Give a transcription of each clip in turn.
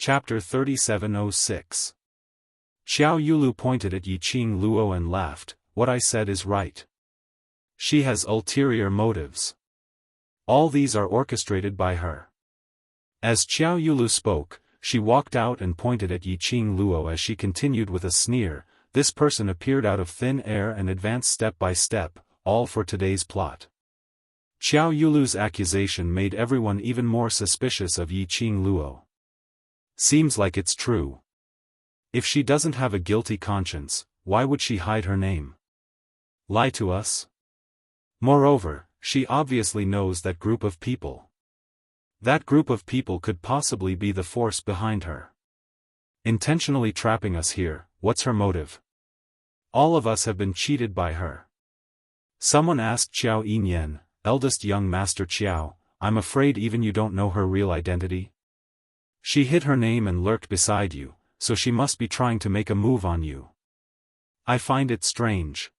Chapter 3706. Xiao Yulu pointed at Yiqing Luo and laughed, "What I said is right. She has ulterior motives. All these are orchestrated by her." As Xiao Yulu spoke, she walked out and pointed at Yiqing Luo as she continued with a sneer, "This person appeared out of thin air and advanced step by step, all for today's plot." Xiao Yulu's accusation made everyone even more suspicious of Yiqing Luo. Seems like it's true. If she doesn't have a guilty conscience, why would she hide her name? Lie to us? Moreover, she obviously knows that group of people. That group of people could possibly be the force behind her. Intentionally trapping us here, what's her motive? All of us have been cheated by her. Someone asked Xiao Yinyan, eldest young master Xiao, "I'm afraid even you don't know her real identity? She hid her name and lurked beside you, so she must be trying to make a move on you. I find it strange.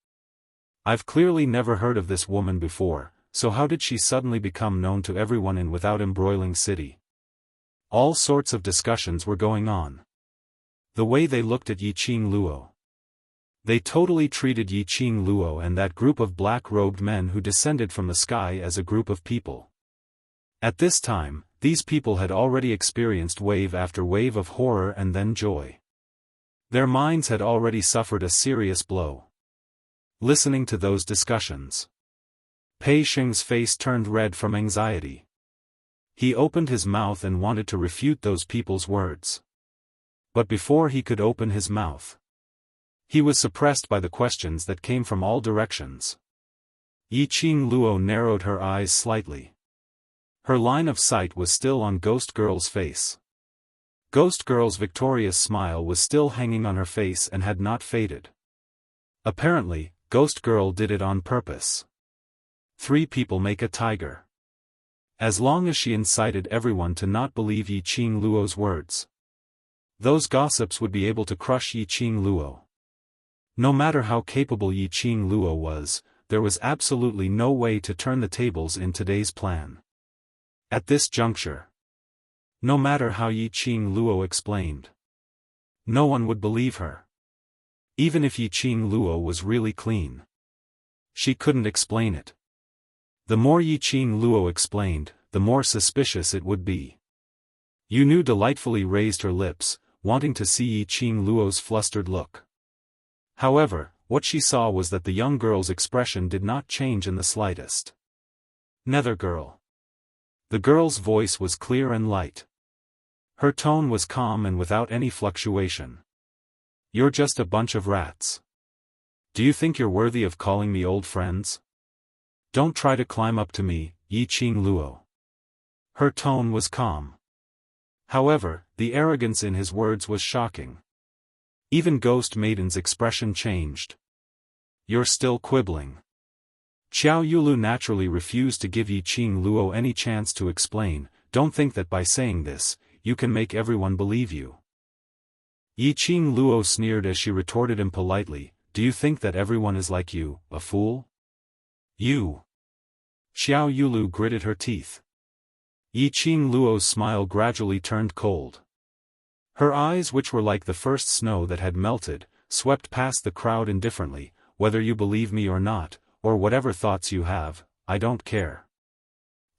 I've clearly never heard of this woman before, so how did she suddenly become known to everyone in Without Embroiling City?" All sorts of discussions were going on. The way they looked at Yiqing Luo. They totally treated Yiqing Luo and that group of black-robed men who descended from the sky as a group of people. At this time, these people had already experienced wave after wave of horror and then joy. Their minds had already suffered a serious blow. Listening to those discussions, Pei Xing's face turned red from anxiety. He opened his mouth and wanted to refute those people's words. But before he could open his mouth, he was suppressed by the questions that came from all directions. Yiqing Luo narrowed her eyes slightly. Her line of sight was still on Ghost Girl's face. Ghost Girl's victorious smile was still hanging on her face and had not faded. Apparently, Ghost Girl did it on purpose. 3 people make a tiger. As long as she incited everyone to not believe Yiqing Luo's words, those gossips would be able to crush Yiqing Luo. No matter how capable Yiqing Luo was, there was absolutely no way to turn the tables in today's plan. At this juncture, no matter how Yiqing Luo explained, no one would believe her. Even if Yiqing Luo was really clean, she couldn't explain it. The more Yiqing Luo explained, the more suspicious it would be. Yunu delightfully raised her lips, wanting to see Yiqing Luo's flustered look. However, what she saw was that the young girl's expression did not change in the slightest. "Nether girl." The girl's voice was clear and light. Her tone was calm and without any fluctuation. "You're just a bunch of rats. Do you think you're worthy of calling me old friends? Don't try to climb up to me, Yiqing Luo." Her tone was calm. However, the arrogance in his words was shocking. Even Ghost Maiden's expression changed. "You're still quibbling." Xiao Yulu naturally refused to give Yiqing Luo any chance to explain. "Don't think that by saying this, you can make everyone believe you." Yiqing Luo sneered as she retorted impolitely, "Do you think that everyone is like you, a fool? You." Xiao Yulu gritted her teeth. Yiqing Luo's smile gradually turned cold. Her eyes, which were like the first snow that had melted, swept past the crowd indifferently. "Whether you believe me or not, or whatever thoughts you have, I don't care.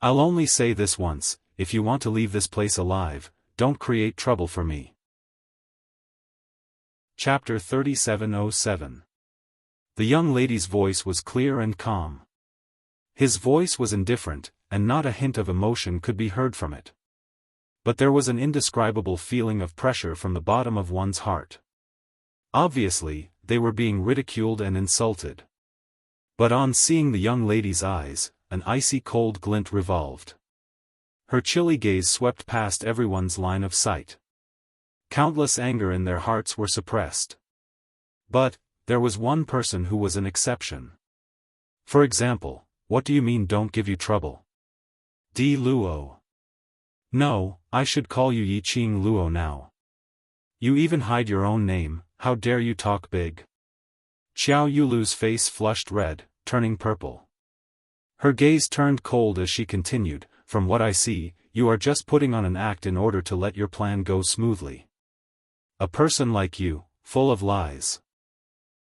I'll only say this once, if you want to leave this place alive, don't create trouble for me." Chapter 3707. The young lady's voice was clear and calm. His voice was indifferent, and not a hint of emotion could be heard from it. But there was an indescribable feeling of pressure from the bottom of one's heart. Obviously, they were being ridiculed and insulted. But on seeing the young lady's eyes, an icy cold glint revolved. Her chilly gaze swept past everyone's line of sight. Countless anger in their hearts were suppressed. But, there was one person who was an exception. "For example, what do you mean don't give you trouble? D. Luo." "No, I should call you Yiqing Luo now. You even hide your own name, how dare you talk big?" Xiao Yulu's face flushed red, turning purple. Her gaze turned cold as she continued, "From what I see, You are just putting on an act in order to let your plan go smoothly. A person like you, full of lies.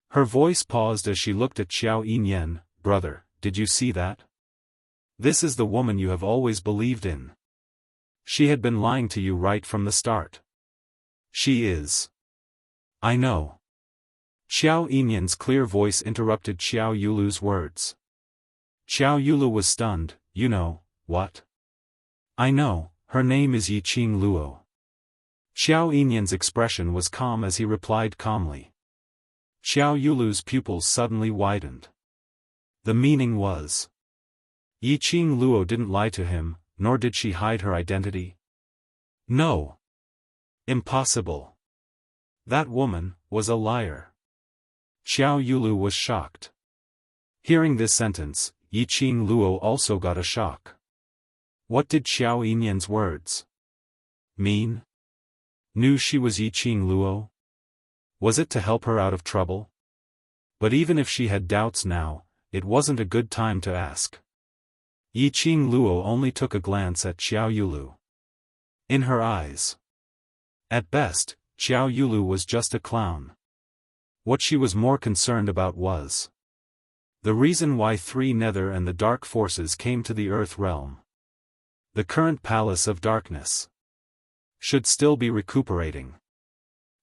Her voice paused as she looked at Xiao Yinyan. Brother, did you see that? This is the woman you have always believed in. She had been lying to you right from the start. She is. I know. Xiao Yinyan's clear voice interrupted Xiao Yulu's words. Xiao Yulu was stunned. You know, what? I know, her name is Yiqing Luo. Xiao Yinyan's expression was calm as he replied calmly. Xiao Yulu's pupils suddenly widened. The meaning was. Yiqing Luo didn't lie to him, nor did she hide her identity. No. Impossible. That woman was a liar. Xiao Yulu was shocked. Hearing this sentence, Yiqing Luo also got a shock. What did Xiao Yinyan's words mean? Knew she was Yiqing Luo? Was it to help her out of trouble? But even if she had doubts now, it wasn't a good time to ask. Yiqing Luo only took a glance at Xiao Yulu. In her eyes. At best, Xiao Yulu was just a clown. What she was more concerned about was the reason why three nether and the dark forces came to the earth realm. The current palace of darkness should still be recuperating.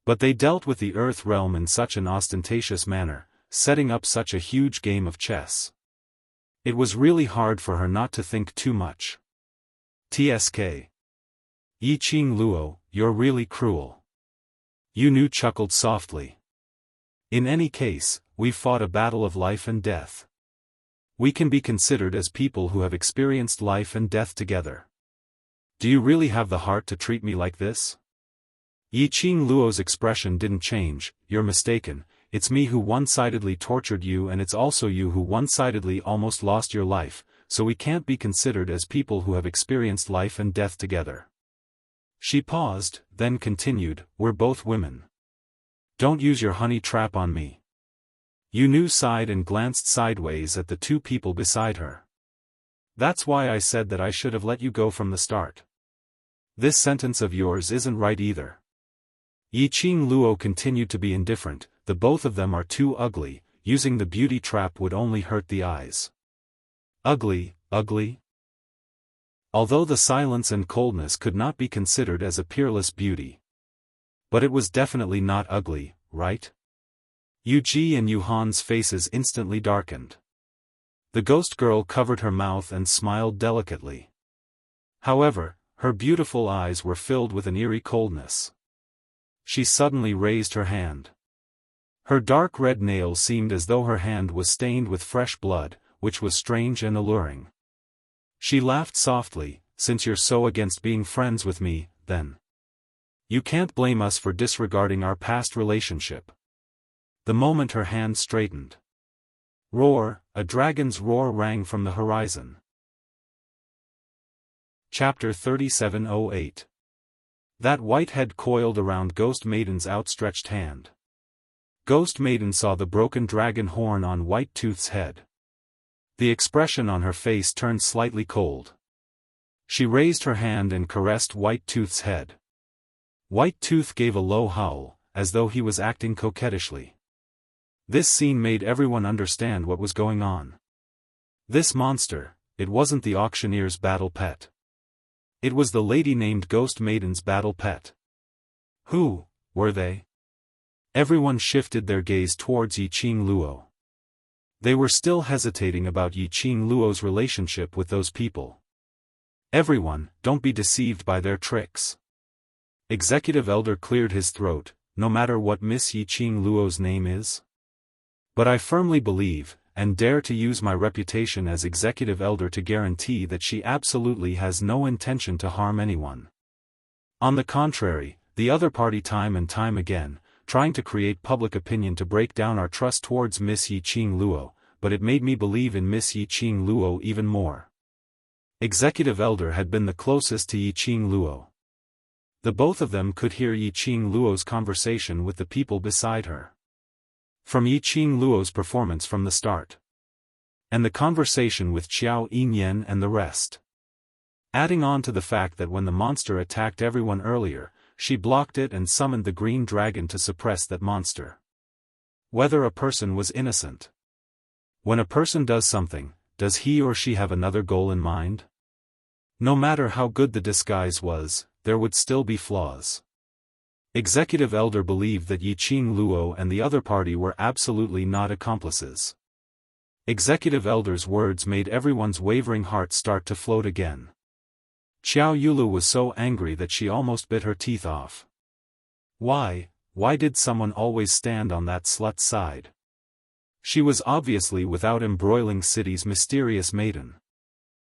But they dealt with the earth realm in such an ostentatious manner, setting up such a huge game of chess. It was really hard for her not to think too much. TSK. Yiqing Luo, you're really cruel. Yunu chuckled softly. In any case, we've fought a battle of life and death. We can be considered as people who have experienced life and death together. Do you really have the heart to treat me like this? Yiqing Luo's expression didn't change. You're mistaken, it's me who one-sidedly tortured you and it's also you who one-sidedly almost lost your life, so we can't be considered as people who have experienced life and death together. She paused, then continued, we're both women. Don't use your honey trap on me. Yunu sighed and glanced sideways at the two people beside her. That's why I said that I should have let you go from the start. This sentence of yours isn't right either. Yiqing Luo continued to be indifferent. The both of them are too ugly, using the beauty trap would only hurt the eyes. Ugly, ugly? Although the silence and coldness could not be considered as a peerless beauty. But it was definitely not ugly, right? Yuji and Yuhan's faces instantly darkened. The ghost girl covered her mouth and smiled delicately. However, her beautiful eyes were filled with an eerie coldness. She suddenly raised her hand. Her dark red nail seemed as though her hand was stained with fresh blood, which was strange and alluring. She laughed softly, since you're so against being friends with me, then. You can't blame us for disregarding our past relationship. The moment her hand straightened. Roar, a dragon's roar rang from the horizon. Chapter 3708. That white head coiled around Ghost Maiden's outstretched hand. Ghost Maiden saw the broken dragon horn on White Tooth's head. The expression on her face turned slightly cold. She raised her hand and caressed White Tooth's head. White Tooth gave a low howl, as though he was acting coquettishly. This scene made everyone understand what was going on. This monster, it wasn't the auctioneer's battle pet. It was the lady named Ghost Maiden's battle pet. Who were they? Everyone shifted their gaze towards Yiqing Luo. They were still hesitating about Yiqing Luo's relationship with those people. Everyone, don't be deceived by their tricks. Executive Elder cleared his throat, no matter what Miss Yiqing Luo's name is. But I firmly believe, and dare to use my reputation as Executive Elder to guarantee that she absolutely has no intention to harm anyone. On the contrary, the other party time and time again, trying to create public opinion to break down our trust towards Miss Yiqing Luo, but it made me believe in Miss Yiqing Luo even more. Executive Elder had been the closest to Yiqing Luo. The both of them could hear Yiqing Luo's conversation with the people beside her. From Yiqing Luo's performance from the start. And the conversation with Xiao Yinyan and the rest. Adding on to the fact that when the monster attacked everyone earlier, she blocked it and summoned the green dragon to suppress that monster. Whether a person was innocent. When a person does something, does he or she have another goal in mind? No matter how good the disguise was, there would still be flaws. Executive Elder believed that Yiqing Luo and the other party were absolutely not accomplices. Executive Elder's words made everyone's wavering heart start to float again. Xiao Yulu was so angry that she almost bit her teeth off. Why did someone always stand on that slut's side? She was obviously Without Embroiling City's mysterious maiden.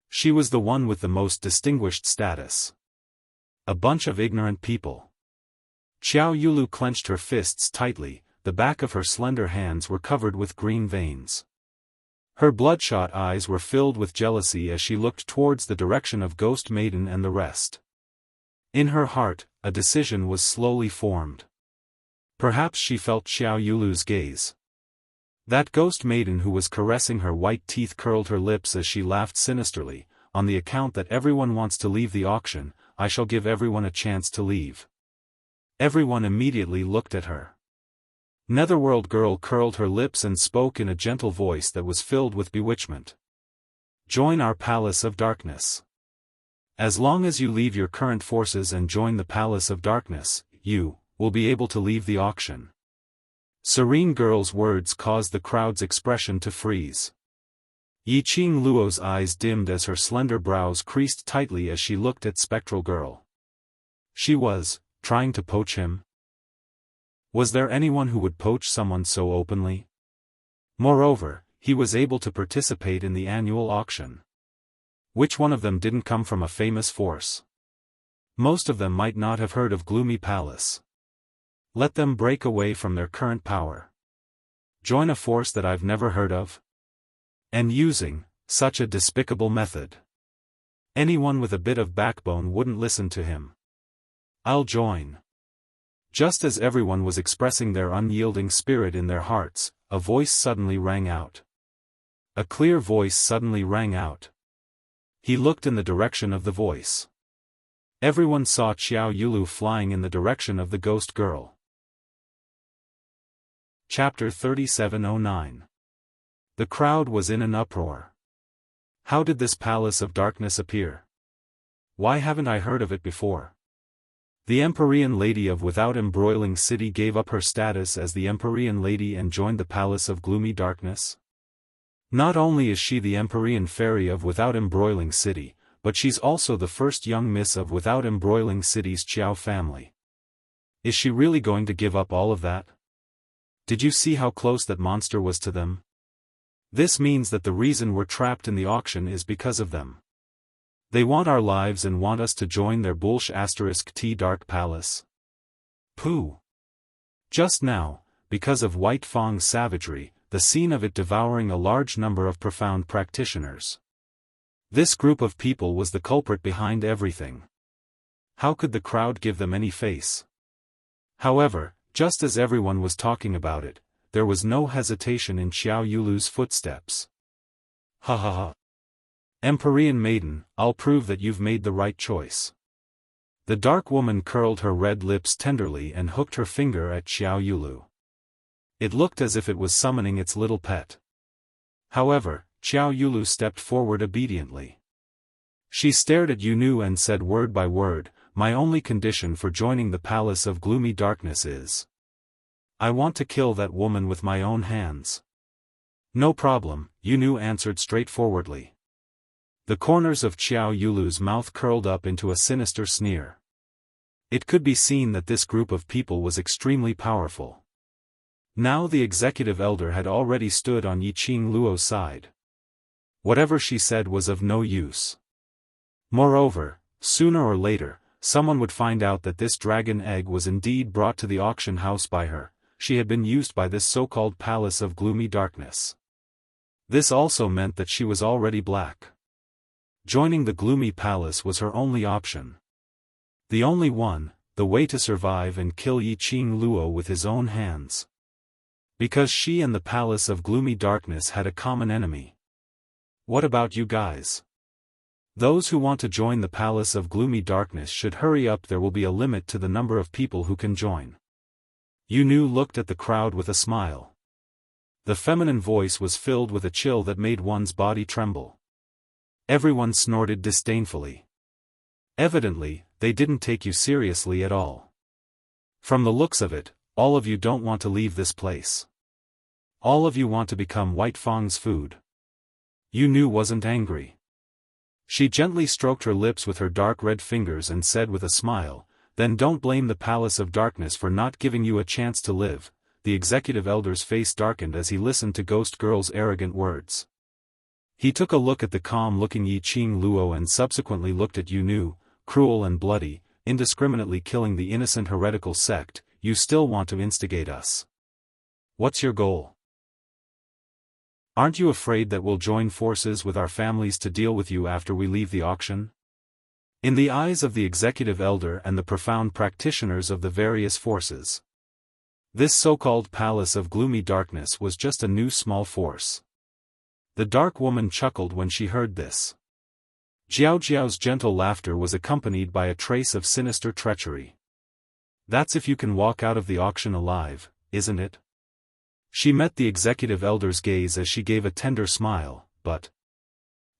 She was the one with the most distinguished status. A bunch of ignorant people. Xiao Yulu clenched her fists tightly, the back of her slender hands were covered with green veins. Her bloodshot eyes were filled with jealousy as she looked towards the direction of Ghost Maiden and the rest. In her heart, a decision was slowly formed. Perhaps she felt Xiao Yulu's gaze. That Ghost Maiden who was caressing her white teeth curled her lips as she laughed sinisterly. On the account that everyone wants to leave the auction, I shall give everyone a chance to leave. Everyone immediately looked at her. Netherworld Girl curled her lips and spoke in a gentle voice that was filled with bewitchment. Join our Palace of Darkness. As long as you leave your current forces and join the Palace of Darkness, you will be able to leave the auction. Serene Girl's words caused the crowd's expression to freeze. Yiqing Luo's eyes dimmed as her slender brows creased tightly as she looked at Spectral Girl. She was trying to poach him? Was there anyone who would poach someone so openly? Moreover, he was able to participate in the annual auction. Which one of them didn't come from a famous force? Most of them might not have heard of Gloomy Palace. Let them break away from their current power. Join a force that I've never heard of? And using such a despicable method. Anyone with a bit of backbone wouldn't listen to him. I'll join. Just as everyone was expressing their unyielding spirit in their hearts, a voice suddenly rang out. A clear voice suddenly rang out. He looked in the direction of the voice. Everyone saw Xiao Yulu flying in the direction of the ghost girl. Chapter 3709. The crowd was in an uproar. How did this Palace of Darkness appear? Why haven't I heard of it before? The Empyrean Lady of Without Embroiling City gave up her status as the Empyrean Lady and joined the Palace of Gloomy Darkness? Not only is she the Empyrean Fairy of Without Embroiling City, but she's also the first young miss of Without Embroiling City's Xiao family. Is she really going to give up all of that? Did you see how close that monster was to them? This means that the reason we're trapped in the auction is because of them. They want our lives and want us to join their *T Dark Palace. Pooh. Just now, because of White Fong's savagery, the scene of it devouring a large number of profound practitioners. This group of people was the culprit behind everything. How could the crowd give them any face? However, just as everyone was talking about it, there was no hesitation in Xiao Yulu's footsteps. Ha ha ha. Empyrean Maiden, I'll prove that you've made the right choice. The dark woman curled her red lips tenderly and hooked her finger at Xiao Yulu. It looked as if it was summoning its little pet. However, Xiao Yulu stepped forward obediently. She stared at Yunu and said word by word, my only condition for joining the Palace of Gloomy Darkness is, I want to kill that woman with my own hands. No problem, Yunu answered straightforwardly. The corners of Xiao Yulu's mouth curled up into a sinister sneer. It could be seen that this group of people was extremely powerful. Now the executive elder had already stood on Yiqing Luo's side. Whatever she said was of no use. Moreover, sooner or later, someone would find out that this dragon egg was indeed brought to the auction house by her. She had been used by this so-called Palace of Gloomy Darkness. This also meant that she was already black. Joining the Gloomy Palace was her only option. The only one, the way to survive and kill Yiqing Luo with his own hands. Because she and the Palace of Gloomy Darkness had a common enemy. What about you guys? Those who want to join the Palace of Gloomy Darkness should hurry up. There will be a limit to the number of people who can join. Yu looked at the crowd with a smile. The feminine voice was filled with a chill that made one's body tremble. Everyone snorted disdainfully. Evidently, they didn't take you seriously at all. From the looks of it, all of you don't want to leave this place. All of you want to become White Fang's food. Yu wasn't angry. She gently stroked her lips with her dark red fingers and said with a smile, "Then don't blame the Palace of Darkness for not giving you a chance to live." The executive elder's face darkened as he listened to Ghost Girl's arrogant words. He took a look at the calm-looking Yiqing Luo and subsequently looked at Yu, cruel and bloody, indiscriminately killing the innocent heretical sect. You still want to instigate us? What's your goal? Aren't you afraid that we'll join forces with our families to deal with you after we leave the auction? In the eyes of the executive elder and the profound practitioners of the various forces, this so-called Palace of Gloomy Darkness was just a new small force. The dark woman chuckled when she heard this. Jiao's gentle laughter was accompanied by a trace of sinister treachery. That's if you can walk out of the auction alive, isn't it? She met the executive elder's gaze as she gave a tender smile, but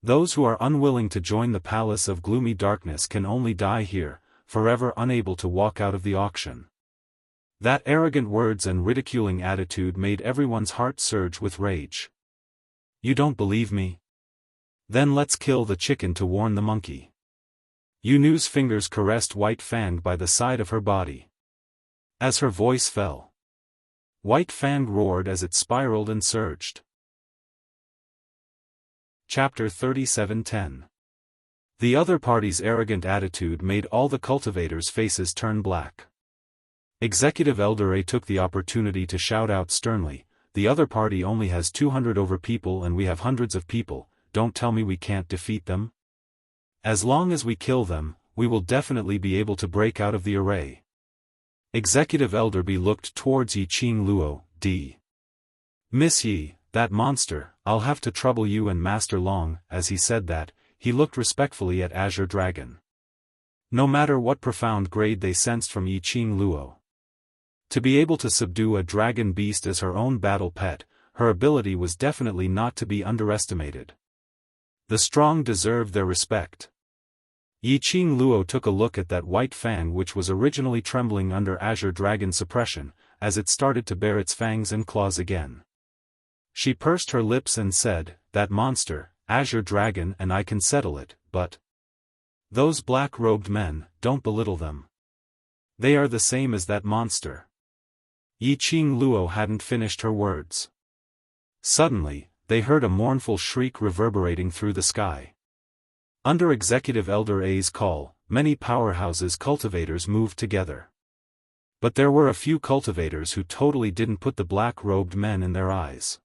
those who are unwilling to join the Palace of Gloomy Darkness can only die here, forever unable to walk out of the auction. That arrogant words and ridiculing attitude made everyone's heart surge with rage. You don't believe me? Then let's kill the chicken to warn the monkey. Yunu's fingers caressed White Fang by the side of her body. As her voice fell, White Fang roared as it spiraled and surged. Chapter 37:10. The other party's arrogant attitude made all the cultivators' faces turn black. Executive Elder A took the opportunity to shout out sternly, "The other party only has 200 over people and we have hundreds of people, don't tell me we can't defeat them? As long as we kill them, we will definitely be able to break out of the array." Executive Elder B looked towards Yiqing Luo, D. "Miss Yi, that monster, I'll have to trouble you and Master Long." As he said that, he looked respectfully at Azure Dragon. No matter what profound grade they sensed from Yiqing Luo, to be able to subdue a dragon beast as her own battle pet, her ability was definitely not to be underestimated. The strong deserved their respect. Yiqing Luo took a look at that White Fang which was originally trembling under Azure Dragon suppression, as it started to bare its fangs and claws again. She pursed her lips and said, "That monster, Azure Dragon, and I can settle it, but those black-robed men, don't belittle them. They are the same as that monster." Yiqing Luo hadn't finished her words. Suddenly, they heard a mournful shriek reverberating through the sky. Under Executive Elder A's call, many powerhouses cultivators moved together. But there were a few cultivators who totally didn't put the black-robed men in their eyes.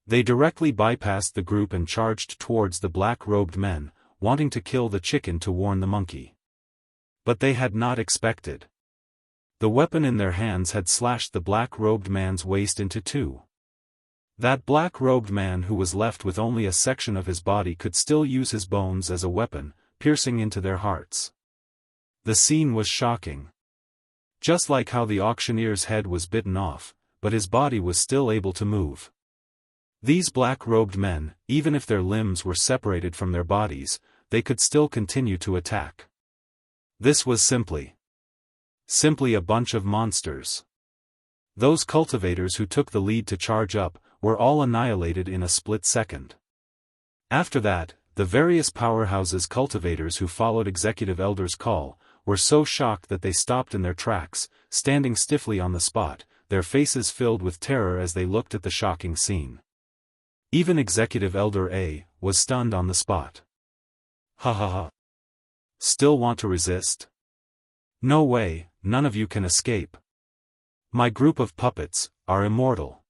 They directly bypassed the group and charged towards the black-robed men, wanting to kill the chicken to warn the monkey. But they had not expected. The weapon in their hands had slashed the black-robed man's waist into two. That black-robed man who was left with only a section of his body could still use his bones as a weapon, piercing into their hearts. The scene was shocking. Just like how the auctioneer's head was bitten off, but his body was still able to move. These black-robed men, even if their limbs were separated from their bodies, they could still continue to attack. This was simply a bunch of monsters. Those cultivators who took the lead to charge up, were all annihilated in a split second. After that, the various powerhouses cultivators who followed Executive Elder's call, were so shocked that they stopped in their tracks, standing stiffly on the spot, their faces filled with terror as they looked at the shocking scene. Even Executive Elder A was stunned on the spot. "Ha ha ha. Still want to resist? No way, none of you can escape. My group of puppets are immortal."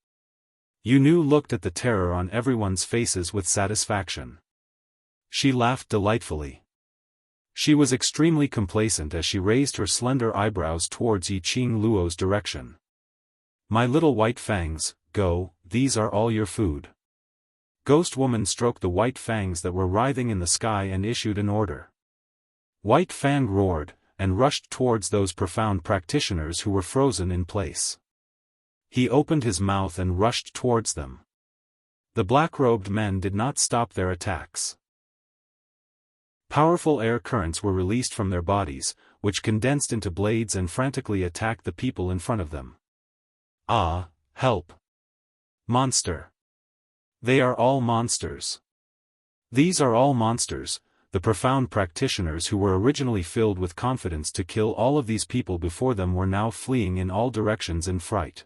Yu looked at the terror on everyone's faces with satisfaction. She laughed delightfully. She was extremely complacent as she raised her slender eyebrows towards Yiqing Luo's direction. "My little White Fangs, go, these are all your food. Ghost Woman stroked the white fangs that were writhing in the sky and issued an order. White Fang roared, and rushed towards those profound practitioners who were frozen in place. He opened his mouth and rushed towards them. The black-robed men did not stop their attacks. Powerful air currents were released from their bodies, which condensed into blades and frantically attacked the people in front of them. Ah, help! Monster! They are all monsters. These are all monsters. The profound practitioners who were originally filled with confidence to kill all of these people before them were now fleeing in all directions in fright.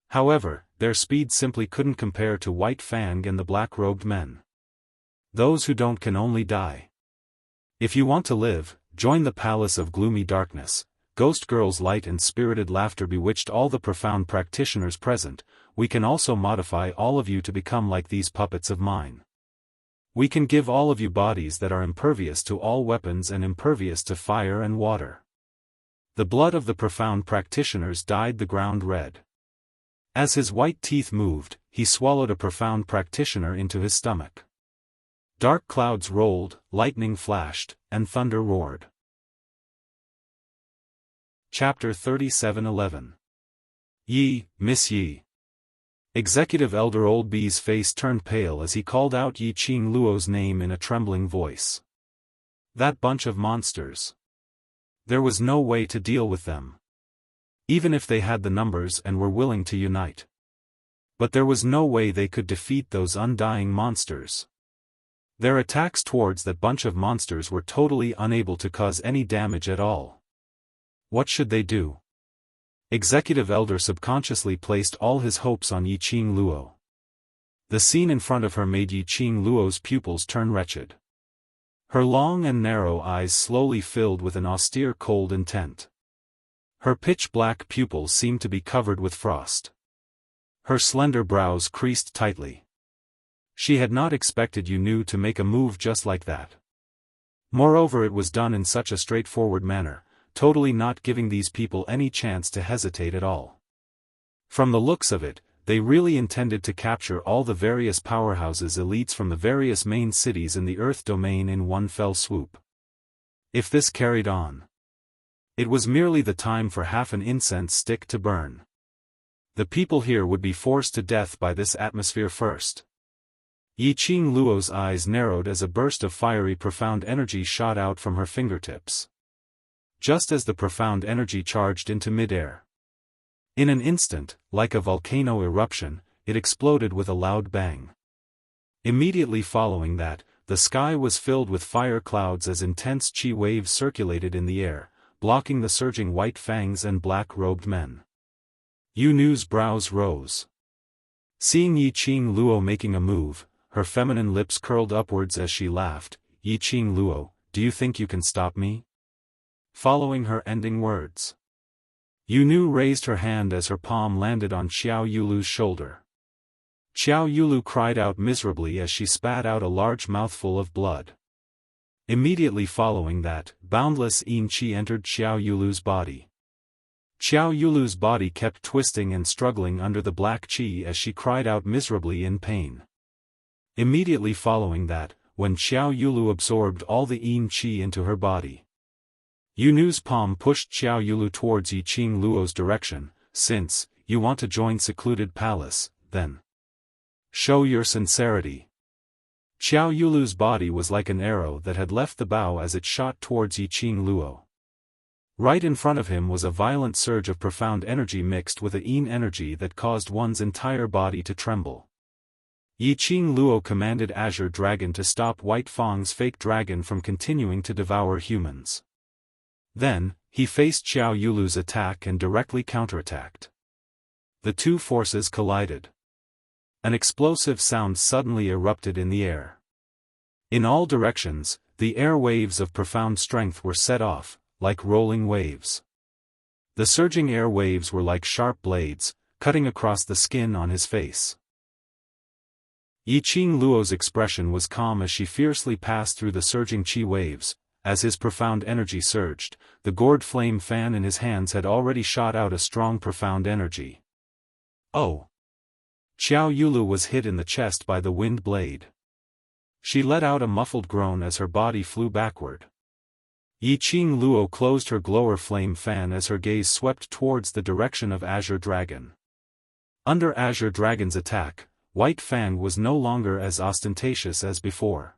However, their speed simply couldn't compare to White Fang and the black-robed men. Those who don't can only die. If you want to live, join the Palace of Gloomy Darkness. Ghost Girl's light and spirited laughter bewitched all the profound practitioners present. We can also modify all of you to become like these puppets of mine. We can give all of you bodies that are impervious to all weapons and impervious to fire and water. The blood of the profound practitioners dyed the ground red. As his white teeth moved, he swallowed a profound practitioner into his stomach. Dark clouds rolled, lightning flashed, and thunder roared. Chapter 37:11. Yi, Miss Yi. Executive Elder Old B's face turned pale as he called out Yi Qing Luo's name in a trembling voice. That bunch of monsters. There was no way to deal with them. Even if they had the numbers and were willing to unite. But there was no way they could defeat those undying monsters. Their attacks towards that bunch of monsters were totally unable to cause any damage at all. What should they do? Executive Elder subconsciously placed all his hopes on Yi Qing Luo. The scene in front of her made Yi Qing Luo's pupils turn wretched. Her long and narrow eyes slowly filled with an austere cold intent. Her pitch-black pupils seemed to be covered with frost. Her slender brows creased tightly. She had not expected Yu Nu to make a move just like that. Moreover, it was done in such a straightforward manner, totally not giving these people any chance to hesitate at all. From the looks of it, they really intended to capture all the various powerhouses elites from the various main cities in the Earth domain in one fell swoop. If this carried on, it was merely the time for half an incense stick to burn. The people here would be forced to death by this atmosphere first. Yi Qing Luo's eyes narrowed as a burst of fiery profound energy shot out from her fingertips. Just as the profound energy charged into mid-air. In an instant, like a volcano eruption, it exploded with a loud bang. Immediately following that, the sky was filled with fire clouds as intense chi waves circulated in the air, blocking the surging white fangs and black-robed men. Yu Nu's brows rose. Seeing Yi Qing Luo making a move, her feminine lips curled upwards as she laughed. Yi Qing Luo, do you think you can stop me? Following her ending words, Yu Nu raised her hand as her palm landed on Xiao Yulu's shoulder. Xiao Yulu cried out miserably as she spat out a large mouthful of blood. Immediately following that, boundless Yin Qi entered Xiao Yulu's body. Xiao Yulu's body kept twisting and struggling under the black qi as she cried out miserably in pain. Immediately following that, when Xiao Yulu absorbed all the Yin Qi into her body, Yu Nu's palm pushed Xiao Yulu towards Yi Qing Luo's direction. Since you want to join Secluded Palace, then show your sincerity. Xiao Yulu's body was like an arrow that had left the bow as it shot towards Yi Qing Luo. Right in front of him was a violent surge of profound energy mixed with a yin energy that caused one's entire body to tremble. Yi Qing Luo commanded Azure Dragon to stop White Fang's fake dragon from continuing to devour humans. Then, he faced Xiao Yulu's attack and directly counterattacked. The two forces collided. An explosive sound suddenly erupted in the air. In all directions, the air waves of profound strength were set off, like rolling waves. The surging air waves were like sharp blades, cutting across the skin on his face. Yi Qing Luo's expression was calm as she fiercely passed through the surging qi waves. As his profound energy surged, the gourd flame fan in his hands had already shot out a strong profound energy. Oh! Xiao Yulu was hit in the chest by the wind blade. She let out a muffled groan as her body flew backward. Yiqing Luo closed her glower flame fan as her gaze swept towards the direction of Azure Dragon. Under Azure Dragon's attack, White Fang was no longer as ostentatious as before.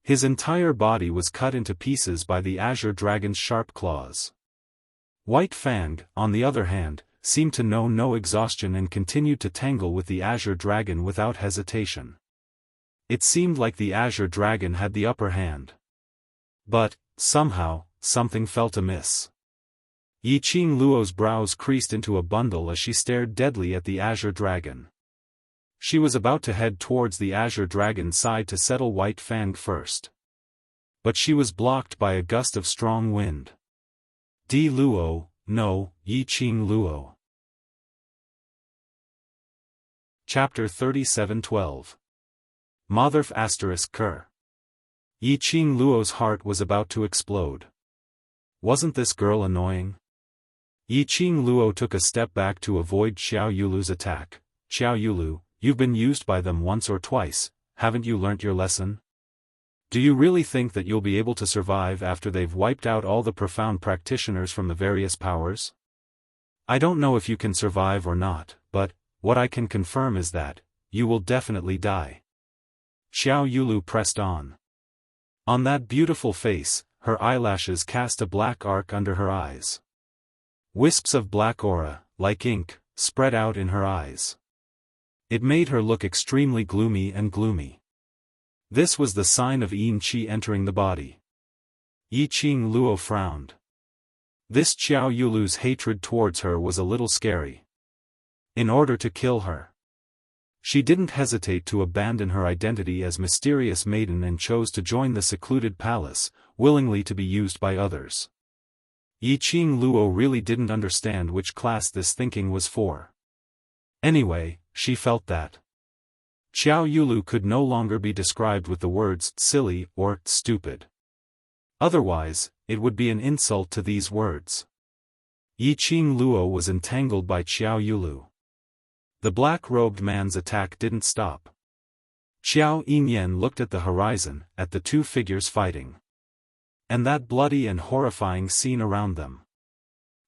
His entire body was cut into pieces by the Azure Dragon's sharp claws. White Fang, on the other hand, seemed to know no exhaustion and continued to tangle with the Azure Dragon without hesitation. It seemed like the Azure Dragon had the upper hand. But, somehow, something felt amiss. Yiqing Luo's brows creased into a bundle as she stared deadly at the Azure Dragon. She was about to head towards the Azure Dragon's side to settle White Fang first. But she was blocked by a gust of strong wind. Di Luo, no, Yiqing Luo. Chapter 37:12. Motherf *********. Yiqing Luo's heart was about to explode. Wasn't this girl annoying? Yiqing Luo took a step back to avoid Xiao Yulu's attack. Xiao Yulu, you've been used by them once or twice, haven't you learnt your lesson? Do you really think that you'll be able to survive after they've wiped out all the profound practitioners from the various powers? I don't know if you can survive or not, but, what I can confirm is that, you will definitely die. Xiao Yulu pressed on. On that beautiful face, her eyelashes cast a black arc under her eyes. Wisps of black aura, like ink, spread out in her eyes. It made her look extremely gloomy. This was the sign of Yin Qi entering the body. Yiqing Luo frowned. This Xiao Yulu's hatred towards her was a little scary. In order to kill her, she didn't hesitate to abandon her identity as mysterious maiden and chose to join the secluded palace, willingly to be used by others. Yiqing Luo really didn't understand which class this thinking was for. Anyway, she felt that Xiao Yulu could no longer be described with the words silly or stupid. Otherwise, it would be an insult to these words. Yiqing Luo was entangled by Xiao Yulu. The black-robed man's attack didn't stop. Xiao Yinyan looked at the horizon, at the two figures fighting. And that bloody and horrifying scene around them.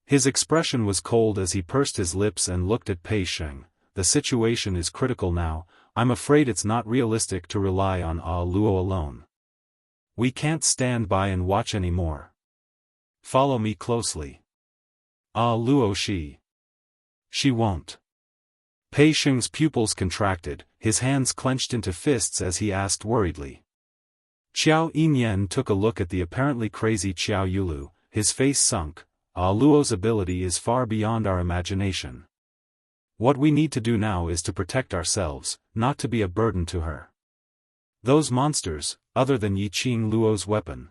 His expression was cold as he pursed his lips and looked at Pei Sheng. The situation is critical now, I'm afraid it's not realistic to rely on Luo alone. We can't stand by and watch anymore. Follow me closely. Luo She won't. Pei Sheng's pupils contracted, his hands clenched into fists as he asked worriedly. Xiao Yinyan took a look at the apparently crazy Xiao Yulu, his face sunk. Luo's ability is far beyond our imagination. What we need to do now is to protect ourselves, not to be a burden to her. Those monsters, other than Yiqing Luo's weapon.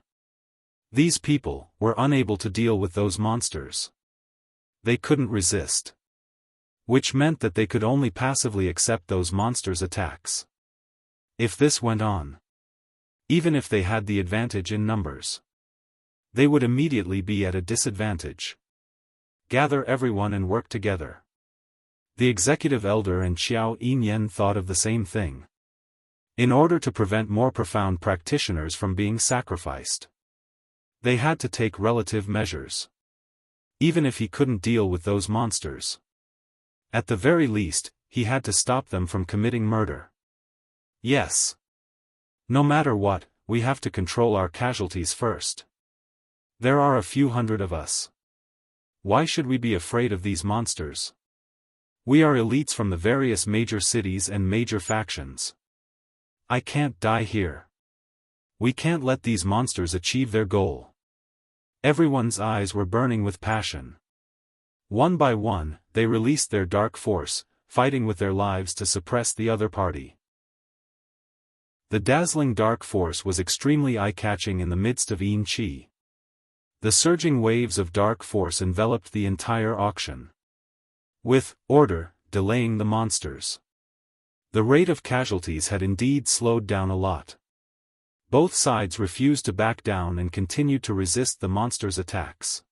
These people were unable to deal with those monsters. They couldn't resist. Which meant that they could only passively accept those monsters' attacks. If this went on, even if they had the advantage in numbers, they would immediately be at a disadvantage. Gather everyone and work together. The executive elder and Xiao Yinyan thought of the same thing. In order to prevent more profound practitioners from being sacrificed, they had to take relative measures. Even if he couldn't deal with those monsters, at the very least, he had to stop them from committing murder. Yes. No matter what, we have to control our casualties first. There are a few hundred of us. Why should we be afraid of these monsters? We are elites from the various major cities and major factions. I can't die here. We can't let these monsters achieve their goal. Everyone's eyes were burning with passion. One by one, they released their dark force, fighting with their lives to suppress the other party. The dazzling dark force was extremely eye-catching in the midst of Yin Qi. The surging waves of dark force enveloped the entire auction. With order, delaying the monsters. The rate of casualties had indeed slowed down a lot. Both sides refused to back down and continued to resist the monsters' attacks.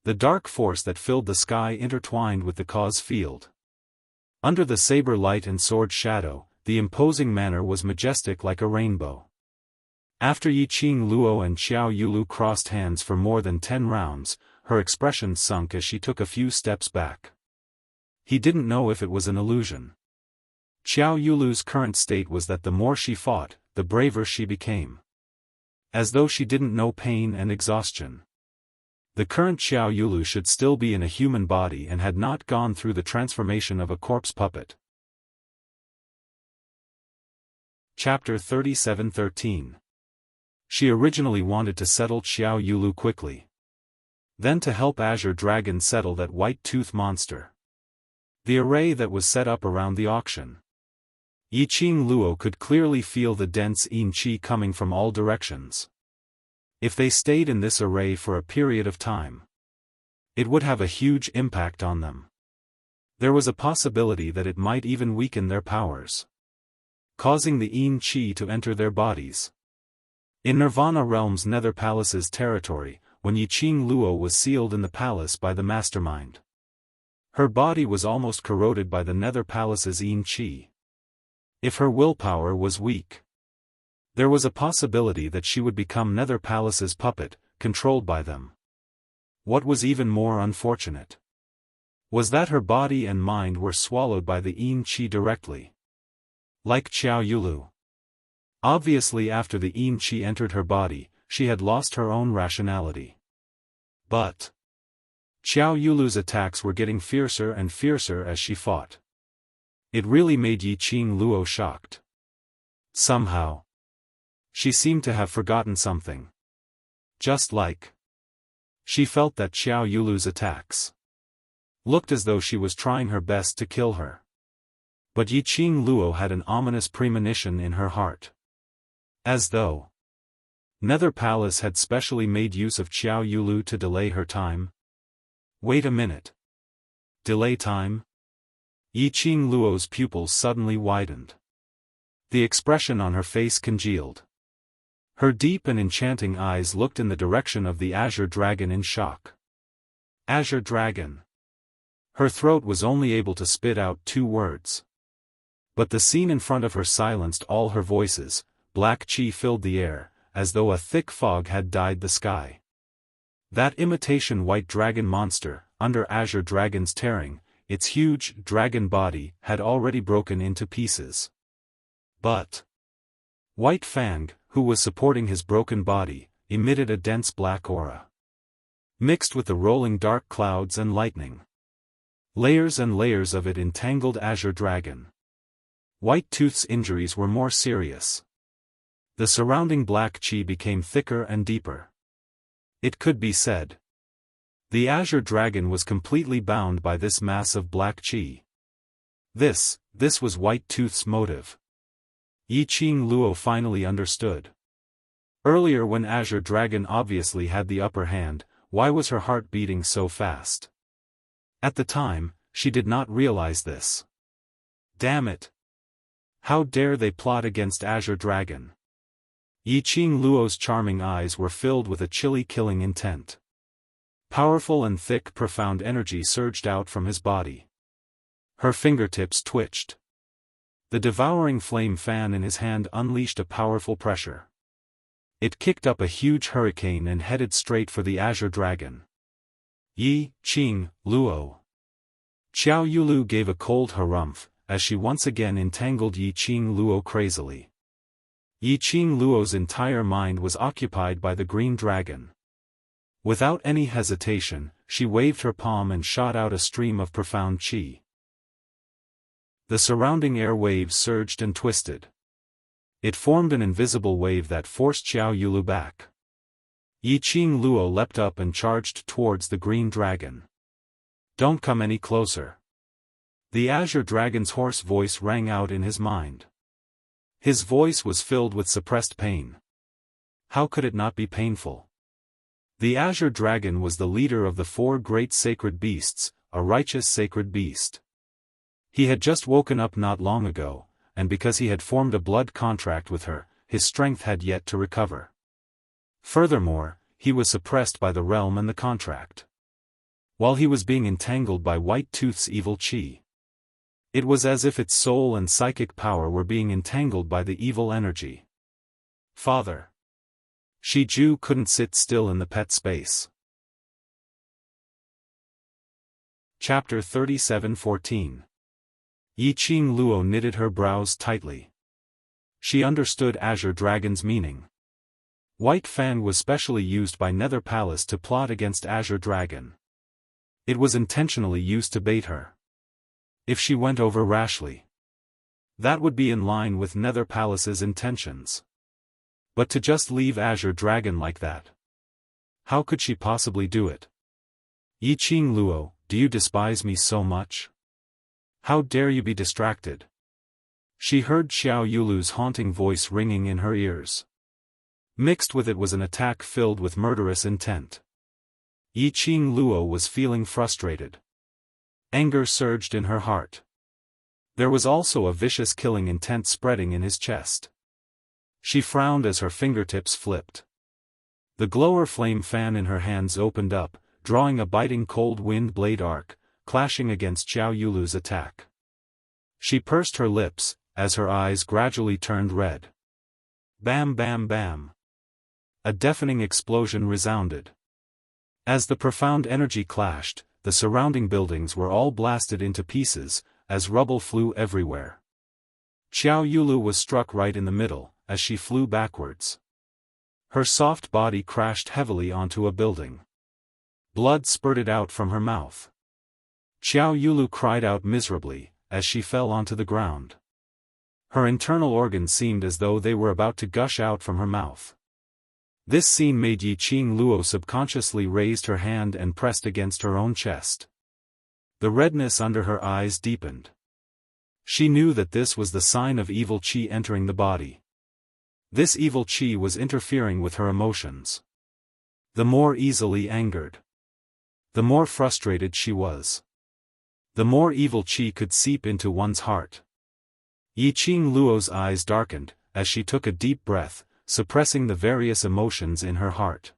The dark force that filled the sky intertwined with the cause field. Under the saber light and sword shadow, the imposing manner was majestic like a rainbow. After Yiqing Luo and Xiao Yulu crossed hands for more than 10 rounds, her expression sunk as she took a few steps back. He didn't know if it was an illusion. Xiao Yulu's current state was that the more she fought, the braver she became. As though she didn't know pain and exhaustion. The current Xiao Yulu should still be in a human body and had not gone through the transformation of a corpse puppet. Chapter 37:13. She originally wanted to settle Xiao Yulu quickly. Then to help Azure Dragon settle that white-tooth monster. The array that was set up around the auction. Yiqing Luo could clearly feel the dense yin qi coming from all directions. If they stayed in this array for a period of time, it would have a huge impact on them. There was a possibility that it might even weaken their powers, causing the yin qi to enter their bodies. In Nirvana Realm's Nether Palace's territory, when Yiqing Luo was sealed in the palace by the mastermind, her body was almost corroded by the Nether Palace's yin qi. If her willpower was weak, there was a possibility that she would become Nether Palace's puppet, controlled by them. What was even more unfortunate was that her body and mind were swallowed by the yin qi directly. Like Xiao Yulu. Obviously after the yin qi entered her body, she had lost her own rationality. But Xiao Yulu's attacks were getting fiercer and fiercer as she fought. It really made Yiqing Luo shocked. Somehow, she seemed to have forgotten something. Just like she felt that Xiao Yulu's attacks looked as though she was trying her best to kill her. But Yiqing Luo had an ominous premonition in her heart. As though Nether Palace had specially made use of Xiao Yulu to delay her time. Wait a minute. Delay time? Yiqing Luo's pupils suddenly widened. The expression on her face congealed. Her deep and enchanting eyes looked in the direction of the Azure Dragon in shock. Azure Dragon. Her throat was only able to spit out 2 words. But the scene in front of her silenced all her voices. Black qi filled the air, as though a thick fog had dyed the sky. That imitation white dragon monster, under Azure Dragon's tearing, its huge dragon body had already broken into pieces. But White Fang, who was supporting his broken body, emitted a dense black aura, mixed with the rolling dark clouds and lightning. Layers and layers of it entangled Azure Dragon. White Tooth's injuries were more serious. The surrounding black qi became thicker and deeper. It could be said, the Azure Dragon was completely bound by this mass of black qi. This was White Tooth's motive. Yiqing Luo finally understood. Earlier when Azure Dragon obviously had the upper hand, why was her heart beating so fast? At the time, she did not realize this. Damn it! How dare they plot against Azure Dragon? Yiqing Luo's charming eyes were filled with a chilly killing intent. Powerful and thick profound energy surged out from his body. Her fingertips twitched. The devouring flame fan in his hand unleashed a powerful pressure. It kicked up a huge hurricane and headed straight for the Azure Dragon. Yiqing Luo. Xiao Yulu gave a cold harumph, as she once again entangled Yiqing Luo crazily. Yiqing Luo's entire mind was occupied by the green dragon. Without any hesitation, she waved her palm and shot out a stream of profound qi. The surrounding air waves surged and twisted. It formed an invisible wave that forced Xiao Yulu back. Yiqing Luo leapt up and charged towards the green dragon. Don't come any closer. The Azure Dragon's hoarse voice rang out in his mind. His voice was filled with suppressed pain. How could it not be painful? The Azure Dragon was the leader of the 4 great sacred beasts, a righteous sacred beast. He had just woken up not long ago, and because he had formed a blood contract with her, his strength had yet to recover. Furthermore, he was suppressed by the realm and the contract, while he was being entangled by White Tooth's evil qi. It was as if its soul and psychic power were being entangled by the evil energy. Father. Shiju couldn't sit still in the pet space. Chapter 37:14. Yiqing Luo knitted her brows tightly. She understood Azure Dragon's meaning. White Fang was specially used by Nether Palace to plot against Azure Dragon. It was intentionally used to bait her. If she went over rashly, that would be in line with Nether Palace's intentions. But to just leave Azure Dragon like that, how could she possibly do it? Yiqing Luo, do you despise me so much? How dare you be distracted? She heard Xiao Yulu's haunting voice ringing in her ears. Mixed with it was an attack filled with murderous intent. Yiqing Luo was feeling frustrated. Anger surged in her heart. There was also a vicious killing intent spreading in his chest. She frowned as her fingertips flipped. The glower flame fan in her hands opened up, drawing a biting cold wind blade arc, clashing against Xiao Yulu's attack. She pursed her lips, as her eyes gradually turned red. Bam bam bam. A deafening explosion resounded. As the profound energy clashed, the surrounding buildings were all blasted into pieces, as rubble flew everywhere. Xiao Yulu was struck right in the middle, as she flew backwards. Her soft body crashed heavily onto a building. Blood spurted out from her mouth. Xiao Yulu cried out miserably, as she fell onto the ground. Her internal organs seemed as though they were about to gush out from her mouth. This scene made Yiqing Luo subconsciously raised her hand and pressed against her own chest. The redness under her eyes deepened. She knew that this was the sign of evil qi entering the body. This evil qi was interfering with her emotions. The more easily angered, the more frustrated she was. The more evil qi could seep into one's heart. Yiqing Luo's eyes darkened, as she took a deep breath, suppressing the various emotions in her heart.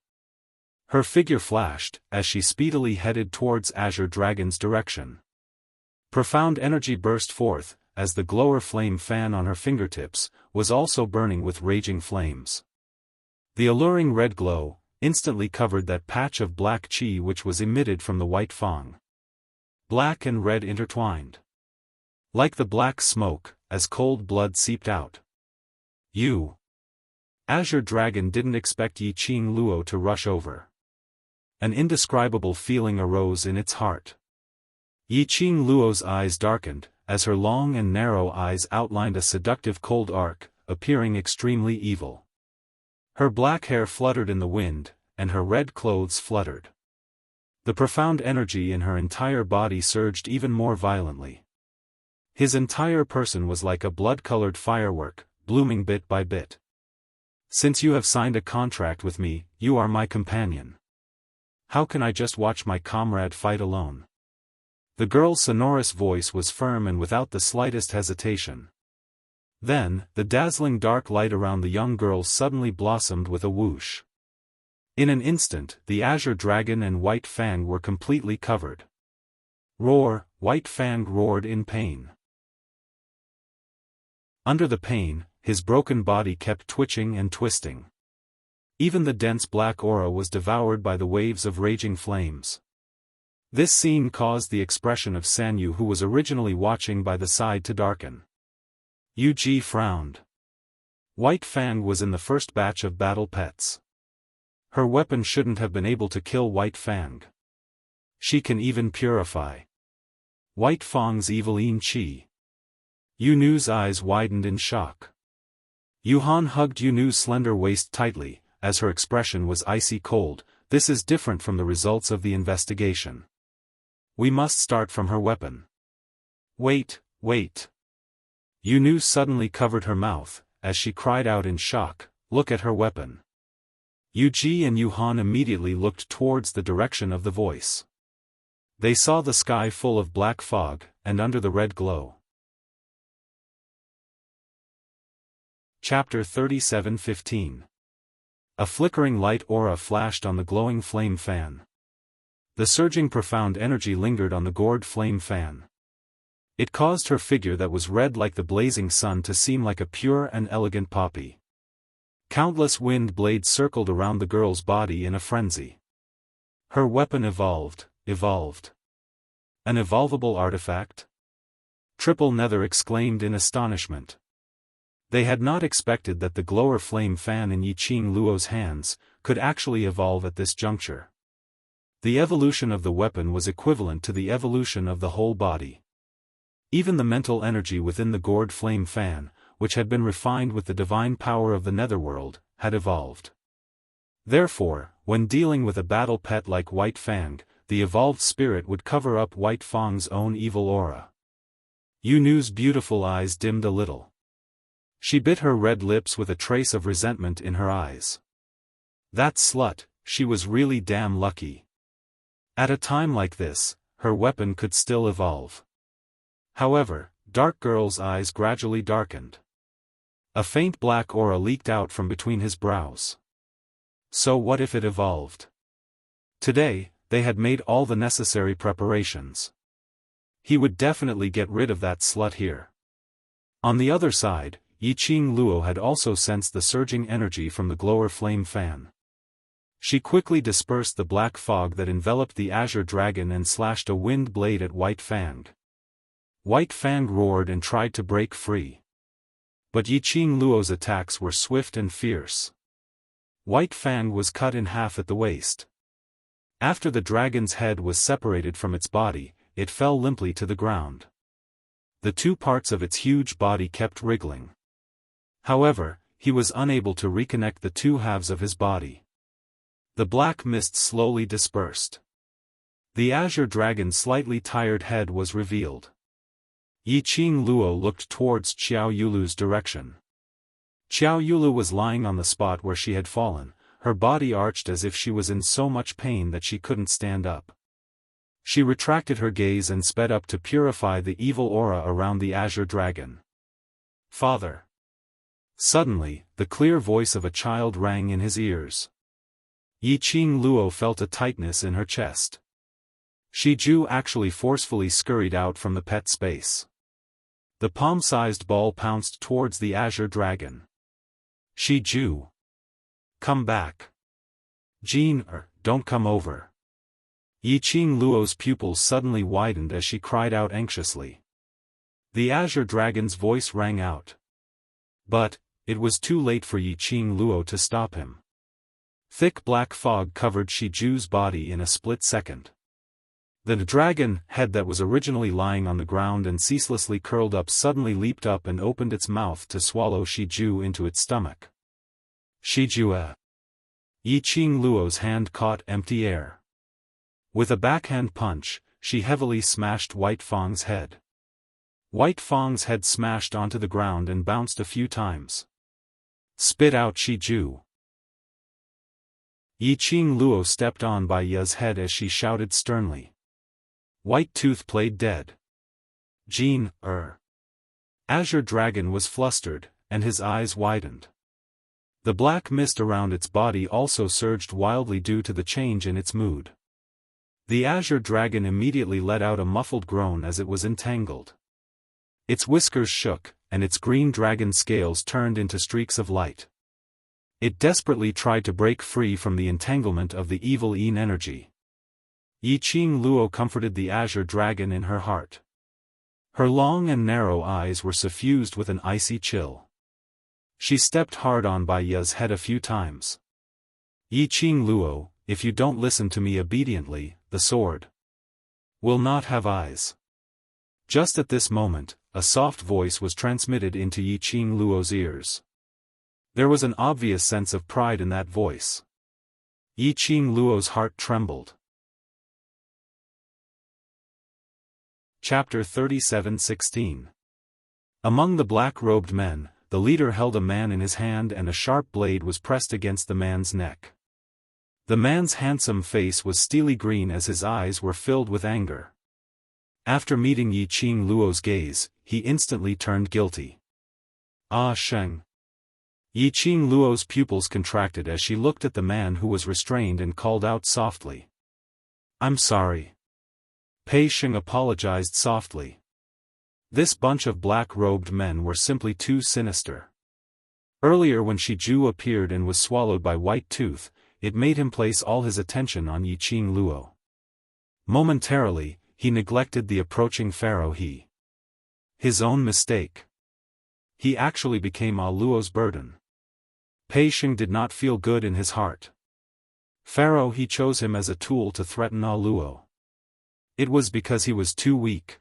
Her figure flashed, as she speedily headed towards Azure Dragon's direction. Profound energy burst forth, as the glower flame fan on her fingertips was also burning with raging flames. The alluring red glow instantly covered that patch of black qi which was emitted from the white fang. Black and red intertwined. Like the black smoke, as cold blood seeped out. Azure Dragon didn't expect Yiqing Luo to rush over. An indescribable feeling arose in its heart. Yiqing Luo's eyes darkened, as her long and narrow eyes outlined a seductive cold arc, appearing extremely evil. Her black hair fluttered in the wind, and her red clothes fluttered. The profound energy in her entire body surged even more violently. His entire person was like a blood-colored firework, blooming bit by bit. Since you have signed a contract with me, you are my companion. How can I just watch my comrade fight alone? The girl's sonorous voice was firm and without the slightest hesitation. Then, the dazzling dark light around the young girl suddenly blossomed with a whoosh. In an instant, the Azure Dragon and White Fang were completely covered. Roar, White Fang roared in pain. Under the pain, his broken body kept twitching and twisting. Even the dense black aura was devoured by the waves of raging flames. This scene caused the expression of Sanyu, who was originally watching by the side, to darken. Yu frowned. White Fang was in the first batch of battle pets. Her weapon shouldn't have been able to kill White Fang. She can even purify White Fang's eviline qi. Yunu's eyes widened in shock. Yuhan hugged Yunu's slender waist tightly, as her expression was icy cold. This is different from the results of the investigation. We must start from her weapon. Wait. Yunu suddenly covered her mouth, as she cried out in shock, look at her weapon. Yuji and Yuhan immediately looked towards the direction of the voice. They saw the sky full of black fog, and under the red glow. Chapter 37:15. A flickering light aura flashed on the glowing flame fan. The surging profound energy lingered on the gourd flame fan. It caused her figure that was red like the blazing sun to seem like a pure and elegant poppy. Countless wind blades circled around the girl's body in a frenzy. Her weapon evolved. An evolvable artifact? Triple Nether exclaimed in astonishment. They had not expected that the glower flame fan in Yiqing Luo's hands could actually evolve at this juncture. The evolution of the weapon was equivalent to the evolution of the whole body. Even the mental energy within the gourd flame fan, which had been refined with the divine power of the netherworld, had evolved. Therefore, when dealing with a battle pet like White Fang, the evolved spirit would cover up White Fang's own evil aura. Yunu's beautiful eyes dimmed a little. She bit her red lips with a trace of resentment in her eyes. That slut, she was really damn lucky. At a time like this, her weapon could still evolve. However, Dark Girl's eyes gradually darkened. A faint black aura leaked out from between his brows. So what if it evolved? Today, they had made all the necessary preparations. He would definitely get rid of that slut here. On the other side, Yiqing Luo had also sensed the surging energy from the glower flame fan. She quickly dispersed the black fog that enveloped the azure dragon and slashed a wind blade at White Fang. White Fang roared and tried to break free. But Yiqing Luo's attacks were swift and fierce. White Fang was cut in half at the waist. After the dragon's head was separated from its body, it fell limply to the ground. The two parts of its huge body kept wriggling. However, he was unable to reconnect the two halves of his body. The black mist slowly dispersed. The azure dragon's slightly tired head was revealed. Yiqing Luo looked towards Xiao Yulu's direction. Xiao Yulu was lying on the spot where she had fallen, her body arched as if she was in so much pain that she couldn't stand up. She retracted her gaze and sped up to purify the evil aura around the azure dragon. Father! Suddenly, the clear voice of a child rang in his ears. Yiqing Luo felt a tightness in her chest. Shiju actually forcefully scurried out from the pet space. The palm-sized ball pounced towards the azure dragon. Shiju! Come back! Jean, don't come over. Yiqing Luo's pupils suddenly widened as she cried out anxiously. The azure dragon's voice rang out. But, it was too late for Yiqing Luo to stop him. Thick black fog covered Shiju's body in a split second. The dragon head that was originally lying on the ground and ceaselessly curled up suddenly leaped up and opened its mouth to swallow Shiju into its stomach. Shiju! Yiqing Luo's hand caught empty air. With a backhand punch, she heavily smashed White Fang's head. White Fang's head smashed onto the ground and bounced a few times. Spit out Shiju! Yiqing Luo stepped on by Ya's head as she shouted sternly. White Tooth played dead. Jean, Azure Dragon was flustered, and his eyes widened. The black mist around its body also surged wildly due to the change in its mood. The Azure Dragon immediately let out a muffled groan as it was entangled. Its whiskers shook, and its green dragon scales turned into streaks of light. It desperately tried to break free from the entanglement of the evil Yin energy. Yiqing Luo comforted the azure dragon in her heart. Her long and narrow eyes were suffused with an icy chill. She stepped hard on by Ya's head a few times. Yiqing Luo, if you don't listen to me obediently, the sword will not have eyes. Just at this moment, a soft voice was transmitted into Yiqing Luo's ears. There was an obvious sense of pride in that voice. Yiqing Luo's heart trembled. Chapter 37:16. Among the black-robed men, the leader held a man in his hand and a sharp blade was pressed against the man's neck. The man's handsome face was steely green as his eyes were filled with anger. After meeting Yiqing Luo's gaze, he instantly turned guilty. Ah Sheng! Yiqing Luo's pupils contracted as she looked at the man who was restrained and called out softly. I'm sorry. Pei Sheng apologized softly. This bunch of black-robed men were simply too sinister. Earlier when Shiju appeared and was swallowed by White Tooth, it made him place all his attention on Yiqing Luo. Momentarily, he neglected the approaching pharaoh His own mistake. He actually became Luo's burden. Pei Sheng did not feel good in his heart. Pharaoh he chose him as a tool to threaten Luo. It was because he was too weak.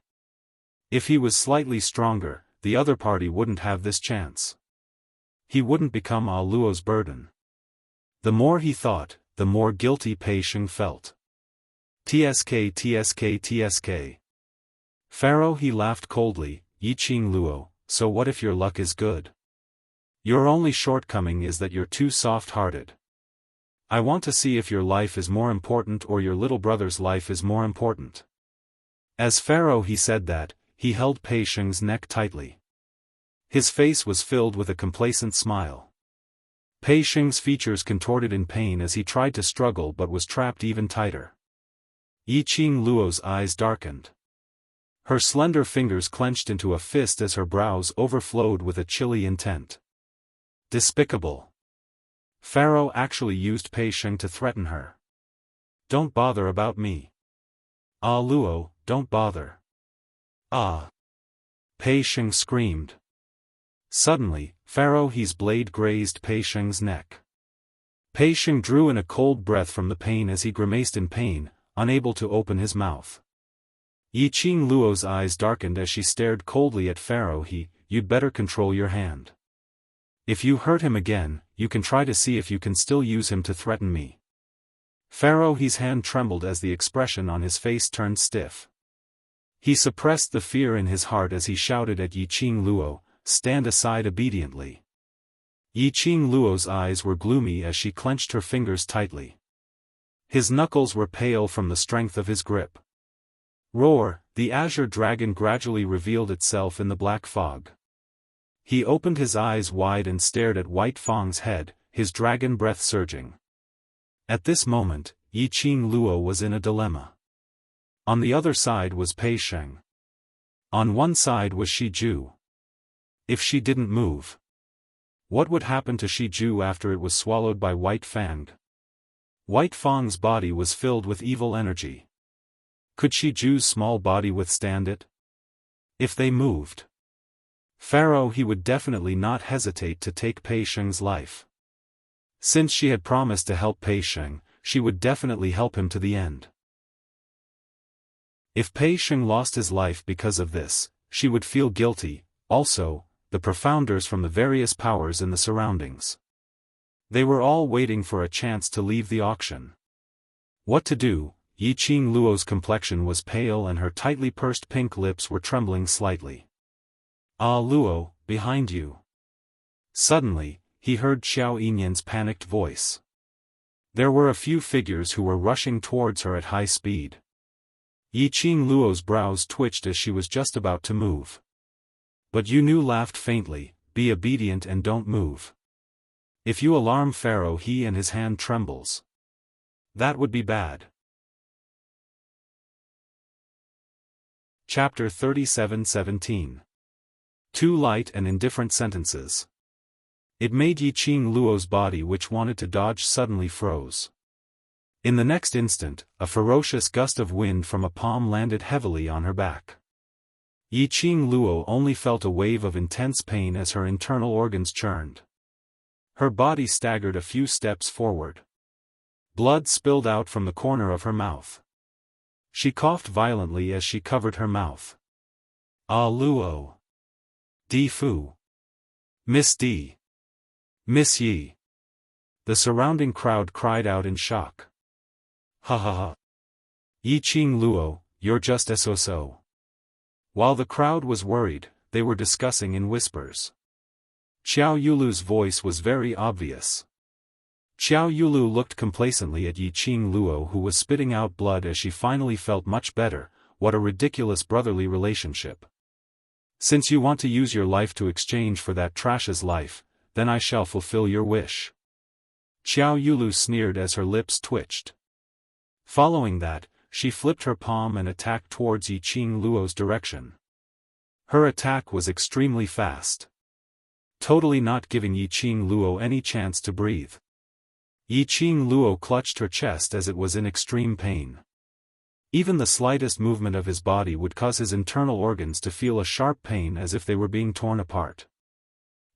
If he was slightly stronger, the other party wouldn't have this chance. He wouldn't become Luo's burden. The more he thought, the more guilty Pei Sheng felt. Tsk. Pharaoh he laughed coldly, Yiqing Luo, so what if your luck is good? Your only shortcoming is that you're too soft-hearted. I want to see if your life is more important or your little brother's life is more important. As Pharaoh he said that, he held Pei Sheng's neck tightly. His face was filled with a complacent smile. Pei Sheng's features contorted in pain as he tried to struggle but was trapped even tighter. Yiqing Luo's eyes darkened. Her slender fingers clenched into a fist as her brows overflowed with a chilly intent. Despicable. Pharaoh actually used Pei Sheng to threaten her. Don't bother about me. Luo, don't bother. Pei Sheng screamed. Suddenly, Pharaoh he's blade grazed Pei Sheng's neck. Pei Sheng drew in a cold breath from the pain as he grimaced in pain, unable to open his mouth. Yiqing Luo's eyes darkened as she stared coldly at Pharaoh you'd better control your hand. If you hurt him again, you can try to see if you can still use him to threaten me. Pharaoh he's hand trembled as the expression on his face turned stiff. He suppressed the fear in his heart as he shouted at Yiqing Luo, stand aside obediently. Yiqing Luo's eyes were gloomy as she clenched her fingers tightly. His knuckles were pale from the strength of his grip. Roar, the azure dragon gradually revealed itself in the black fog. He opened his eyes wide and stared at White Fang's head, his dragon breath surging. At this moment, Yiqing Luo was in a dilemma. On the other side was Pei Sheng. On one side was Shiju. If she didn't move, what would happen to Shiju after it was swallowed by White Fang? White Fang's body was filled with evil energy. Could Shiju's small body withstand it? If they moved, Pharaoh he would definitely not hesitate to take Pei Sheng's life. Since she had promised to help Pei Sheng, she would definitely help him to the end. If Pei Sheng lost his life because of this, she would feel guilty. Also, the profounders from the various powers in the surroundings. They were all waiting for a chance to leave the auction. What to do? Yiqing Luo's complexion was pale and her tightly pursed pink lips were trembling slightly. Luo, behind you. Suddenly, he heard Xiao Yinyan's panicked voice. There were a few figures who were rushing towards her at high speed. Yiqing Luo's brows twitched as she was just about to move. But Yunu laughed faintly, be obedient and don't move. If you alarm Pharaoh he and his hand trembles. That would be bad. Chapter 37:17. Too light and indifferent sentences. It made Yiqing Luo's body which wanted to dodge suddenly froze. In the next instant, a ferocious gust of wind from a palm landed heavily on her back. Yiqing Luo only felt a wave of intense pain as her internal organs churned. Her body staggered a few steps forward. Blood spilled out from the corner of her mouth. She coughed violently as she covered her mouth. Luo. Di Fu. Miss D. Miss Yi. The surrounding crowd cried out in shock. Ha ha ha. Yiqing Luo, you're just so. While the crowd was worried, they were discussing in whispers. Xiao Yulu's voice was very obvious. Xiao Yulu looked complacently at Yiqing Luo who was spitting out blood as she finally felt much better. What a ridiculous brotherly relationship. Since you want to use your life to exchange for that trash's life, then I shall fulfill your wish. Xiao Yulu sneered as her lips twitched. Following that, she flipped her palm and attacked towards Yiqing Luo's direction. Her attack was extremely fast, totally not giving Yiqing Luo any chance to breathe. Yiqing Luo clutched her chest as it was in extreme pain. Even the slightest movement of his body would cause his internal organs to feel a sharp pain as if they were being torn apart.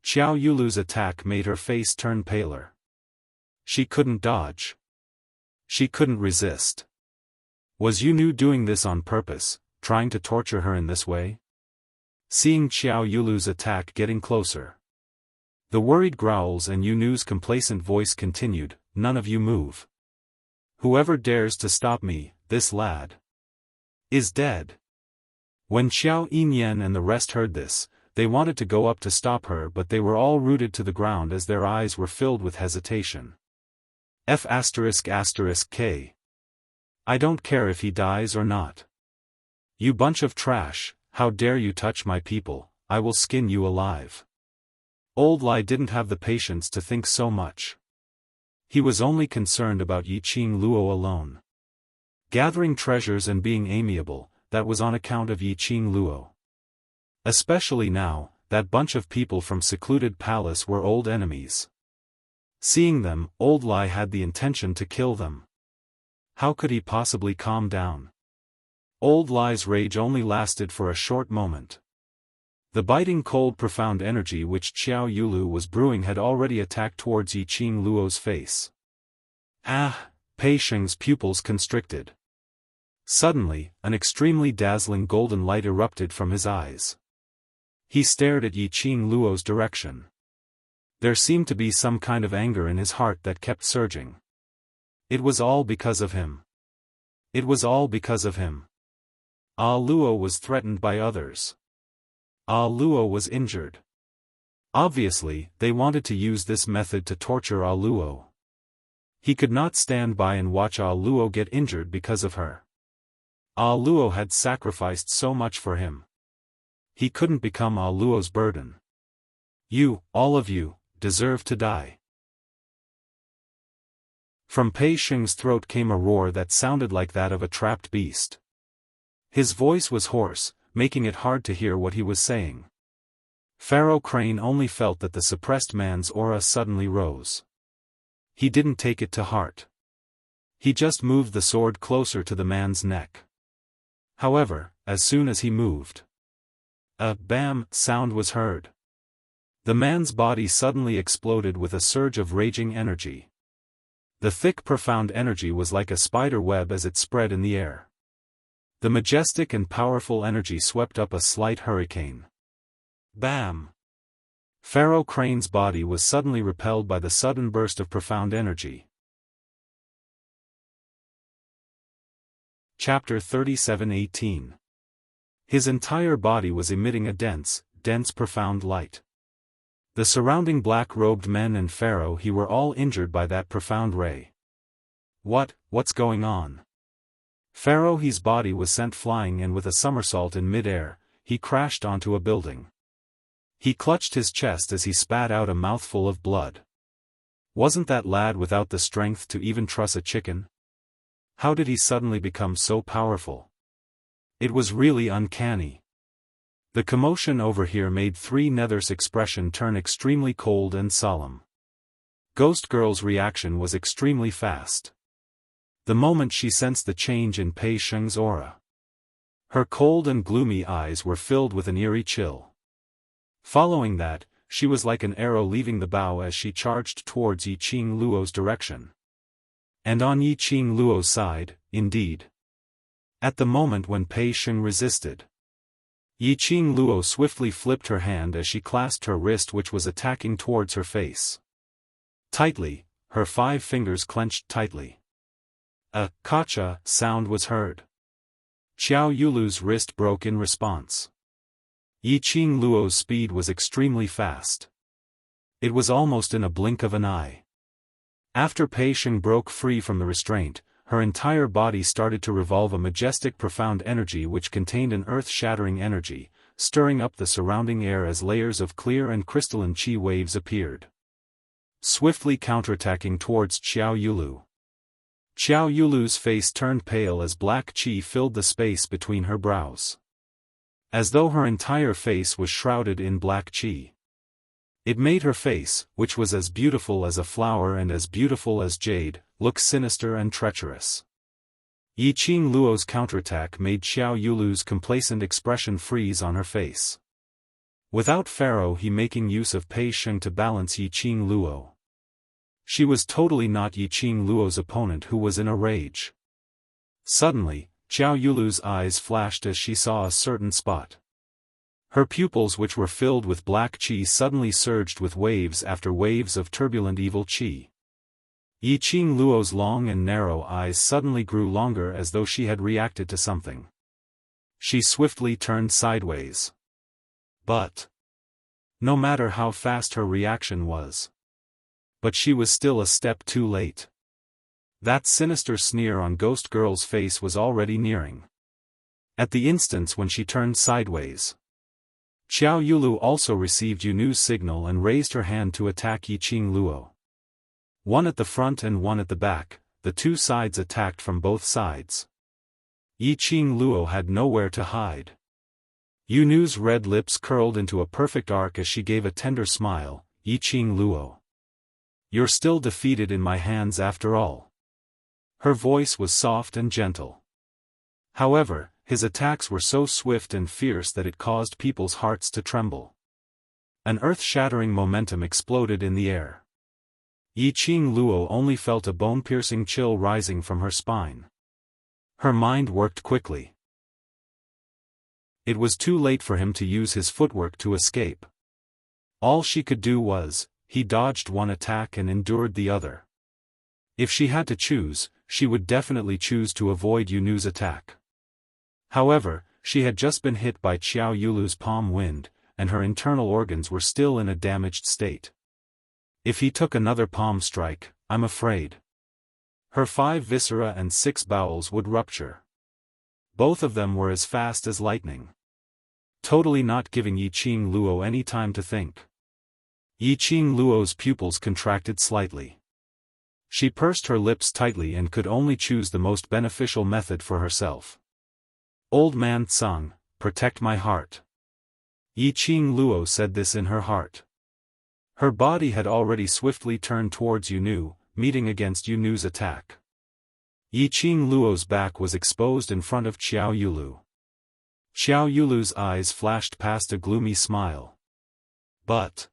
Xiao Yulu's attack made her face turn paler. She couldn't dodge. She couldn't resist. Was Yunu doing this on purpose, trying to torture her in this way? Seeing Xiao Yulu's attack getting closer, the worried growls and Yunu's complacent voice continued, "None of you move. Whoever dares to stop me, this lad is dead." When Xiao Yinyan and the rest heard this, they wanted to go up to stop her, but they were all rooted to the ground as their eyes were filled with hesitation. F***K. I don't care if he dies or not. You bunch of trash, how dare you touch my people, I will skin you alive. Old Lai didn't have the patience to think so much. He was only concerned about Yiqing Luo alone. Gathering treasures and being amiable, that was on account of Yiqing Luo. Especially now, that bunch of people from secluded palace were old enemies. Seeing them, Old Lai had the intention to kill them. How could he possibly calm down? Old Lai's rage only lasted for a short moment. The biting cold profound energy which Xiao Yulu was brewing had already attacked towards Yiqing Luo's face. Pei Sheng's pupils constricted. Suddenly, an extremely dazzling golden light erupted from his eyes. He stared at Yiqing Luo's direction. There seemed to be some kind of anger in his heart that kept surging. It was all because of him. It was all because of him. Luo was threatened by others. Luo was injured. Obviously, they wanted to use this method to torture Luo. He could not stand by and watch Luo get injured because of her. Luo had sacrificed so much for him. He couldn't become Luo's burden. You, all of you, deserve to die. From Pei Sheng's throat came a roar that sounded like that of a trapped beast. His voice was hoarse, making it hard to hear what he was saying. Pharaoh Crane only felt that the suppressed man's aura suddenly rose. He didn't take it to heart. He just moved the sword closer to the man's neck. However, as soon as he moved, a bam sound was heard. The man's body suddenly exploded with a surge of raging energy. The thick profound energy was like a spider web as it spread in the air. The majestic and powerful energy swept up a slight hurricane. Bam! Pharaoh Crane's body was suddenly repelled by the sudden burst of profound energy. Chapter 37:18. His entire body was emitting a dense, profound light. The surrounding black-robed men and Pharaoh he were all injured by that profound ray. What's going on? Pharaoh he's body was sent flying, and with a somersault in mid-air, he crashed onto a building. He clutched his chest as he spat out a mouthful of blood. Wasn't that lad without the strength to even truss a chicken? How did he suddenly become so powerful? It was really uncanny. The commotion over here made Three Nether's expression turn extremely cold and solemn. Ghost Girl's reaction was extremely fast. The moment she sensed the change in Pei Sheng's aura, her cold and gloomy eyes were filled with an eerie chill. Following that, she was like an arrow leaving the bow as she charged towards Yiqing Luo's direction. And on Yiqing Luo's side, indeed. At the moment when Pei Sheng resisted, Yiqing Luo swiftly flipped her hand as she clasped her wrist, which was attacking towards her face. Tightly, her 5 fingers clenched tightly. A "kacha" sound was heard. Xiao Yulu's wrist broke in response. Yiqing Luo's speed was extremely fast. It was almost in a blink of an eye. After Pei Sheng broke free from the restraint, her entire body started to revolve a majestic profound energy which contained an earth-shattering energy, stirring up the surrounding air as layers of clear and crystalline chi waves appeared, swiftly counterattacking towards Xiao Yulu. Xiao Yulu's face turned pale as black chi filled the space between her brows. as though her entire face was shrouded in black qi. It made her face, which was as beautiful as a flower and as beautiful as jade, look sinister and treacherous. Yiqing Luo's counterattack made Xiao Yulu's complacent expression freeze on her face. Without Pharaoh he making use of Pei Sheng to balance Yiqing Luo. She was totally not Yiqing Luo's opponent, who was in a rage. Suddenly, Xiao Yulu's eyes flashed as she saw a certain spot. Her pupils, which were filled with black qi, suddenly surged with waves after waves of turbulent evil qi. Yiqing Luo's long and narrow eyes suddenly grew longer, as though she had reacted to something. She swiftly turned sideways. But no matter how fast her reaction was, she was still a step too late. That sinister sneer on Ghost Girl's face was already nearing. At the instant when she turned sideways, Xiao Yulu also received Yunu's signal and raised her hand to attack Yiqing Luo. One at the front and one at the back, the two sides attacked from both sides. Yiqing Luo had nowhere to hide. Yunu's red lips curled into a perfect arc as she gave a tender smile. Yiqing Luo, you're still defeated in my hands after all. Her voice was soft and gentle. However, his attacks were so swift and fierce that it caused people's hearts to tremble. An earth-shattering momentum exploded in the air. Yiqing Luo only felt a bone-piercing chill rising from her spine. Her mind worked quickly. It was too late for him to use his footwork to escape. All she could do was, he dodged one attack and endured the other. If she had to choose, she would definitely choose to avoid Yunu's attack. However, she had just been hit by Xiao Yulu's palm wind, and her internal organs were still in a damaged state. If he took another palm strike, I'm afraid her 5 viscera and 6 bowels would rupture. Both of them were as fast as lightning. Totally not giving Yiqing Luo any time to think. Yiqing Luo's pupils contracted slightly. She pursed her lips tightly and could only choose the most beneficial method for herself. Old man Tsang, protect my heart. Yiqing Luo said this in her heart. Her body had already swiftly turned towards Yunu, meeting against Yunu's attack. Yiqing Luo's back was exposed in front of Xiao Yulu. Xiao Yulu's eyes flashed past a gloomy smile. But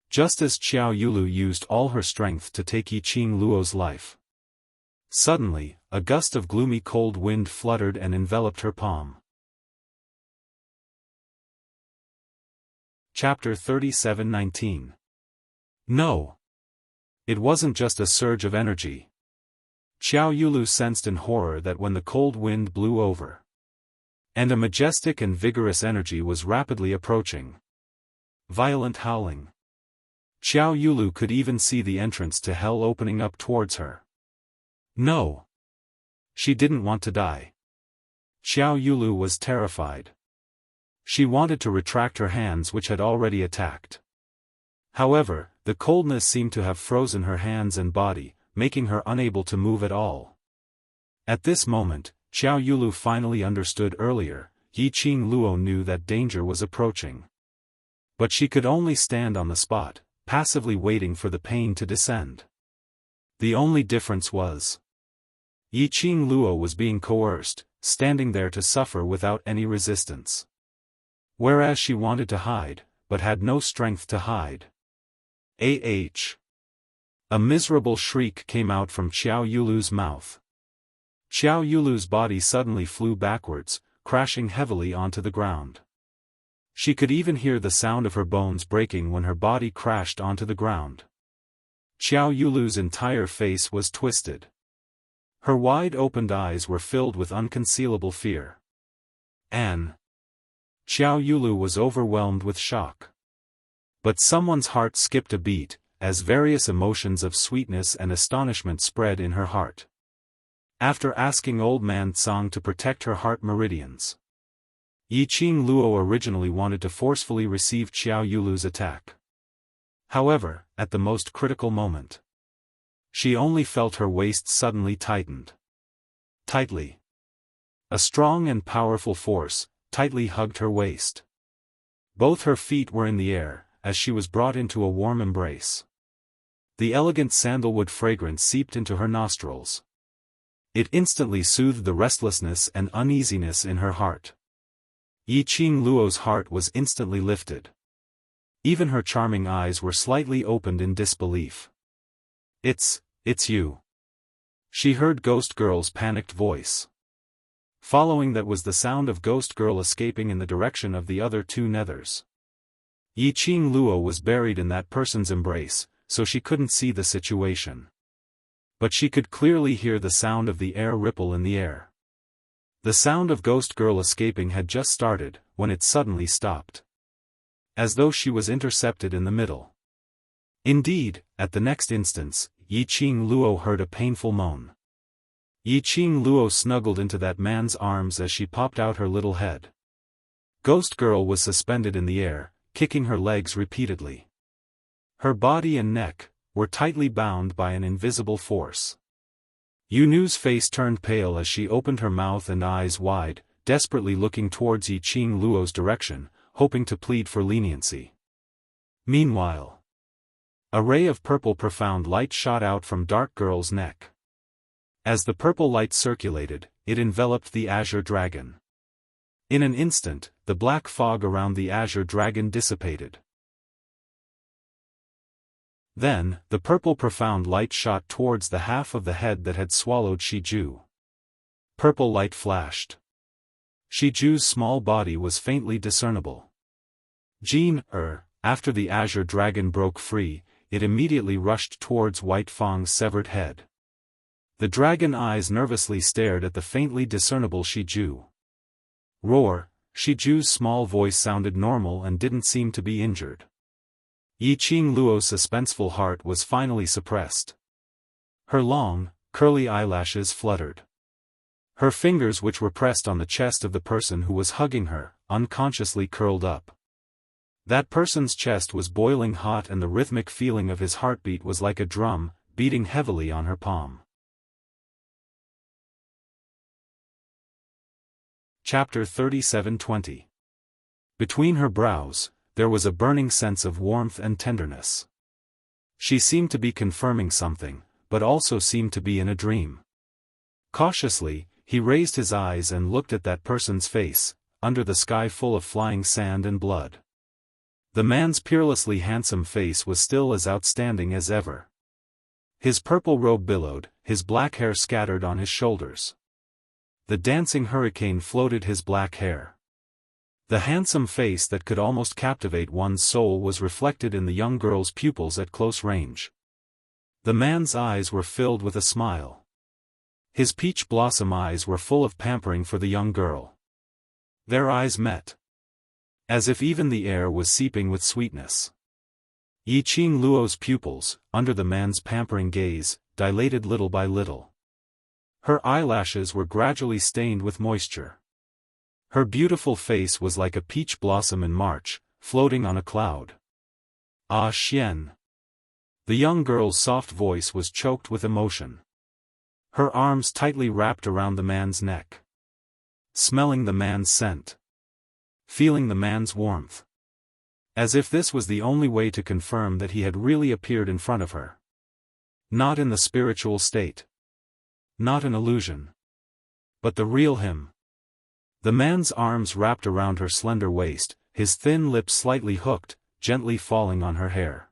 just as Xiao Yulu used all her strength to take Yiqing Luo's life, suddenly, a gust of gloomy cold wind fluttered and enveloped her palm. Chapter 37:19. No. It wasn't just a surge of energy. Xiao Yulu sensed in horror that when the cold wind blew over, and a majestic and vigorous energy was rapidly approaching. Violent howling. Xiao Yulu could even see the entrance to hell opening up towards her. No. She didn't want to die. Xiao Yulu was terrified. She wanted to retract her hands, which had already attacked. However, the coldness seemed to have frozen her hands and body, making her unable to move at all. At this moment, Xiao Yulu finally understood. Earlier, Yiqing Luo knew that danger was approaching. But she could only stand on the spot, passively waiting for the pain to descend. The only difference was Yiqing Luo was being coerced, standing there to suffer without any resistance. Whereas she wanted to hide, but had no strength to hide. A miserable shriek came out from Xiao Yulu's mouth. Xiao Yulu's body suddenly flew backwards, crashing heavily onto the ground. She could even hear the sound of her bones breaking when her body crashed onto the ground. Xiao Yulu's entire face was twisted. Her wide-opened eyes were filled with unconcealable fear. Xiao Yulu was overwhelmed with shock. But someone's heart skipped a beat, as various emotions of sweetness and astonishment spread in her heart. After asking Old Man Tsang to protect her heart meridians, Yiqing Luo originally wanted to forcefully receive Xiao Yulu's attack. However, at the most critical moment, she only felt her waist suddenly tightened. Tightly. A strong and powerful force, tightly hugged her waist. Both her feet were in the air, as she was brought into a warm embrace. The elegant sandalwood fragrance seeped into her nostrils. It instantly soothed the restlessness and uneasiness in her heart. Yiqing Luo's heart was instantly lifted. Even her charming eyes were slightly opened in disbelief. It's you." She heard Ghost Girl's panicked voice. Following that was the sound of Ghost Girl escaping in the direction of the other two nethers. Yiqing Luo was buried in that person's embrace, so she couldn't see the situation. But she could clearly hear the sound of the air ripple in the air. The sound of Ghost Girl escaping had just started, when it suddenly stopped. As though she was intercepted in the middle. Indeed, at the next instance, Yiqing Luo heard a painful moan. Yiqing Luo snuggled into that man's arms as she popped out her little head. Ghost Girl was suspended in the air, kicking her legs repeatedly. Her body and neck were tightly bound by an invisible force. Yunu's face turned pale as she opened her mouth and eyes wide, desperately looking towards Yiqing Luo's direction, hoping to plead for leniency. Meanwhile, a ray of purple profound light shot out from Dark Girl's neck. As the purple light circulated, it enveloped the azure dragon. In an instant, the black fog around the azure dragon dissipated. Then, the purple profound light shot towards the half of the head that had swallowed Shiju. Purple light flashed. Shiju's small body was faintly discernible. After the azure dragon broke free, it immediately rushed towards White Fang's severed head. The dragon eyes nervously stared at the faintly discernible Shiju. Roar, Shiju's small voice sounded normal and didn't seem to be injured. Yiqing Luo's suspenseful heart was finally suppressed. Her long, curly eyelashes fluttered. Her fingers, which were pressed on the chest of the person who was hugging her, unconsciously curled up. That person's chest was boiling hot and the rhythmic feeling of his heartbeat was like a drum, beating heavily on her palm. Chapter 37:20. Between her brows, there was a burning sense of warmth and tenderness. She seemed to be confirming something, but also seemed to be in a dream. Cautiously, he raised his eyes and looked at that person's face, under the sky full of flying sand and blood. The man's peerlessly handsome face was still as outstanding as ever. His purple robe billowed, his black hair scattered on his shoulders. The dancing hurricane floated his black hair. The handsome face that could almost captivate one's soul was reflected in the young girl's pupils at close range. The man's eyes were filled with a smile. His peach blossom eyes were full of pampering for the young girl. Their eyes met. As if even the air was seeping with sweetness. Yiqing Luo's pupils, under the man's pampering gaze, dilated little by little. Her eyelashes were gradually stained with moisture. Her beautiful face was like a peach blossom in March, floating on a cloud. Ah Xian. The young girl's soft voice was choked with emotion. Her arms tightly wrapped around the man's neck. Smelling the man's scent. Feeling the man's warmth. As if this was the only way to confirm that he had really appeared in front of her. Not in the spiritual state. Not an illusion. But the real him. The man's arms wrapped around her slender waist, his thin lips slightly hooked, gently falling on her hair.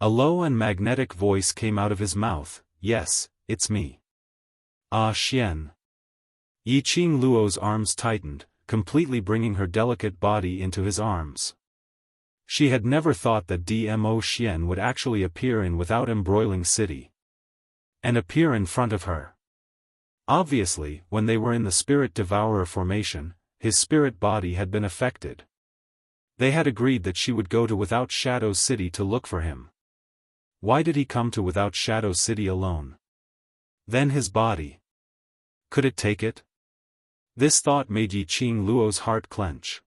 A low and magnetic voice came out of his mouth, "Yes, it's me." Ah Xian. Yiqing Luo's arms tightened, completely bringing her delicate body into his arms. She had never thought that Dmo Xian would actually appear in Without Embroiling City. And appear in front of her. Obviously, when they were in the Spirit Devourer formation, his spirit body had been affected. They had agreed that she would go to Without Shadow City to look for him. Why did he come to Without Shadow City alone? Then his body. Could it take it? This thought made Yiqing Luo's heart clench.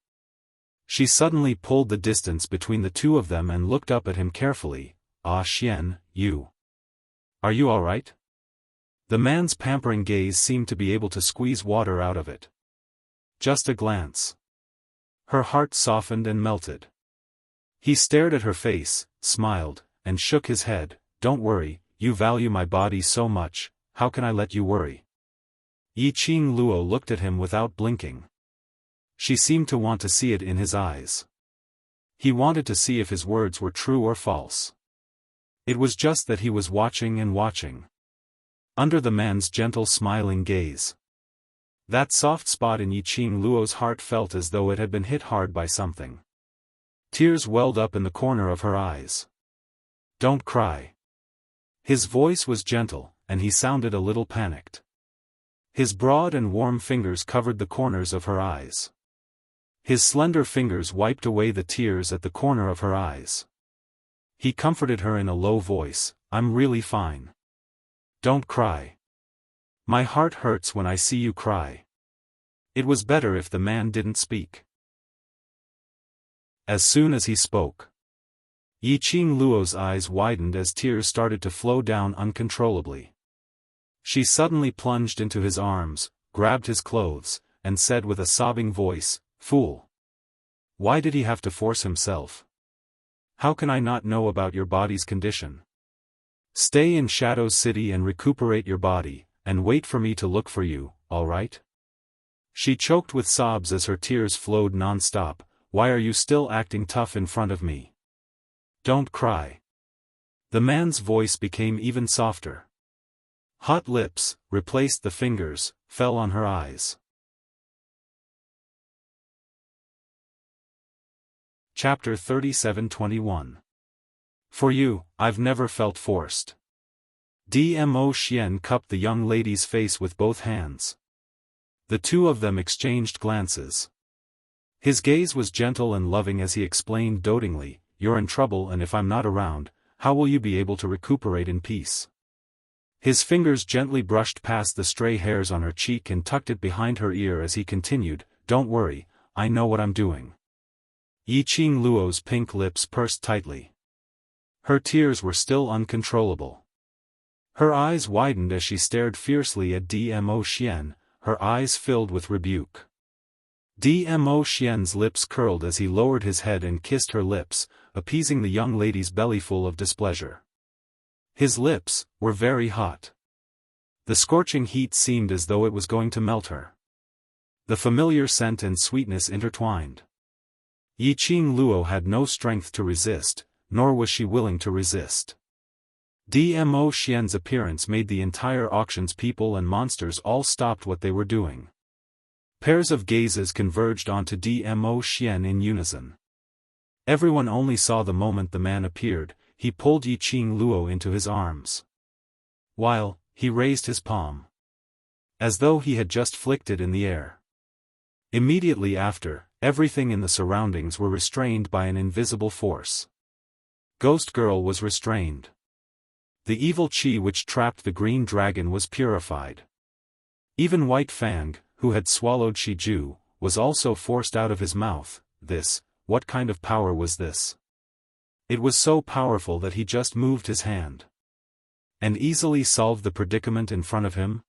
She suddenly pulled the distance between the two of them and looked up at him carefully. Ah Xian, you. Are you all right? The man's pampering gaze seemed to be able to squeeze water out of it. just a glance. Her heart softened and melted. He stared at her face, smiled, and shook his head. Don't worry, you value my body so much, how can I let you worry? Yiqing Luo looked at him without blinking. She seemed to want to see it in his eyes. He wanted to see if his words were true or false. It was just that he was watching and watching. Under the man's gentle smiling gaze. That soft spot in Yiqing Luo's heart felt as though it had been hit hard by something. Tears welled up in the corner of her eyes. Don't cry. His voice was gentle, and he sounded a little panicked. His broad and warm fingers covered the corners of her eyes. His slender fingers wiped away the tears at the corner of her eyes. He comforted her in a low voice, I'm really fine. Don't cry. My heart hurts when I see you cry. It was better if the man didn't speak. As soon as he spoke, Yiqing Luo's eyes widened as tears started to flow down uncontrollably. She suddenly plunged into his arms, grabbed his clothes, and said with a sobbing voice, Fool! Why did he have to force himself? How can I not know about your body's condition? Stay in Shadow's city and recuperate your body, and wait for me to look for you, all right? She choked with sobs as her tears flowed non-stop. Why are you still acting tough in front of me? Don't cry. The man's voice became even softer. Hot lips, replaced the fingers, fell on her eyes. Chapter 37:21. For you, I've never felt forced. Dmo Xian cupped the young lady's face with both hands. The two of them exchanged glances. His gaze was gentle and loving as he explained dotingly, You're in trouble, and if I'm not around, how will you be able to recuperate in peace? His fingers gently brushed past the stray hairs on her cheek and tucked it behind her ear as he continued, Don't worry, I know what I'm doing. Yiqing Luo's pink lips pursed tightly. Her tears were still uncontrollable. Her eyes widened as she stared fiercely at Dmo Xian, her eyes filled with rebuke. Dmo Xian's lips curled as he lowered his head and kissed her lips, appeasing the young lady's bellyful of displeasure. His lips were very hot. The scorching heat seemed as though it was going to melt her. The familiar scent and sweetness intertwined. Yiqing Luo had no strength to resist, nor was she willing to resist. Dmo Xian's appearance made the entire auction's people and monsters all stopped what they were doing. Pairs of gazes converged onto Dmo Xian in unison. Everyone only saw the moment the man appeared. He pulled Yiqing Luo into his arms. While, he raised his palm. As though he had just flicked it in the air. Immediately after, everything in the surroundings were restrained by an invisible force. Ghost Girl was restrained. The evil chi which trapped the green dragon was purified. Even White Fang, who had swallowed Shiju, was also forced out of his mouth. What kind of power was this? It was so powerful that he just moved his hand. And easily solved the predicament in front of him?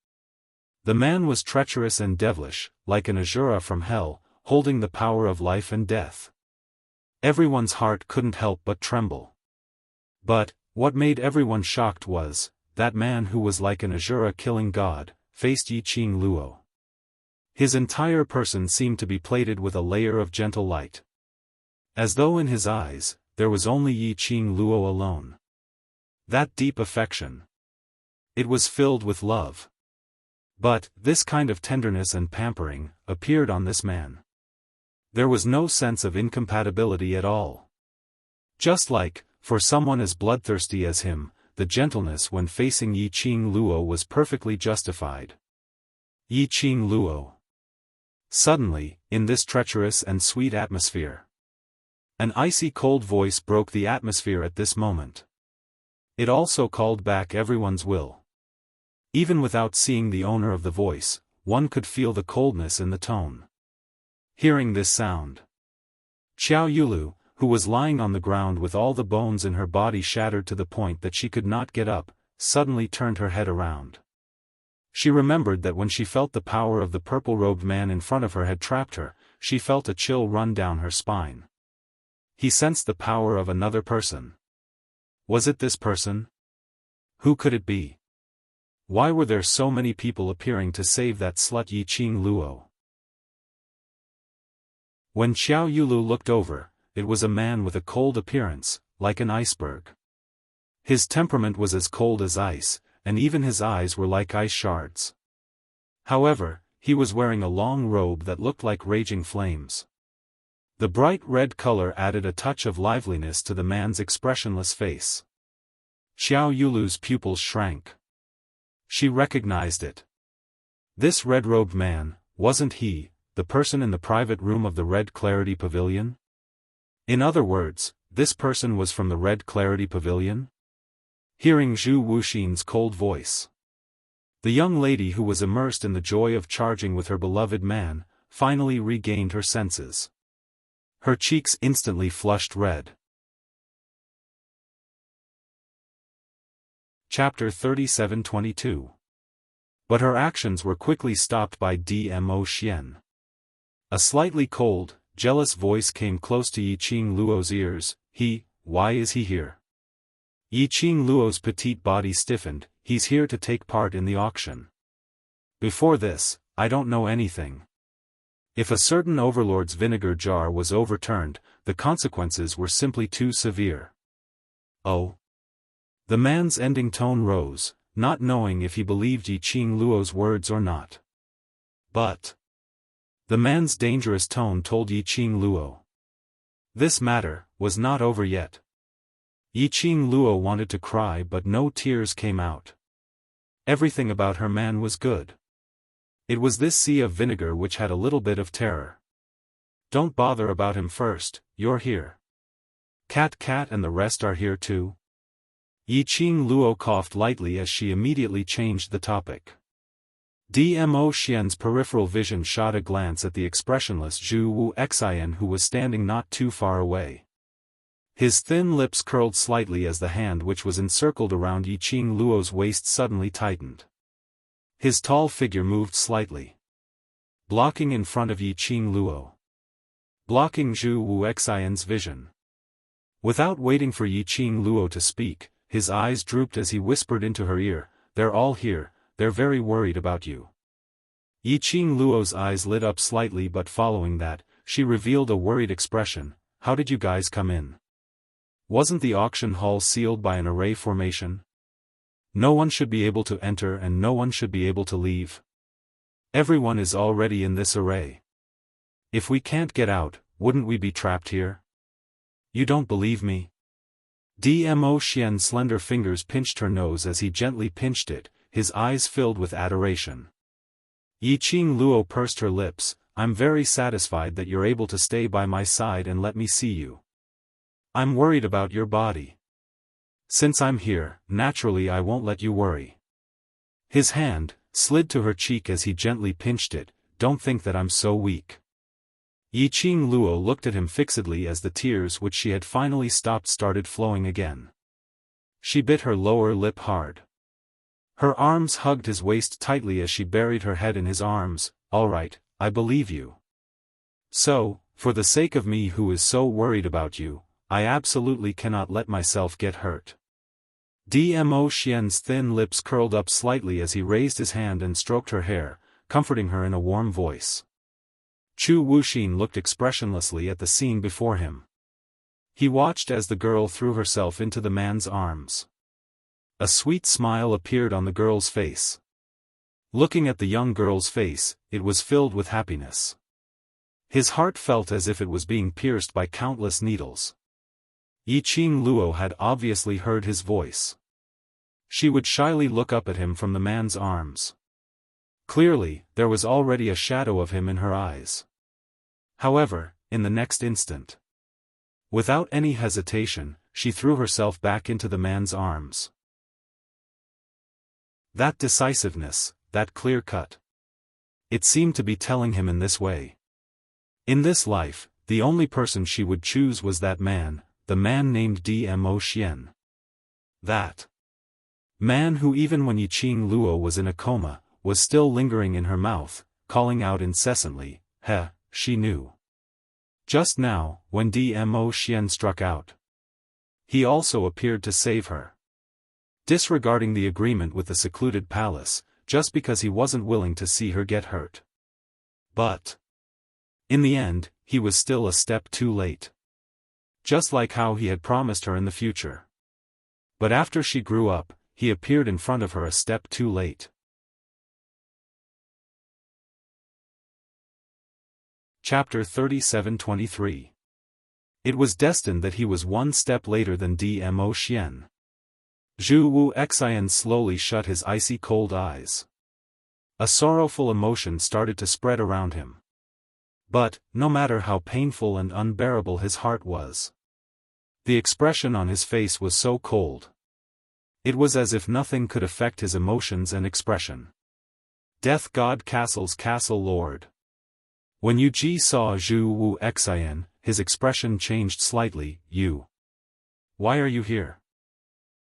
The man was treacherous and devilish, like an Asura from hell, holding the power of life and death. Everyone's heart couldn't help but tremble. But, what made everyone shocked was, that man who was like an Asura killing god, faced Yiqing Luo. His entire person seemed to be plated with a layer of gentle light. As though in his eyes, there was only Yiqing Luo alone. That deep affection. It was filled with love. But, this kind of tenderness and pampering, appeared on this man. There was no sense of incompatibility at all. Just like, for someone as bloodthirsty as him, the gentleness when facing Yiqing Luo was perfectly justified. Yiqing Luo. Suddenly, in this treacherous and sweet atmosphere. An icy cold voice broke the atmosphere at this moment. It also called back everyone's will. Even without seeing the owner of the voice, one could feel the coldness in the tone. Hearing this sound, Xiao Yulu, who was lying on the ground with all the bones in her body shattered to the point that she could not get up, suddenly turned her head around. She remembered that when she felt the power of the purple-robed man in front of her had trapped her, she felt a chill run down her spine. He sensed the power of another person. Was it this person? Who could it be? Why were there so many people appearing to save that slut Yiqing Luo? When Xiao Yulu looked over, it was a man with a cold appearance, like an iceberg. His temperament was as cold as ice, and even his eyes were like ice shards. However, he was wearing a long robe that looked like raging flames. The bright red color added a touch of liveliness to the man's expressionless face. Xiao Yulu's pupils shrank. She recognized it. This red-robed man, wasn't he, the person in the private room of the Red Clarity Pavilion? In other words, this person was from the Red Clarity Pavilion? Hearing Zhu Wuxin's cold voice, the young lady who was immersed in the joy of charging with her beloved man, finally regained her senses. Her cheeks instantly flushed red. Chapter 37-22. But her actions were quickly stopped by Dmo Xian. A slightly cold, jealous voice came close to Yiqing Luo's ears. Why is he here? Yiqing Luo's petite body stiffened. He's here to take part in the auction. Before this, I don't know anything. If a certain overlord's vinegar jar was overturned, the consequences were simply too severe. Oh. The man's ending tone rose, not knowing if he believed Yiqing Luo's words or not. But the man's dangerous tone told Yiqing Luo this matter was not over yet. Yiqing Luo wanted to cry, but no tears came out. Everything about her man was good. It was this sea of vinegar which had a little bit of terror. Don't bother about him first, you're here. Cat and the rest are here too? Yiqing Luo coughed lightly as she immediately changed the topic. Dmo Xian's peripheral vision shot a glance at the expressionless Zhu Wuxian who was standing not too far away. His thin lips curled slightly as the hand which was encircled around Yiqing Luo's waist suddenly tightened. His tall figure moved slightly, blocking in front of Yiqing Luo, blocking Zhu Wuxian's vision. Without waiting for Yiqing Luo to speak, his eyes drooped as he whispered into her ear, "They're all here, they're very worried about you." Yiqing Luo's eyes lit up slightly, but following that, she revealed a worried expression. "How did you guys come in? Wasn't the auction hall sealed by an array formation? No one should be able to enter and no one should be able to leave. Everyone is already in this array. If we can't get out, wouldn't we be trapped here? You don't believe me?" Dmo Xian's slender fingers pinched her nose as he gently pinched it, his eyes filled with adoration. Yiqing Luo pursed her lips. "I'm very satisfied that you're able to stay by my side and let me see you. I'm worried about your body. Since I'm here, naturally I won't let you worry." His hand slid to her cheek as he gently pinched it. "Don't think that I'm so weak." Yiqing Luo looked at him fixedly as the tears which she had finally stopped started flowing again. She bit her lower lip hard. Her arms hugged his waist tightly as she buried her head in his arms. "All right, I believe you. So, for the sake of me who is so worried about you, I absolutely cannot let myself get hurt." Dmo Xian's thin lips curled up slightly as he raised his hand and stroked her hair, comforting her in a warm voice. Zhu Wuxin looked expressionlessly at the scene before him. He watched as the girl threw herself into the man's arms. A sweet smile appeared on the girl's face. Looking at the young girl's face, it was filled with happiness. His heart felt as if it was being pierced by countless needles. Yiqing Luo had obviously heard his voice. She would shyly look up at him from the man's arms. Clearly, there was already a shadow of him in her eyes. However, in the next instant, without any hesitation, she threw herself back into the man's arms. That decisiveness, that clear cut. It seemed to be telling him in this way. In this life, the only person she would choose was that man, the man named Dmo Xian. That man who even when Yiqing Luo was in a coma, was still lingering in her mouth, calling out incessantly, "Heh," she knew. Just now, when Dmo Xian struck out, he also appeared to save her. Disregarding the agreement with the secluded palace, just because he wasn't willing to see her get hurt. But in the end, he was still a step too late. Just like how he had promised her in the future. But after she grew up, he appeared in front of her a step too late. Chapter 37-23. It was destined that he was one step later than Dmo Xian. Zhu Wu Xian slowly shut his icy cold eyes. A sorrowful emotion started to spread around him. But, no matter how painful and unbearable his heart was, the expression on his face was so cold. It was as if nothing could affect his emotions and expression. Death God Castle's Castle Lord. When Yu Ji saw Zhu Wu Xian, his expression changed slightly. "You. Why are you here?"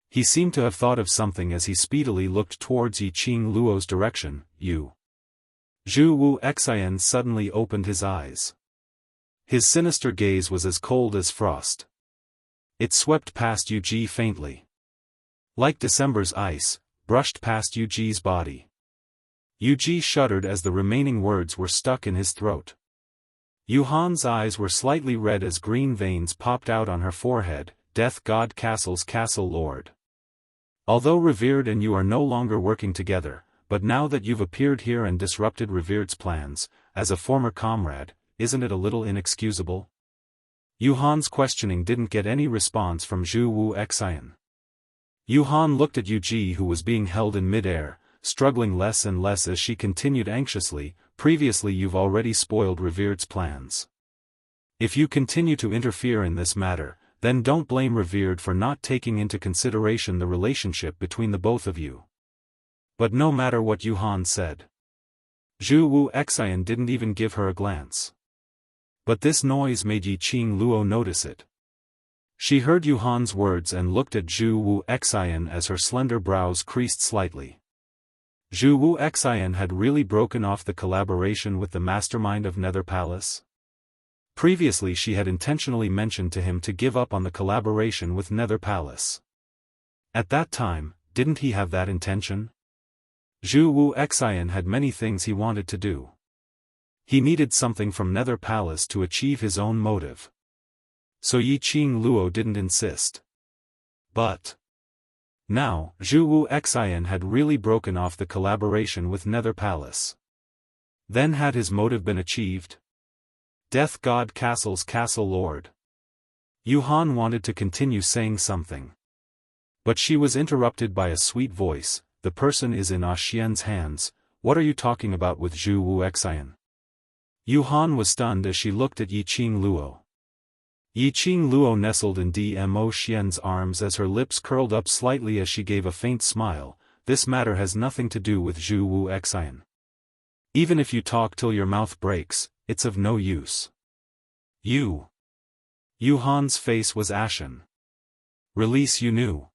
He seemed to have thought of something as he speedily looked towards Yiqing Luo's direction. "You." Zhu Wu Xian suddenly opened his eyes. His sinister gaze was as cold as frost. It swept past Yu Ji faintly. Like December's ice, brushed past Yu Ji's body. Yu Ji shuddered as the remaining words were stuck in his throat. Yu Han's eyes were slightly red as green veins popped out on her forehead. "Death God Castle's Castle Lord. Although Revered and you are no longer working together, but now that you've appeared here and disrupted Revered's plans, as a former comrade, isn't it a little inexcusable?" Yu Han's questioning didn't get any response from Zhu Wu Xian. Yu Han looked at Yu Ji, who was being held in midair, struggling less and less as she continued anxiously, "Previously you've already spoiled Revered's plans. If you continue to interfere in this matter, then don't blame Revered for not taking into consideration the relationship between the both of you." But no matter what Yu Han said, Zhu Wu Xian didn't even give her a glance. But this noise made Yiqing Luo notice it. She heard Yu Han's words and looked at Zhu Wu Xian as her slender brows creased slightly. Zhu Wu Xian had really broken off the collaboration with the mastermind of Nether Palace? Previously she had intentionally mentioned to him to give up on the collaboration with Nether Palace. At that time, didn't he have that intention? Zhu Wu Xian had many things he wanted to do. He needed something from Nether Palace to achieve his own motive. So Yiqing Luo didn't insist. But now, Zhu Wu Xian had really broken off the collaboration with Nether Palace. Then had his motive been achieved? Death God Castle's Castle Lord. Yu Han wanted to continue saying something. But she was interrupted by a sweet voice. "The person is in Xian's hands. What are you talking about with Zhu Wu Xian?" Yu Han was stunned as she looked at Yiqing Luo. Yiqing Luo nestled in Dmo Xian's arms as her lips curled up slightly as she gave a faint smile. "This matter has nothing to do with Zhu Wu Xian. Even if you talk till your mouth breaks, it's of no use." "You." Yu Han's face was ashen. "Release Yu Nu.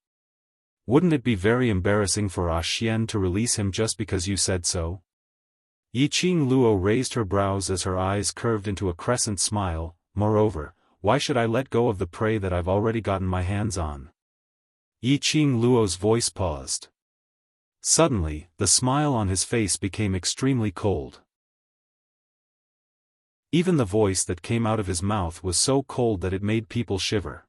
Wouldn't it be very embarrassing for Xian to release him just because you said so?" Yiqing Luo raised her brows as her eyes curved into a crescent smile. "Moreover, why should I let go of the prey that I've already gotten my hands on?" Yiqing Luo's voice paused. Suddenly, the smile on his face became extremely cold. Even the voice that came out of his mouth was so cold that it made people shiver.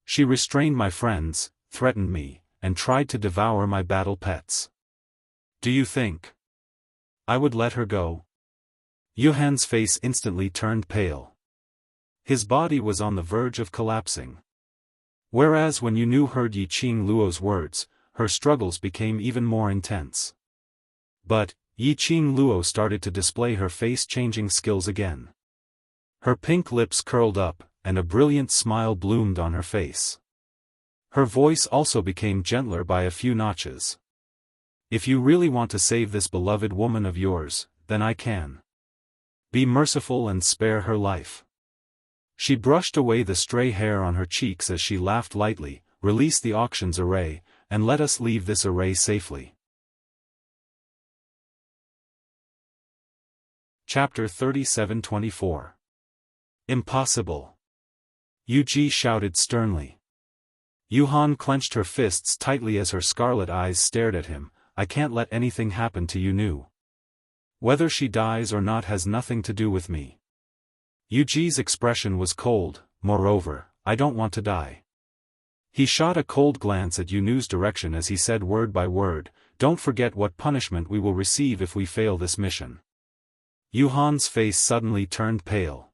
"She restrained my friends, threatened me, and tried to devour my battle pets. Do you think I would let her go?" Yu Han's face instantly turned pale. His body was on the verge of collapsing. Whereas when Yu Nu heard Yiqing Luo's words, her struggles became even more intense. But Yiqing Luo started to display her face-changing skills again. Her pink lips curled up, and a brilliant smile bloomed on her face. Her voice also became gentler by a few notches. "If you really want to save this beloved woman of yours, then I can. Be merciful and spare her life." She brushed away the stray hair on her cheeks as she laughed lightly. "Release the auction's array, and let us leave this array safely." Chapter 37-24. Impossible. Yu shouted sternly. Yuhan clenched her fists tightly as her scarlet eyes stared at him. I can't let anything happen to Yu. Whether she dies or not has nothing to do with me. Yuji's expression was cold. Moreover, I don't want to die. He shot a cold glance at Yunu's direction as he said word by word, don't forget what punishment we will receive if we fail this mission. Yuhan's face suddenly turned pale.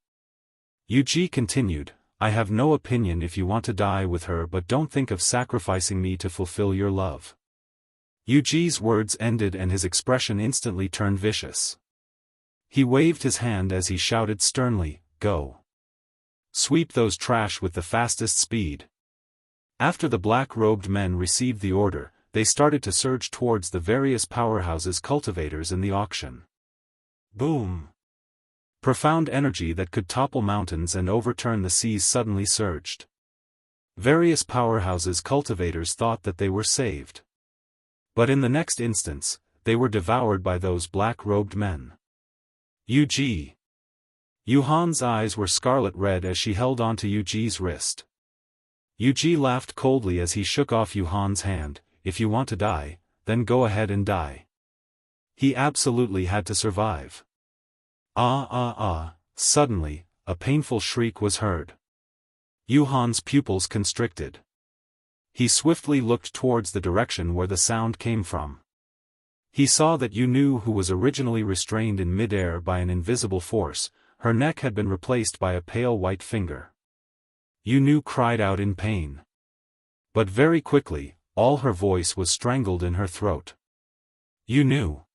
Yuji continued, I have no opinion if you want to die with her, but don't think of sacrificing me to fulfill your love. Yuji's words ended and his expression instantly turned vicious. He waved his hand as he shouted sternly, go. Sweep those trash with the fastest speed. After the black-robed men received the order, they started to surge towards the various powerhouses cultivators in the auction. Boom! Profound energy that could topple mountains and overturn the seas suddenly surged. Various powerhouses cultivators thought that they were saved. But in the next instance, they were devoured by those black-robed men. Yuji. Yuhan's eyes were scarlet red as she held onto Yuji's wrist. Yuji laughed coldly as he shook off Yuhan's hand, if you want to die, then go ahead and die. He absolutely had to survive. Suddenly, a painful shriek was heard. Yuhan's pupils constricted. He swiftly looked towards the direction where the sound came from. He saw that Yunu, who was originally restrained in mid-air by an invisible force, her neck had been replaced by a pale white finger. Yunu cried out in pain. But very quickly, all her voice was strangled in her throat. Yunu.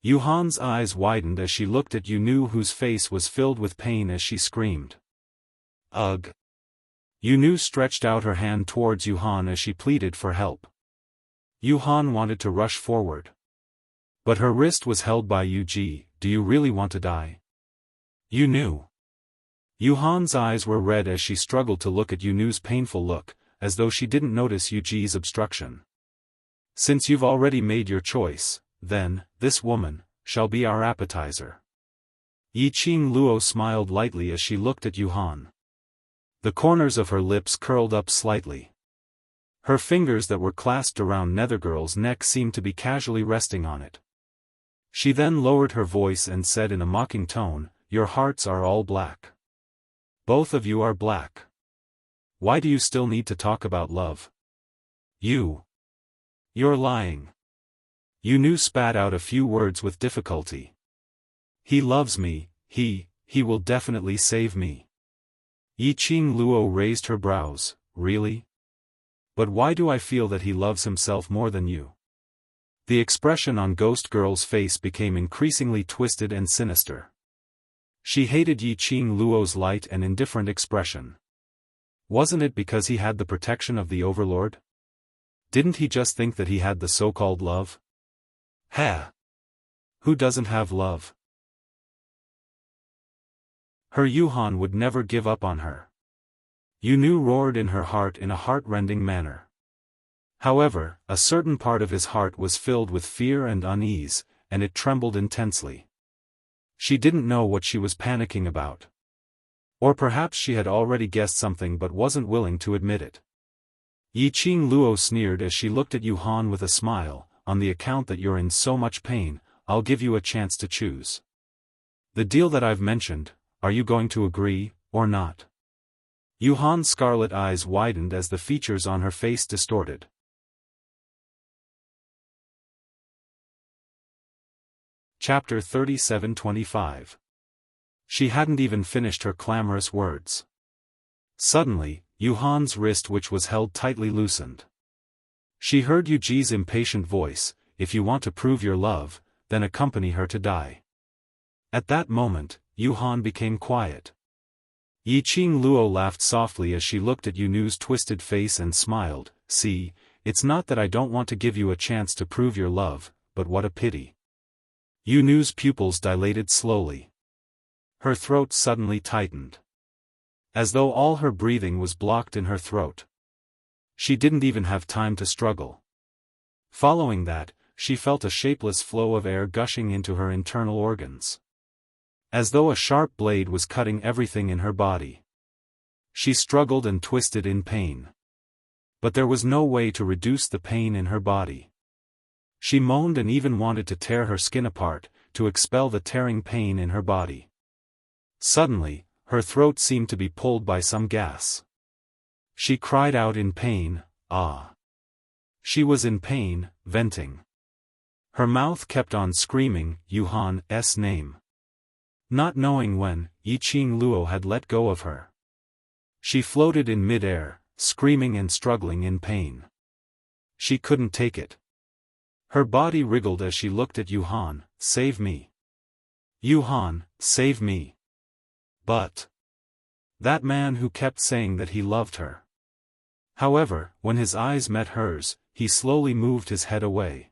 Yuhan's eyes widened as she looked at Yunu, whose face was filled with pain as she screamed. Ugh! Yunu stretched out her hand towards Yuhan as she pleaded for help. Yuhan wanted to rush forward. But her wrist was held by Yuji. Do you really want to die? Yunu. Yuhan's eyes were red as she struggled to look at Yunu's painful look, as though she didn't notice Yuji's obstruction. Since you've already made your choice, then, this woman, shall be our appetizer. Yiqing Luo smiled lightly as she looked at Yuhan. The corners of her lips curled up slightly. Her fingers that were clasped around Nethergirl's neck seemed to be casually resting on it. She then lowered her voice and said in a mocking tone, your hearts are all black. Both of you are black. Why do you still need to talk about love? You're lying. Yunu spat out a few words with difficulty. He loves me, he will definitely save me. Yiqing Luo raised her brows, really? But why do I feel that he loves himself more than you? The expression on Ghost Girl's face became increasingly twisted and sinister. She hated Yiqing Luo's light and indifferent expression. Wasn't it because he had the protection of the Overlord? Didn't he just think that he had the so-called love? Who doesn't have love? Her Yuhan would never give up on her. Yunu roared in her heart in a heart-rending manner. However, a certain part of his heart was filled with fear and unease, and it trembled intensely. She didn't know what she was panicking about. Or perhaps she had already guessed something but wasn't willing to admit it. Yiqing Luo sneered as she looked at Yuhan with a smile, on the account that you're in so much pain, I'll give you a chance to choose. The deal that I've mentioned, are you going to agree, or not? Yuhan's scarlet eyes widened as the features on her face distorted. Chapter 37-25. She hadn't even finished her clamorous words. Suddenly, Yuhan's wrist, which was held tightly, loosened. She heard Yuji's impatient voice, if you want to prove your love, then accompany her to die. At that moment, Yuhan became quiet. Yiqing Luo laughed softly as she looked at Yunu's twisted face and smiled, see, it's not that I don't want to give you a chance to prove your love, but what a pity. Yunu's pupils dilated slowly. Her throat suddenly tightened. As though all her breathing was blocked in her throat. She didn't even have time to struggle. Following that, she felt a shapeless flow of air gushing into her internal organs. as though a sharp blade was cutting everything in her body. She struggled and twisted in pain. But there was no way to reduce the pain in her body. She moaned and even wanted to tear her skin apart, to expel the tearing pain in her body. Suddenly, her throat seemed to be pulled by some gas. She cried out in pain, ah. She was in pain, venting. Her mouth kept on screaming Yuhan's name. Not knowing when, Yiqing Luo had let go of her. She floated in mid-air, screaming and struggling in pain. She couldn't take it. Her body wriggled as she looked at Yuhan. Save me. Yuhan, save me. But that man who kept saying that he loved her. However, when his eyes met hers, he slowly moved his head away.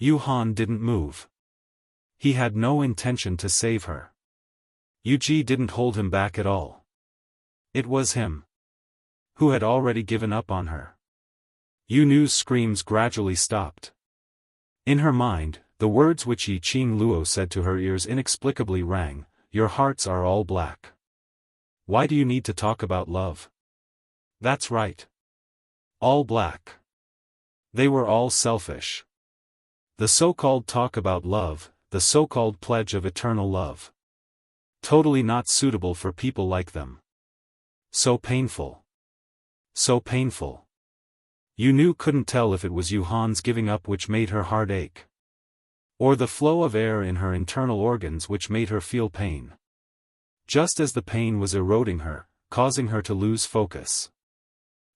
Yuhan didn't move. He had no intention to save her. Yuji didn't hold him back at all. It was him who had already given up on her. Yunu's screams gradually stopped. In her mind, the words which Yiqing Luo said to her ears inexplicably rang, "Your hearts are all black. Why do you need to talk about love?" That's right. All black. They were all selfish. The so-called talk about love, the so-called pledge of eternal love. Totally not suitable for people like them. So painful. So painful. Yunu couldn't tell if it was Yuhan's giving up which made her heart ache, or the flow of air in her internal organs which made her feel pain. Just as the pain was eroding her, causing her to lose focus.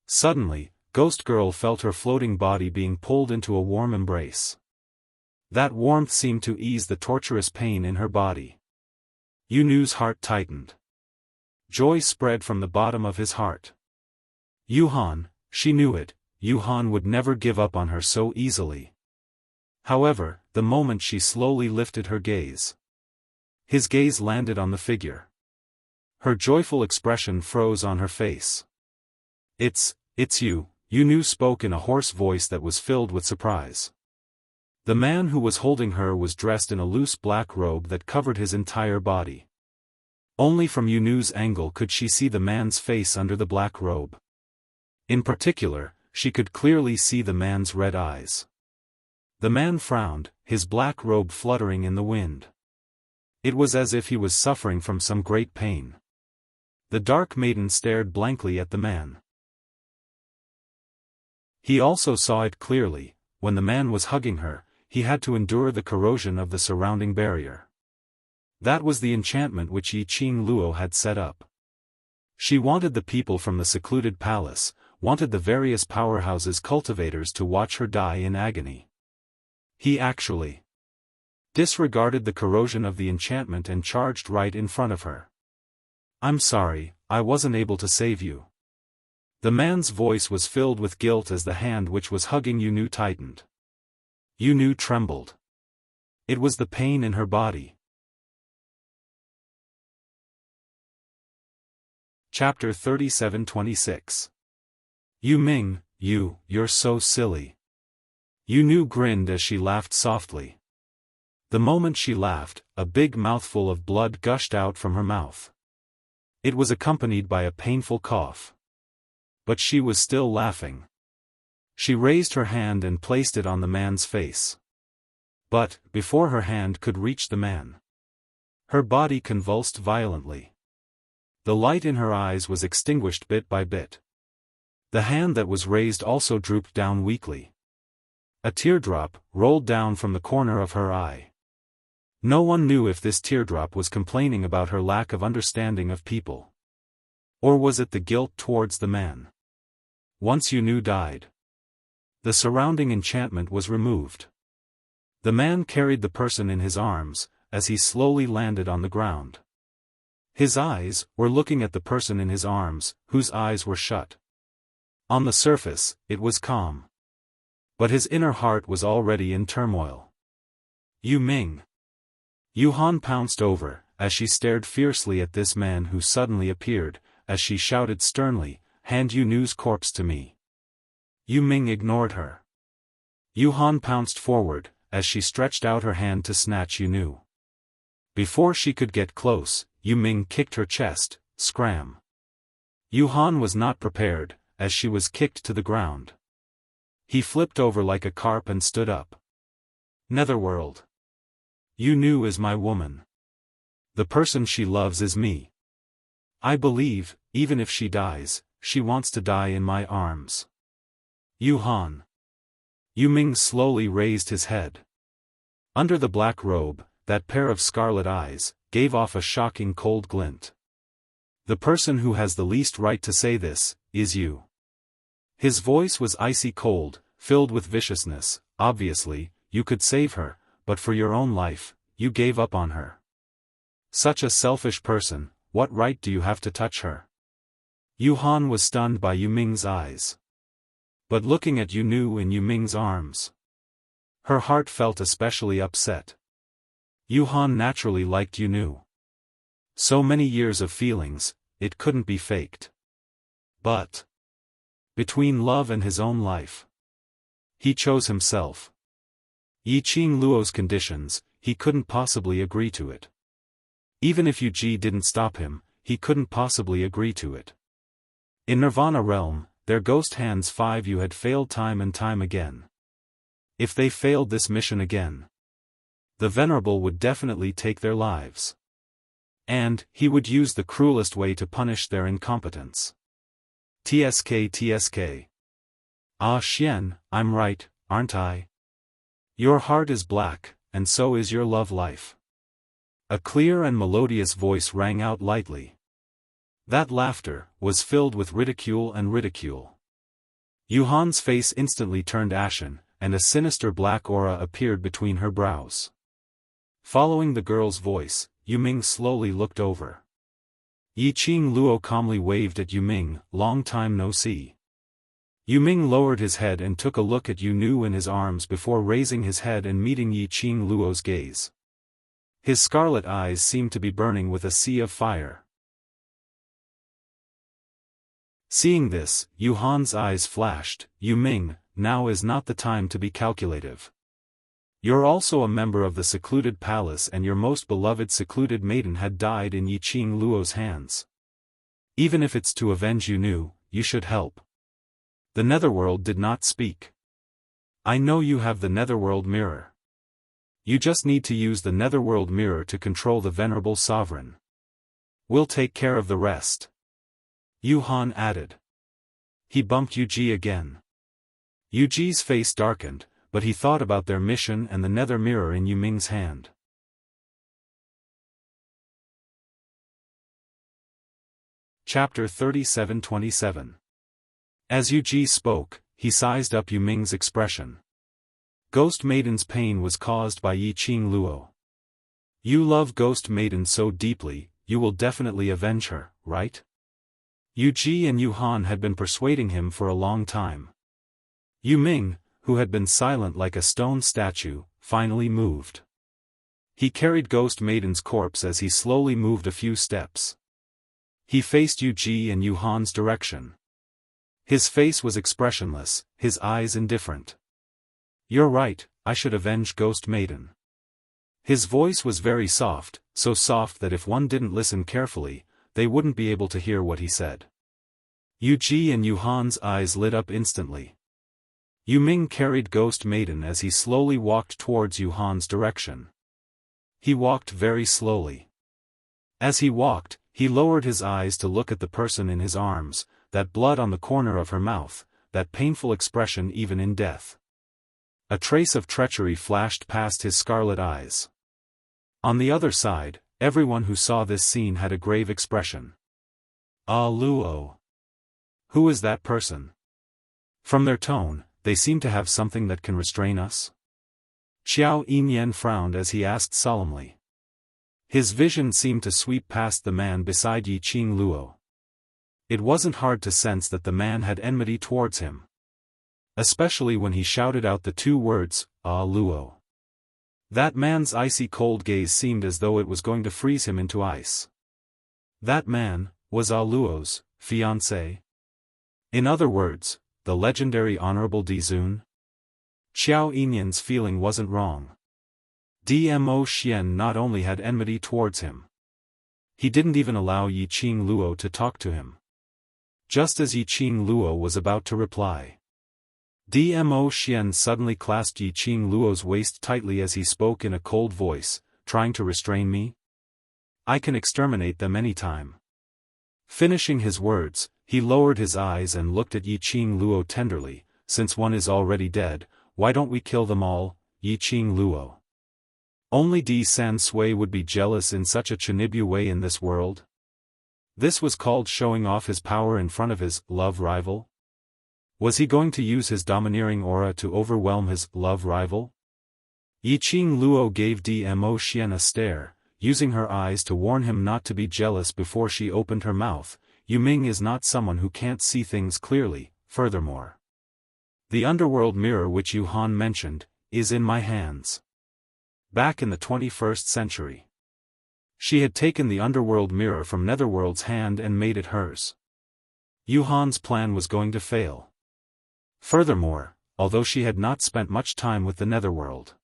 Suddenly, Ghost Girl felt her floating body being pulled into a warm embrace. That warmth seemed to ease the torturous pain in her body. Yunu's heart tightened. Joy spread from the bottom of his heart. Yuhan, she knew it, Yuhan would never give up on her so easily. However, the moment she slowly lifted her gaze, his gaze landed on the figure. Her joyful expression froze on her face. It's you, Yunu spoke in a hoarse voice that was filled with surprise. The man who was holding her was dressed in a loose black robe that covered his entire body. Only from Yunu's angle could she see the man's face under the black robe. In particular, she could clearly see the man's red eyes. The man frowned, his black robe fluttering in the wind. It was as if he was suffering from some great pain. The dark maiden stared blankly at the man. He also saw it clearly, when the man was hugging her, he had to endure the corrosion of the surrounding barrier. That was the enchantment which Yiqing Luo had set up. She wanted the people from the secluded palace, wanted the various powerhouses' cultivators to watch her die in agony. He actually disregarded the corrosion of the enchantment and charged right in front of her. "I'm sorry, I wasn't able to save you." The man's voice was filled with guilt as the hand which was hugging Yunu tightened. Yunu trembled. It was the pain in her body. Chapter 37-26. "You Ming, you're so silly." Yunu grinned as she laughed softly. The moment she laughed, a big mouthful of blood gushed out from her mouth. It was accompanied by a painful cough. But she was still laughing. She raised her hand and placed it on the man's face. But, before her hand could reach the man, her body convulsed violently. The light in her eyes was extinguished bit by bit. The hand that was raised also drooped down weakly. A teardrop rolled down from the corner of her eye. No one knew if this teardrop was complaining about her lack of understanding of people. Or was it the guilt towards the man? Once Yunu died, the surrounding enchantment was removed. The man carried the person in his arms, as he slowly landed on the ground. His eyes were looking at the person in his arms, whose eyes were shut. On the surface, it was calm. But his inner heart was already in turmoil. "You Ming." Yuhan pounced over, as she stared fiercely at this man who suddenly appeared, as she shouted sternly, "Hand Yunu's corpse to me." Yu Ming ignored her. Yuhan pounced forward, as she stretched out her hand to snatch Yunu. Before she could get close, Yu Ming kicked her chest. Scram. Yu Han was not prepared, as she was kicked to the ground. He flipped over like a carp and stood up. Netherworld. Yu Nu is my woman. The person she loves is me. I believe, even if she dies, she wants to die in my arms. Yu Han. Yu Ming slowly raised his head. Under the black robe, that pair of scarlet eyes gave off a shocking cold glint. The person who has the least right to say this is you. His voice was icy cold, filled with viciousness. Obviously, you could save her, but for your own life, you gave up on her. Such a selfish person, what right do you have to touch her? Yu Han was stunned by Yu Ming's eyes. But looking at Yu Nu in Yu Ming's arms, her heart felt especially upset. Yu Han naturally liked Yu Nu. So many years of feelings, it couldn't be faked. But between love and his own life, he chose himself. Yiqing Luo's conditions, he couldn't possibly agree to it. Even if Yu Ji didn't stop him, he couldn't possibly agree to it. In Nirvana realm, their ghost hands 5 Yu had failed time and time again. If they failed this mission again, the Venerable would definitely take their lives. And he would use the cruelest way to punish their incompetence. TSK. Ah Xian, I'm right, aren't I? Your heart is black, and so is your love life. A clear and melodious voice rang out lightly. That laughter was filled with ridicule and ridicule. Yu Han's face instantly turned ashen, and a sinister black aura appeared between her brows. Following the girl's voice, Yu Ming slowly looked over. Yiqing Luo calmly waved at Yu Ming. Long time no see. Yu Ming lowered his head and took a look at Yu Nu in his arms before raising his head and meeting Yiqing Luo's gaze. His scarlet eyes seemed to be burning with a sea of fire. Seeing this, Yu Han's eyes flashed. Yu Ming, now is not the time to be calculative. You're also a member of the secluded palace, and your most beloved secluded maiden had died in Yiqing Luo's hands. Even if it's to avenge Yu Nu, you should help. The Netherworld did not speak. I know you have the Netherworld mirror. You just need to use the Netherworld mirror to control the Venerable Sovereign. We'll take care of the rest. Yu Han added. He bumped Yu Ji again. Yu Ji's face darkened, but he thought about their mission and the nether mirror in Yu Ming's hand. Chapter 37-27. As Yu Ji spoke, he sized up Yu Ming's expression. Ghost Maiden's pain was caused by Yiqing Luo. You love Ghost Maiden so deeply, you will definitely avenge her, right? Yu Ji and Yu Han had been persuading him for a long time. Yu Ming, who had been silent like a stone statue, finally moved. He carried Ghost Maiden's corpse as he slowly moved a few steps. He faced Yu Ji and Yu Han's direction. His face was expressionless, his eyes indifferent. You're right, I should avenge Ghost Maiden. His voice was very soft, so soft that if one didn't listen carefully, they wouldn't be able to hear what he said. Yu Ji and Yu Han's eyes lit up instantly. Yu Ming carried Ghost Maiden as he slowly walked towards Yu Han's direction. He walked very slowly. As he walked, he lowered his eyes to look at the person in his arms, that blood on the corner of her mouth, that painful expression even in death. A trace of treachery flashed past his scarlet eyes. On the other side, everyone who saw this scene had a grave expression. Ah Luo. Who is that person? From their tone, they seem to have something that can restrain us? Xiao Yinyan frowned as he asked solemnly. His vision seemed to sweep past the man beside Yiqing Luo. It wasn't hard to sense that the man had enmity towards him. Especially when he shouted out the 2 words, Ah Luo. That man's icy cold gaze seemed as though it was going to freeze him into ice. That man was Ah Luo's fiancé. In other words, the legendary Honorable Dizun? Xiao Yinyan's feeling wasn't wrong. Dmo Xian not only had enmity towards him. He didn't even allow Yiqing Luo to talk to him. Just as Yiqing Luo was about to reply, Dmo Xian suddenly clasped Yiqing Luo's waist tightly as he spoke in a cold voice, trying to restrain me? I can exterminate them anytime. Finishing his words, he lowered his eyes and looked at Yiqing Luo tenderly. Since one is already dead, why don't we kill them all, Yiqing Luo? Only Di San Sui would be jealous in such a Chinibu way in this world? This was called showing off his power in front of his love rival? Was he going to use his domineering aura to overwhelm his love rival? Yiqing Luo gave Dmo Xian a stare, using her eyes to warn him not to be jealous before she opened her mouth. Yuming is not someone who can't see things clearly. Furthermore, the underworld mirror which Yu Han mentioned, is in my hands. Back in the 21st century, she had taken the underworld mirror from Netherworld's hand and made it hers. Yu Han's plan was going to fail. Furthermore, although she had not spent much time with the Netherworld,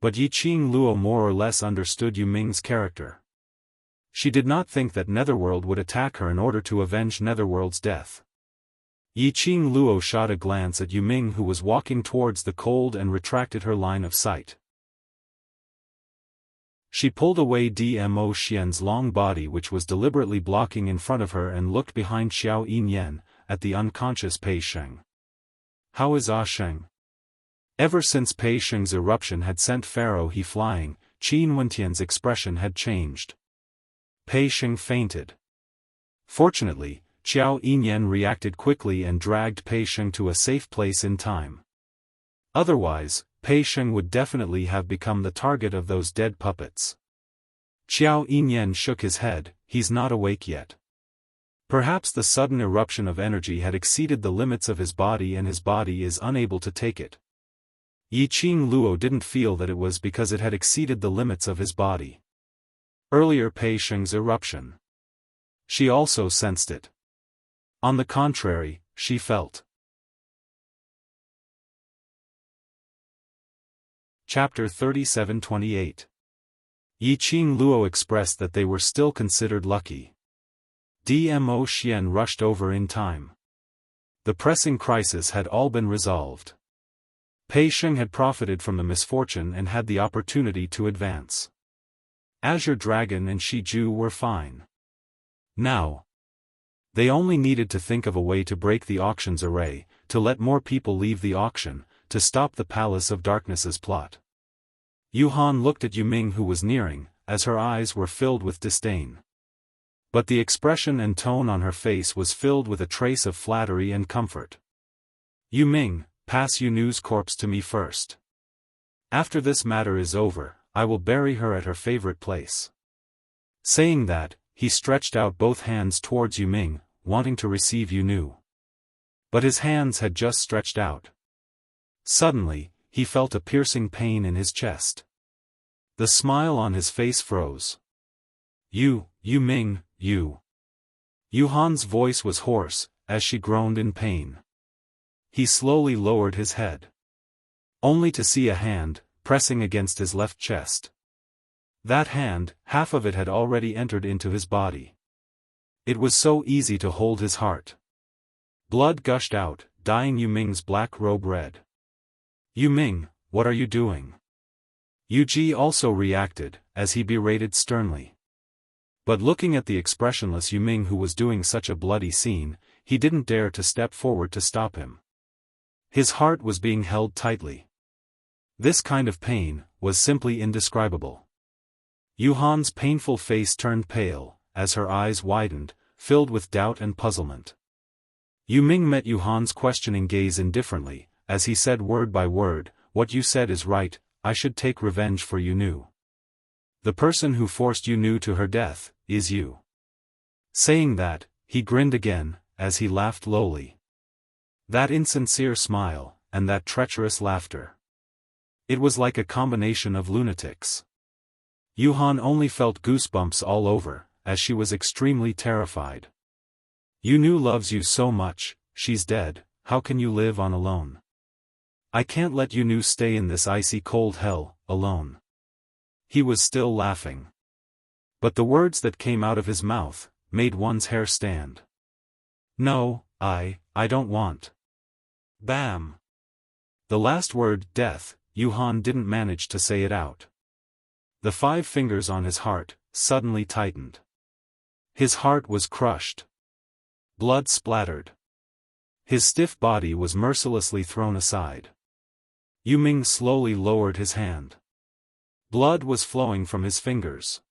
but Yiqing Luo more or less understood Yu Ming's character. She did not think that Netherworld would attack her in order to avenge Netherworld's death. Yiqing Luo shot a glance at Yu Ming, who was walking towards the cold, and retracted her line of sight. She pulled away Dmo Xian's long body, which was deliberately blocking in front of her, and looked behind Xiao Yinyan, at the unconscious Pei Sheng. How is Ah Sheng? Ever since Pei Sheng's eruption had sent Pharaoh He flying, Qin Wentian's expression had changed. Pei Sheng fainted. Fortunately, Xiao Yinyan reacted quickly and dragged Pei Sheng to a safe place in time. Otherwise, Pei Sheng would definitely have become the target of those dead puppets. Xiao Yinyan shook his head. He's not awake yet. Perhaps the sudden eruption of energy had exceeded the limits of his body and his body is unable to take it. Yiqing Luo didn't feel that it was because it had exceeded the limits of his body. Earlier Pei Sheng's eruption, she also sensed it. On the contrary, she felt. Chapter 37-28. Yiqing Luo expressed that they were still considered lucky. Dmo Xian rushed over in time. The pressing crisis had all been resolved. Pei Sheng had profited from the misfortune and had the opportunity to advance. Azure Dragon and Shi Ju were fine. Now, they only needed to think of a way to break the auction's array, to let more people leave the auction, to stop the Palace of Darkness's plot. Yu Han looked at Yu Ming, who was nearing, as her eyes were filled with disdain. But the expression and tone on her face was filled with a trace of flattery and comfort. Yu Ming, pass Yu Nu's corpse to me first. After this matter is over, I will bury her at her favorite place. Saying that, he stretched out both hands towards Yu Ming, wanting to receive Yu Nu. But his hands had just stretched out. Suddenly, he felt a piercing pain in his chest. The smile on his face froze. Yu Ming, you. Yu Han's voice was hoarse, as she groaned in pain. He slowly lowered his head, only to see a hand, pressing against his left chest. That hand, half of it had already entered into his body. It was so easy to hold his heart. Blood gushed out, dyeing Yu Ming's black robe red. Yu Ming, what are you doing? Yu Ji also reacted, as he berated sternly. But looking at the expressionless Yu Ming, who was doing such a bloody scene, he didn't dare to step forward to stop him. His heart was being held tightly. This kind of pain was simply indescribable. Yu Han's painful face turned pale, as her eyes widened, filled with doubt and puzzlement. Yu Ming met Yu Han's questioning gaze indifferently, as he said word by word, "What you said is right, I should take revenge for Yu Nu. The person who forced Yu Nu to her death, is you." Saying that, he grinned again, as he laughed lowly. That insincere smile, and that treacherous laughter. It was like a combination of lunatics. Yu Han only felt goosebumps all over, as she was extremely terrified. Yu Nu loves you so much, she's dead, how can you live on alone? I can't let Yu Nu stay in this icy cold hell, alone. He was still laughing. But the words that came out of his mouth made one's hair stand. No, I don't want. Bam! The last word, death, Yuhan didn't manage to say it out. The 5 fingers on his heart suddenly tightened. His heart was crushed. Blood splattered. His stiff body was mercilessly thrown aside. Yu Ming slowly lowered his hand. Blood was flowing from his fingers.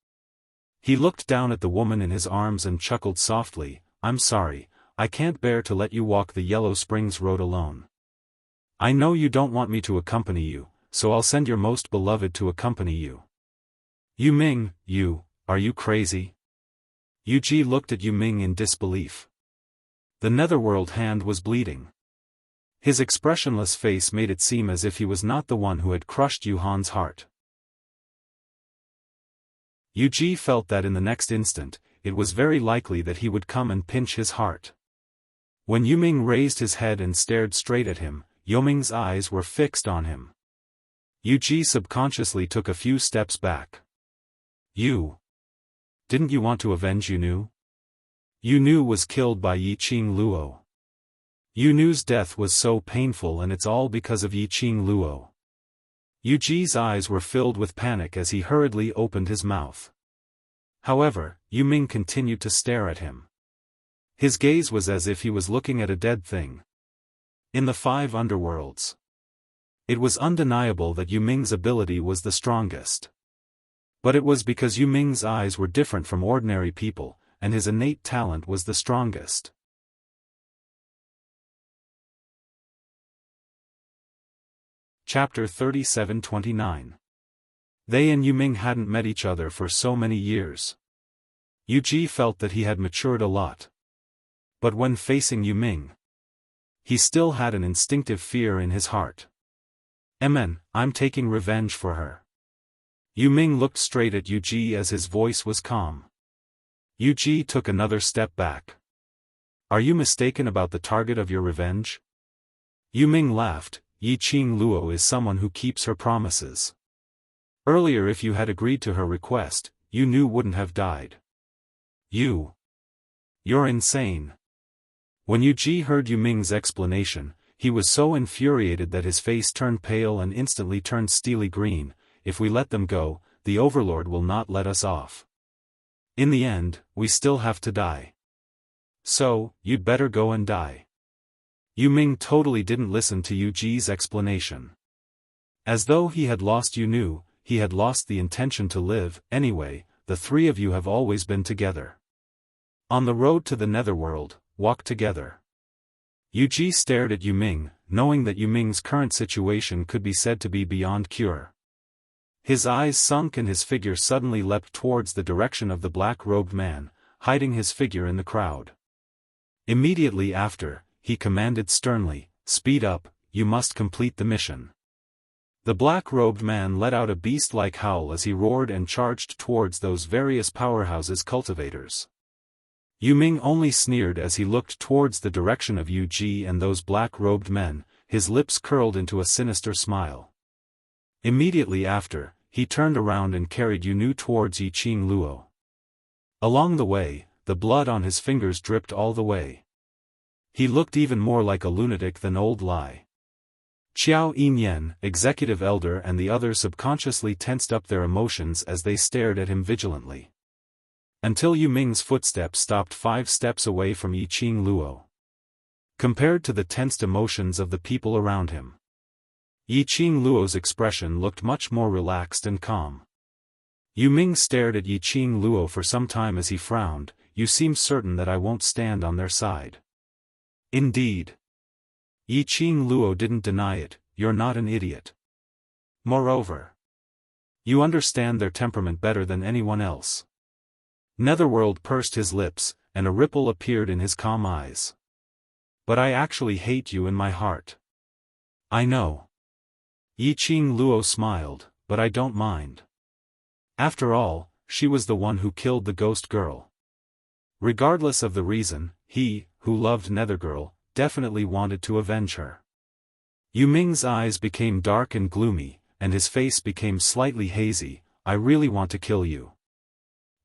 He looked down at the woman in his arms and chuckled softly, I'm sorry, I can't bear to let you walk the Yellow Springs Road alone. I know you don't want me to accompany you, so I'll send your most beloved to accompany you. Yu Ming, are you crazy? Yu Ji looked at Yu Ming in disbelief. The netherworld hand was bleeding. His expressionless face made it seem as if he was not the one who had crushed Yuhan's heart. Yu Ji felt that in the next instant, it was very likely that he would come and pinch his heart. When Yu Ming raised his head and stared straight at him, Yu Ming's eyes were fixed on him. Yu Ji subconsciously took a few steps back. Didn't you want to avenge Yu Nu? Yu Nu was killed by Yiqing Luo. Yu Nu's death was so painful, and it's all because of Yiqing Luo. Yu Ji's eyes were filled with panic as he hurriedly opened his mouth. However, Yu Ming continued to stare at him. His gaze was as if he was looking at a dead thing. In the 5 underworlds, it was undeniable that Yu Ming's ability was the strongest. But it was because Yu Ming's eyes were different from ordinary people, and his innate talent was the strongest. Chapter 37-29. They and Yu Ming hadn't met each other for so many years. Yu Ji felt that he had matured a lot. But when facing Yu Ming, he still had an instinctive fear in his heart. I'm taking revenge for her. Yu Ming looked straight at Yu Ji as his voice was calm. Yu Ji took another step back. Are you mistaken about the target of your revenge? Yu Ming laughed. Yiqing Luo is someone who keeps her promises. Earlier, if you had agreed to her request, Yu Nu wouldn't have died. You're insane. When Yu Ji heard Yu Ming's explanation, he was so infuriated that his face turned pale and instantly turned steely green. If we let them go, the Overlord will not let us off. In the end, we still have to die. So, you'd better go and die. Yu Ming totally didn't listen to Yu Ji's explanation. As though he had lost Yu Nu, he had lost the intention to live. Anyway, the 3 of you have always been together. On the road to the netherworld, walk together. Yu Ji stared at Yu Ming, knowing that Yu Ming's current situation could be said to be beyond cure. His eyes sunk and his figure suddenly leapt towards the direction of the black-robed man, hiding his figure in the crowd. Immediately after, he commanded sternly, speed up, you must complete the mission. The black-robed man let out a beast-like howl as he roared and charged towards those various powerhouses cultivators. Yu Ming only sneered as he looked towards the direction of Yu Ji and those black-robed men, his lips curled into a sinister smile. Immediately after, he turned around and carried Yu Nu towards Yiqing Luo. Along the way, the blood on his fingers dripped all the way. He looked even more like a lunatic than old Lai. Qiao Yinyan, executive elder, and the others subconsciously tensed up their emotions as they stared at him vigilantly. Until Yu Ming's footsteps stopped 5 steps away from Yiqing Luo. Compared to the tensed emotions of the people around him, Yiqing Luo's expression looked much more relaxed and calm. Yu Ming stared at Yiqing Luo for some time as he frowned. You seem certain that I won't stand on their side. Indeed. Yiqing Luo didn't deny it, you're not an idiot. Moreover, you understand their temperament better than anyone else. Netherworld pursed his lips, and a ripple appeared in his calm eyes. But I actually hate you in my heart. I know. Yiqing Luo smiled, but I don't mind. After all, she was the one who killed the ghost girl. Regardless of the reason, he, who loved Nethergirl, definitely wanted to avenge her. Yu Ming's eyes became dark and gloomy, and his face became slightly hazy, I really want to kill you.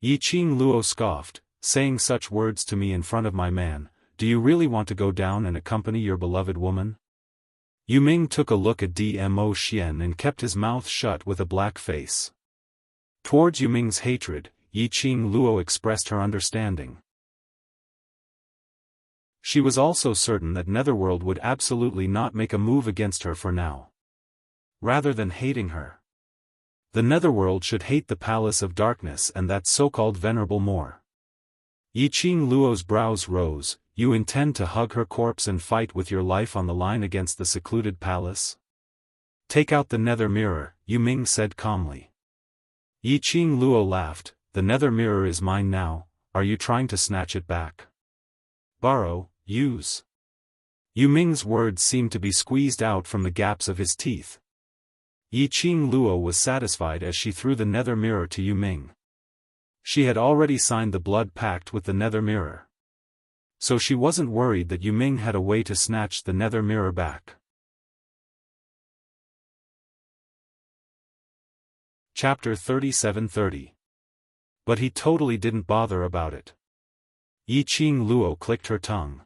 Yiqing Luo scoffed, saying such words to me in front of my man. Do you really want to go down and accompany your beloved woman? Yu Ming took a look at Dmo Xian and kept his mouth shut with a black face. Towards Yu Ming's hatred, Yiqing Luo expressed her understanding. She was also certain that Netherworld would absolutely not make a move against her for now. Rather than hating her, the Netherworld should hate the Palace of Darkness and that so-called Venerable more. Yiqing Luo's brows rose. You intend to hug her corpse and fight with your life on the line against the secluded palace? Take out the nether mirror, Yu Ming said calmly. Yiqing Luo laughed. The nether mirror is mine now, are you trying to snatch it back? Borrow, use. Yu Ming's words seemed to be squeezed out from the gaps of his teeth. Yiqing Luo was satisfied as she threw the nether mirror to Yu Ming. She had already signed the blood pact with the nether mirror. So she wasn't worried that Yu Ming had a way to snatch the nether mirror back. Chapter 37:30. But he totally didn't bother about it. Yiqing Luo clicked her tongue.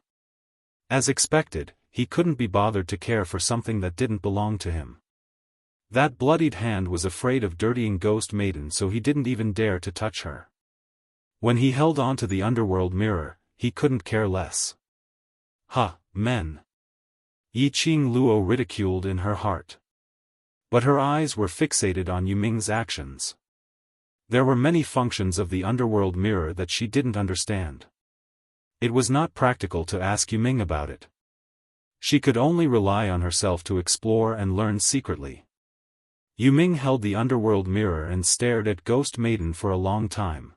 As expected, he couldn't be bothered to care for something that didn't belong to him. That bloodied hand was afraid of dirtying Ghost Maiden, so he didn't even dare to touch her. When he held onto the underworld mirror, he couldn't care less. Ha, men! Yiqing Luo ridiculed in her heart. But her eyes were fixated on Yu Ming's actions. There were many functions of the underworld mirror that she didn't understand. It was not practical to ask Yu Ming about it. She could only rely on herself to explore and learn secretly. Yu Ming held the underworld mirror and stared at Ghost Maiden for a long time.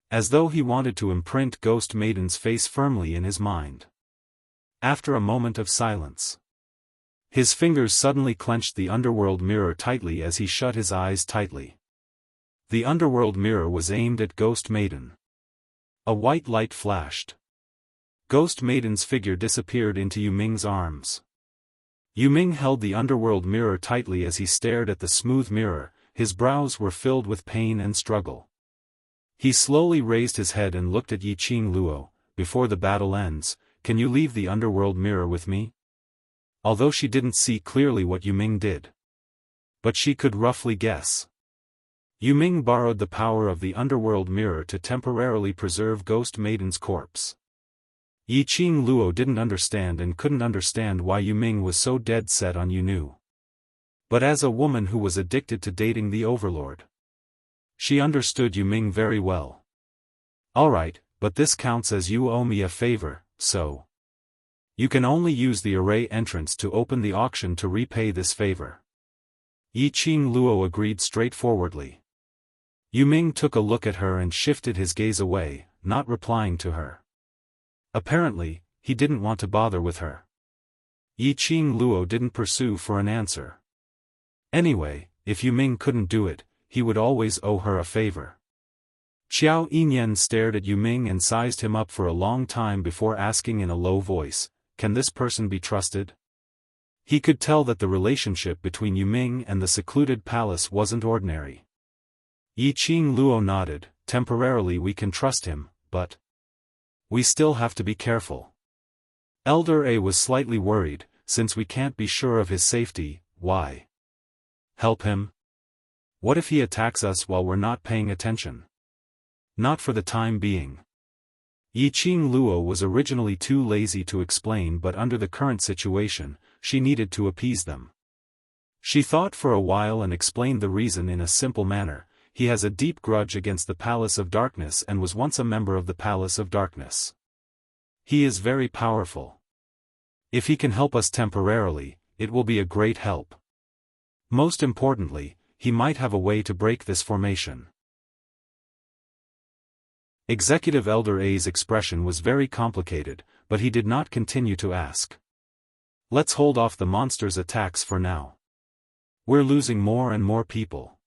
As though he wanted to imprint Ghost Maiden's face firmly in his mind. After a moment of silence, his fingers suddenly clenched the underworld mirror tightly as he shut his eyes tightly. The underworld mirror was aimed at Ghost Maiden. A white light flashed. Ghost Maiden's figure disappeared into Yu Ming's arms. Yu Ming held the underworld mirror tightly as he stared at the smooth mirror. His brows were filled with pain and struggle. He slowly raised his head and looked at Yiqing Luo. Before the battle ends, can you leave the underworld mirror with me? Although she didn't see clearly what Yu Ming did, but she could roughly guess. Yu Ming borrowed the power of the underworld mirror to temporarily preserve Ghost Maiden's corpse. Yiqing Luo didn't understand and couldn't understand why Yu Ming was so dead set on Yu. But as a woman who was addicted to dating the Overlord, she understood Yu Ming very well. Alright, but this counts as you owe me a favor, so you can only use the array entrance to open the auction to repay this favor. Yiqing Luo agreed straightforwardly. Yu Ming took a look at her and shifted his gaze away, not replying to her. Apparently, he didn't want to bother with her. Yiqing Luo didn't pursue for an answer. Anyway, if Yu Ming couldn't do it, he would always owe her a favor. Xiao Yinyan stared at Yu Ming and sized him up for a long time before asking in a low voice, can this person be trusted? He could tell that the relationship between Yu Ming and the secluded palace wasn't ordinary. Yiqing Luo nodded. Temporarily we can trust him, but we still have to be careful. Elder A was slightly worried. Since we can't be sure of his safety, why help him? What if he attacks us while we're not paying attention? Not for the time being. Yiqing Luo was originally too lazy to explain, but under the current situation, she needed to appease them. She thought for a while and explained the reason in a simple manner. He has a deep grudge against the Palace of Darkness and was once a member of the Palace of Darkness. He is very powerful. If he can help us temporarily, it will be a great help. Most importantly, he might have a way to break this formation. Executive Elder A's expression was very complicated, but he did not continue to ask. Let's hold off the monster's attacks for now. We're losing more and more people.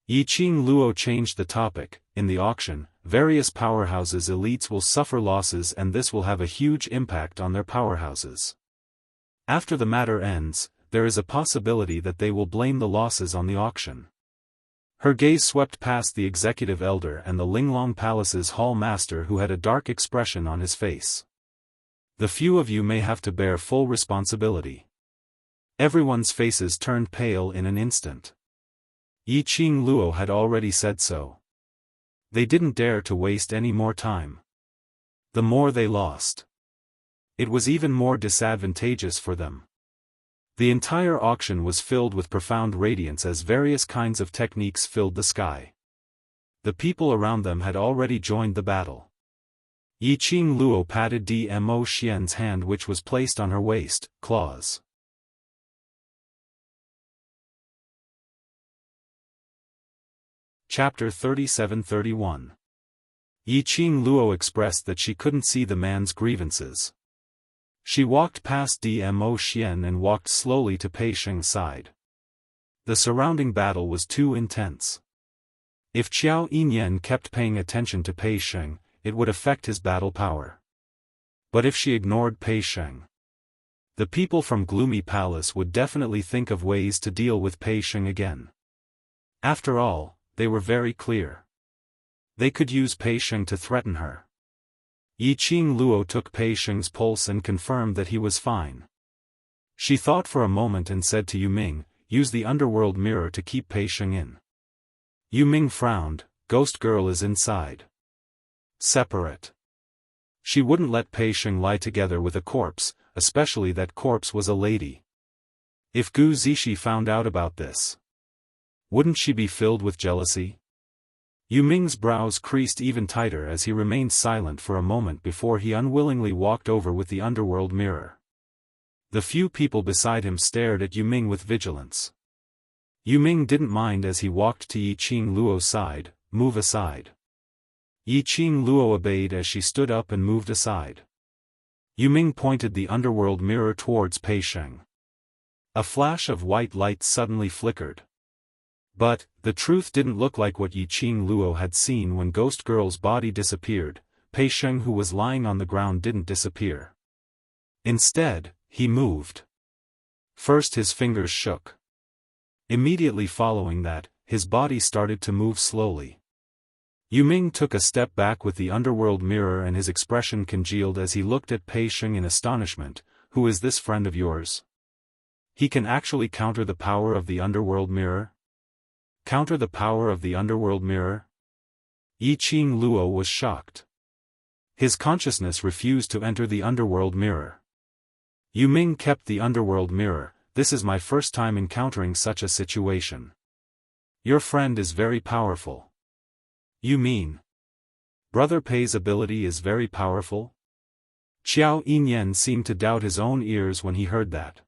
Yiqing Luo changed the topic. In the auction, various powerhouses' elites will suffer losses, and this will have a huge impact on their powerhouses. After the matter ends, there is a possibility that they will blame the losses on the auction. Her gaze swept past the executive elder and the Linglong Palace's hall master who had a dark expression on his face. The few of you may have to bear full responsibility. Everyone's faces turned pale in an instant. Yiqing Luo had already said so. They didn't dare to waste any more time. The more they lost, it was even more disadvantageous for them. The entire auction was filled with profound radiance as various kinds of techniques filled the sky. The people around them had already joined the battle. Yiqing Luo patted Dmo Xian's hand which was placed on her waist, claws. Chapter 37-31. Yiqing Luo expressed that she couldn't see the man's grievances. She walked past Dmo Xian and walked slowly to Pei Sheng's side. The surrounding battle was too intense. If Qiao Yinyan kept paying attention to Pei Sheng, it would affect his battle power. But if she ignored Pei Sheng, the people from Gloomy Palace would definitely think of ways to deal with Pei Sheng again. After all, they were very clear. They could use Pei Sheng to threaten her. Yiqing Luo took Pei Sheng's pulse and confirmed that he was fine. She thought for a moment and said to Yu Ming, "Use the underworld mirror to keep Pei Sheng in." Yu Ming frowned. "Ghost girl is inside. Separate." She wouldn't let Pei Sheng lie together with a corpse, especially that corpse was a lady. If Gu Zixi found out about this, wouldn't she be filled with jealousy? Yu Ming's brows creased even tighter as he remained silent for a moment before he unwillingly walked over with the underworld mirror. The few people beside him stared at Yu Ming with vigilance. Yu Ming didn't mind as he walked to Yiqing Luo's side. "Move aside." Yiqing Luo obeyed as she stood up and moved aside. Yu Ming pointed the underworld mirror towards Pei Sheng. A flash of white light suddenly flickered. But, the truth didn't look like what Yiqing Luo had seen when Ghost Girl's body disappeared. Pei Sheng who was lying on the ground didn't disappear. Instead, he moved. First his fingers shook. Immediately following that, his body started to move slowly. Yu Ming took a step back with the underworld mirror and his expression congealed as he looked at Pei Sheng in astonishment. "Who is this friend of yours? He can actually counter the power of the underworld mirror?" Counter the power of the underworld mirror? Yiqing Luo was shocked. His consciousness refused to enter the underworld mirror. Yu Ming kept the underworld mirror. "This is my first time encountering such a situation. Your friend is very powerful." "You mean Brother Pei's ability is very powerful?" Qiao Yinyan seemed to doubt his own ears when he heard that.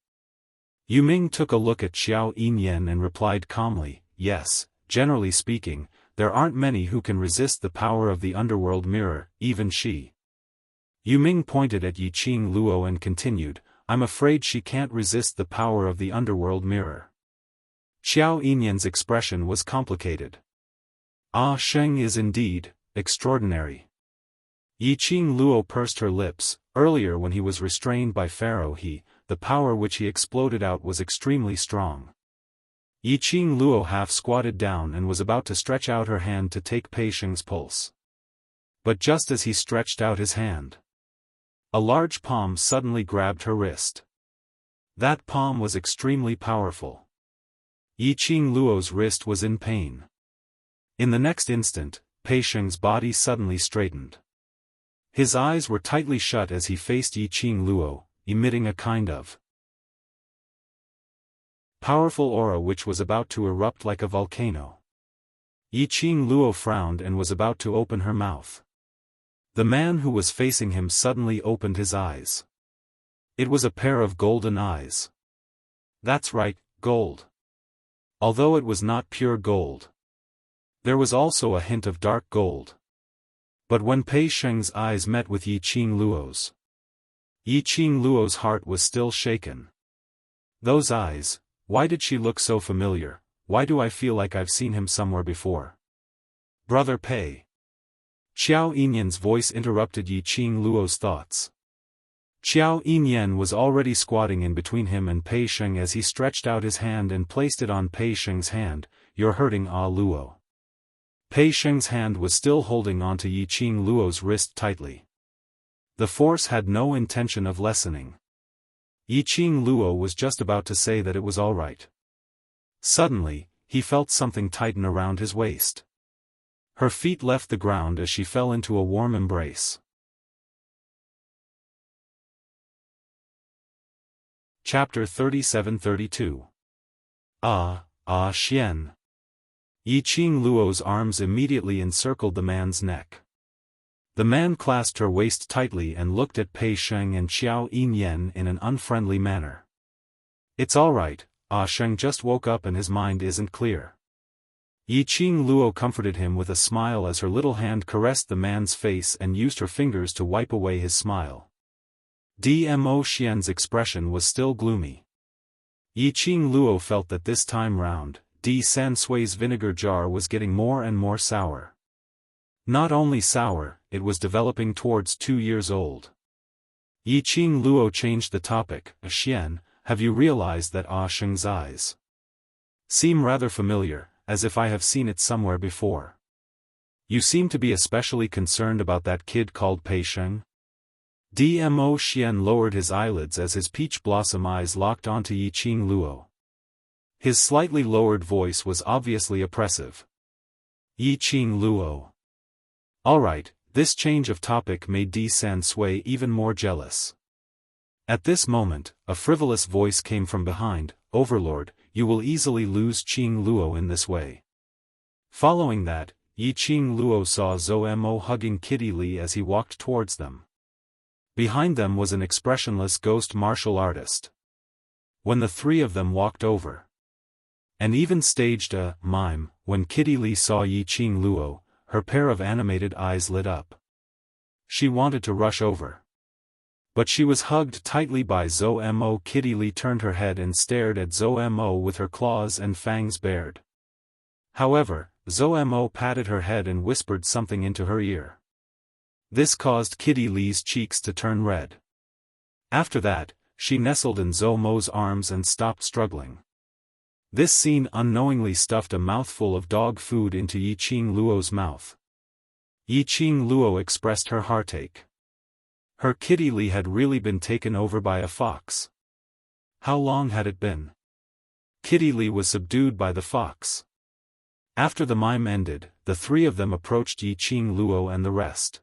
Yu Ming took a look at Qiao Yinyan and replied calmly, "Yes, generally speaking, there aren't many who can resist the power of the underworld mirror, even she." Yu Ming pointed at Yiqing Luo and continued, "I'm afraid she can't resist the power of the underworld mirror." Qiao Yinyan's expression was complicated. "Ah Sheng is indeed extraordinary." Yiqing Luo pursed her lips. Earlier when he was restrained by Pharaoh the power which he exploded out was extremely strong. Yiqing Luo half squatted down and was about to stretch out her hand to take Pei Sheng's pulse. But just as he stretched out his hand, a large palm suddenly grabbed her wrist. That palm was extremely powerful. Yiqing Luo's wrist was in pain. In the next instant, Pei Sheng's body suddenly straightened. His eyes were tightly shut as he faced Yiqing Luo, emitting a kind of powerful aura which was about to erupt like a volcano. Yiqing Luo frowned and was about to open her mouth. The man who was facing him suddenly opened his eyes. It was a pair of golden eyes. That's right, gold. Although it was not pure gold, there was also a hint of dark gold. But when Pei Sheng's eyes met with Yiqing Luo's heart was still shaken. Those eyes, why did she look so familiar? Why do I feel like I've seen him somewhere before? Brother Pei. Qiao Yinyan's voice interrupted Yiqing Luo's thoughts. Qiao Yinyan was already squatting in between him and Pei Sheng as he stretched out his hand and placed it on Pei Sheng's hand. you're hurting Ah Luo. Pei Sheng's hand was still holding onto Yiqing Luo's wrist tightly. The force had no intention of lessening. Yiqing Luo was just about to say that it was all right. Suddenly, he felt something tighten around his waist. Her feet left the ground as she fell into a warm embrace. Chapter 37-32. Xian. Yiqing Luo's arms immediately encircled the man's neck. The man clasped her waist tightly and looked at Pei Sheng and Xiao Yinyan in an unfriendly manner. It's all right, Sheng just woke up and his mind isn't clear. Yiqing Luo comforted him with a smile as her little hand caressed the man's face and used her fingers to wipe away his smile. Dmo Xian's expression was still gloomy. Yiqing Luo felt that this time round, Di San Sui's vinegar jar was getting more and more sour. Not only sour, it was developing towards 2 years old. Yiqing Luo changed the topic. Xian, have you realized that Sheng's eyes seem rather familiar, as if I have seen it somewhere before? You seem to be especially concerned about that kid called Pei Sheng? Dmo Xian lowered his eyelids as his peach blossom eyes locked onto Yiqing Luo. His slightly lowered voice was obviously oppressive. Yiqing Luo. Alright, this change of topic made Di San Sui even more jealous. At this moment, a frivolous voice came from behind. Overlord, you will easily lose Qing Luo in this way. Following that, Yiqing Luo saw Zhou Mo hugging Kitty Li as he walked towards them. Behind them was an expressionless ghost martial artist. When the three of them walked over and even staged a mime, when Kitty Li saw Yiqing Luo, her pair of animated eyes lit up. She wanted to rush over, but she was hugged tightly by Zhou Mo. Kitty Li turned her head and stared at Zhou Mo with her claws and fangs bared. However, Zhou Mo patted her head and whispered something into her ear. This caused Kitty Li's cheeks to turn red. After that, she nestled in Zhou Mo's arms and stopped struggling. This scene unknowingly stuffed a mouthful of dog food into Yiqing Luo's mouth. Yiqing Luo expressed her heartache. Her Kitty Li had really been taken over by a fox. How long had it been? Kitty Li was subdued by the fox. After the mime ended, the three of them approached Yiqing Luo and the rest.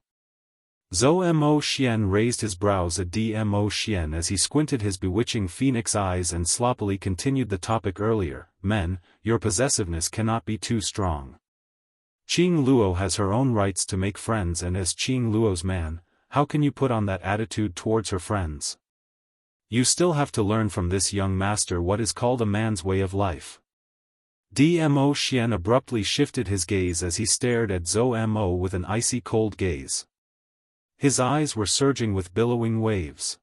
Zhou Mo Xian raised his brows at Dmo Xian as he squinted his bewitching phoenix eyes and sloppily continued the topic earlier. Men, your possessiveness cannot be too strong. Qing Luo has her own rights to make friends, and as Qing Luo's man, how can you put on that attitude towards her friends? You still have to learn from this young master what is called a man's way of life. Dmo Xian abruptly shifted his gaze as he stared at Zhou Mo with an icy cold gaze. His eyes were surging with billowing waves.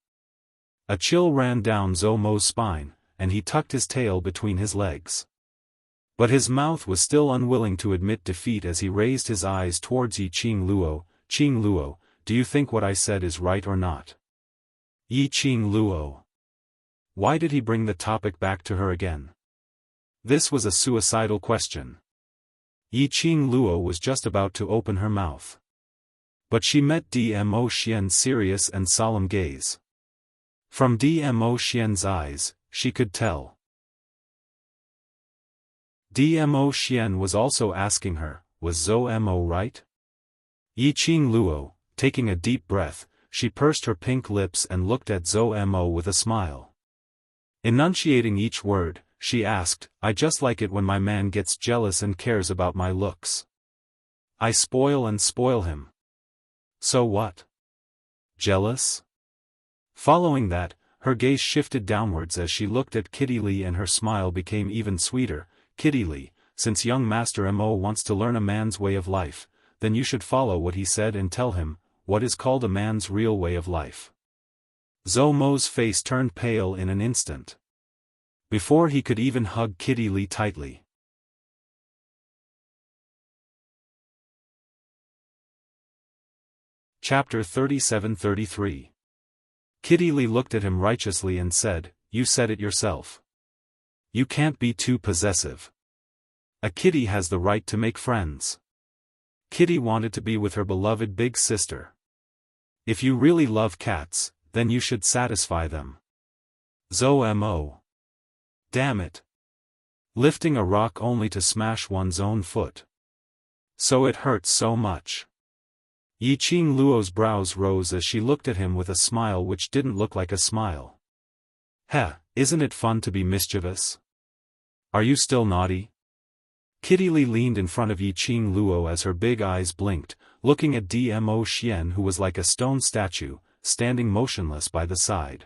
A chill ran down Zhou Mo's spine, and he tucked his tail between his legs. But his mouth was still unwilling to admit defeat as he raised his eyes towards Yiqing Luo. Qing Luo, do you think what I said is right or not? Yiqing Luo. Why did he bring the topic back to her again? This was a suicidal question. Yiqing Luo was just about to open her mouth. But she met Dmo Xian's serious and solemn gaze. From Dmo Xian's eyes, she could tell. Dmo Xian was also asking her, was Zhou Mo right? Yiqing Luo, taking a deep breath, she pursed her pink lips and looked at Zhou Mo with a smile. Enunciating each word, she asked, I just like it when my man gets jealous and cares about my looks. I spoil and spoil him. So what? Jealous? Following that, her gaze shifted downwards as she looked at Kitty Li and her smile became even sweeter. Kitty Li, since young Master Mo wants to learn a man's way of life, then you should follow what he said and tell him what is called a man's real way of life. Zhou Mo's face turned pale in an instant. Before he could even hug Kitty Li tightly. Chapter 37-33. Kitty Li looked at him righteously and said, you said it yourself. You can't be too possessive. A kitty has the right to make friends. Kitty wanted to be with her beloved big sister. If you really love cats, then you should satisfy them. Zo-mo. Damn it. Lifting a rock only to smash one's own foot. So it hurts so much. Yiqing Luo's brows rose as she looked at him with a smile which didn't look like a smile. Heh, isn't it fun to be mischievous? Are you still naughty? Kitty Li leaned in front of Yiqing Luo as her big eyes blinked, looking at Dmo Xian, who was like a stone statue, standing motionless by the side.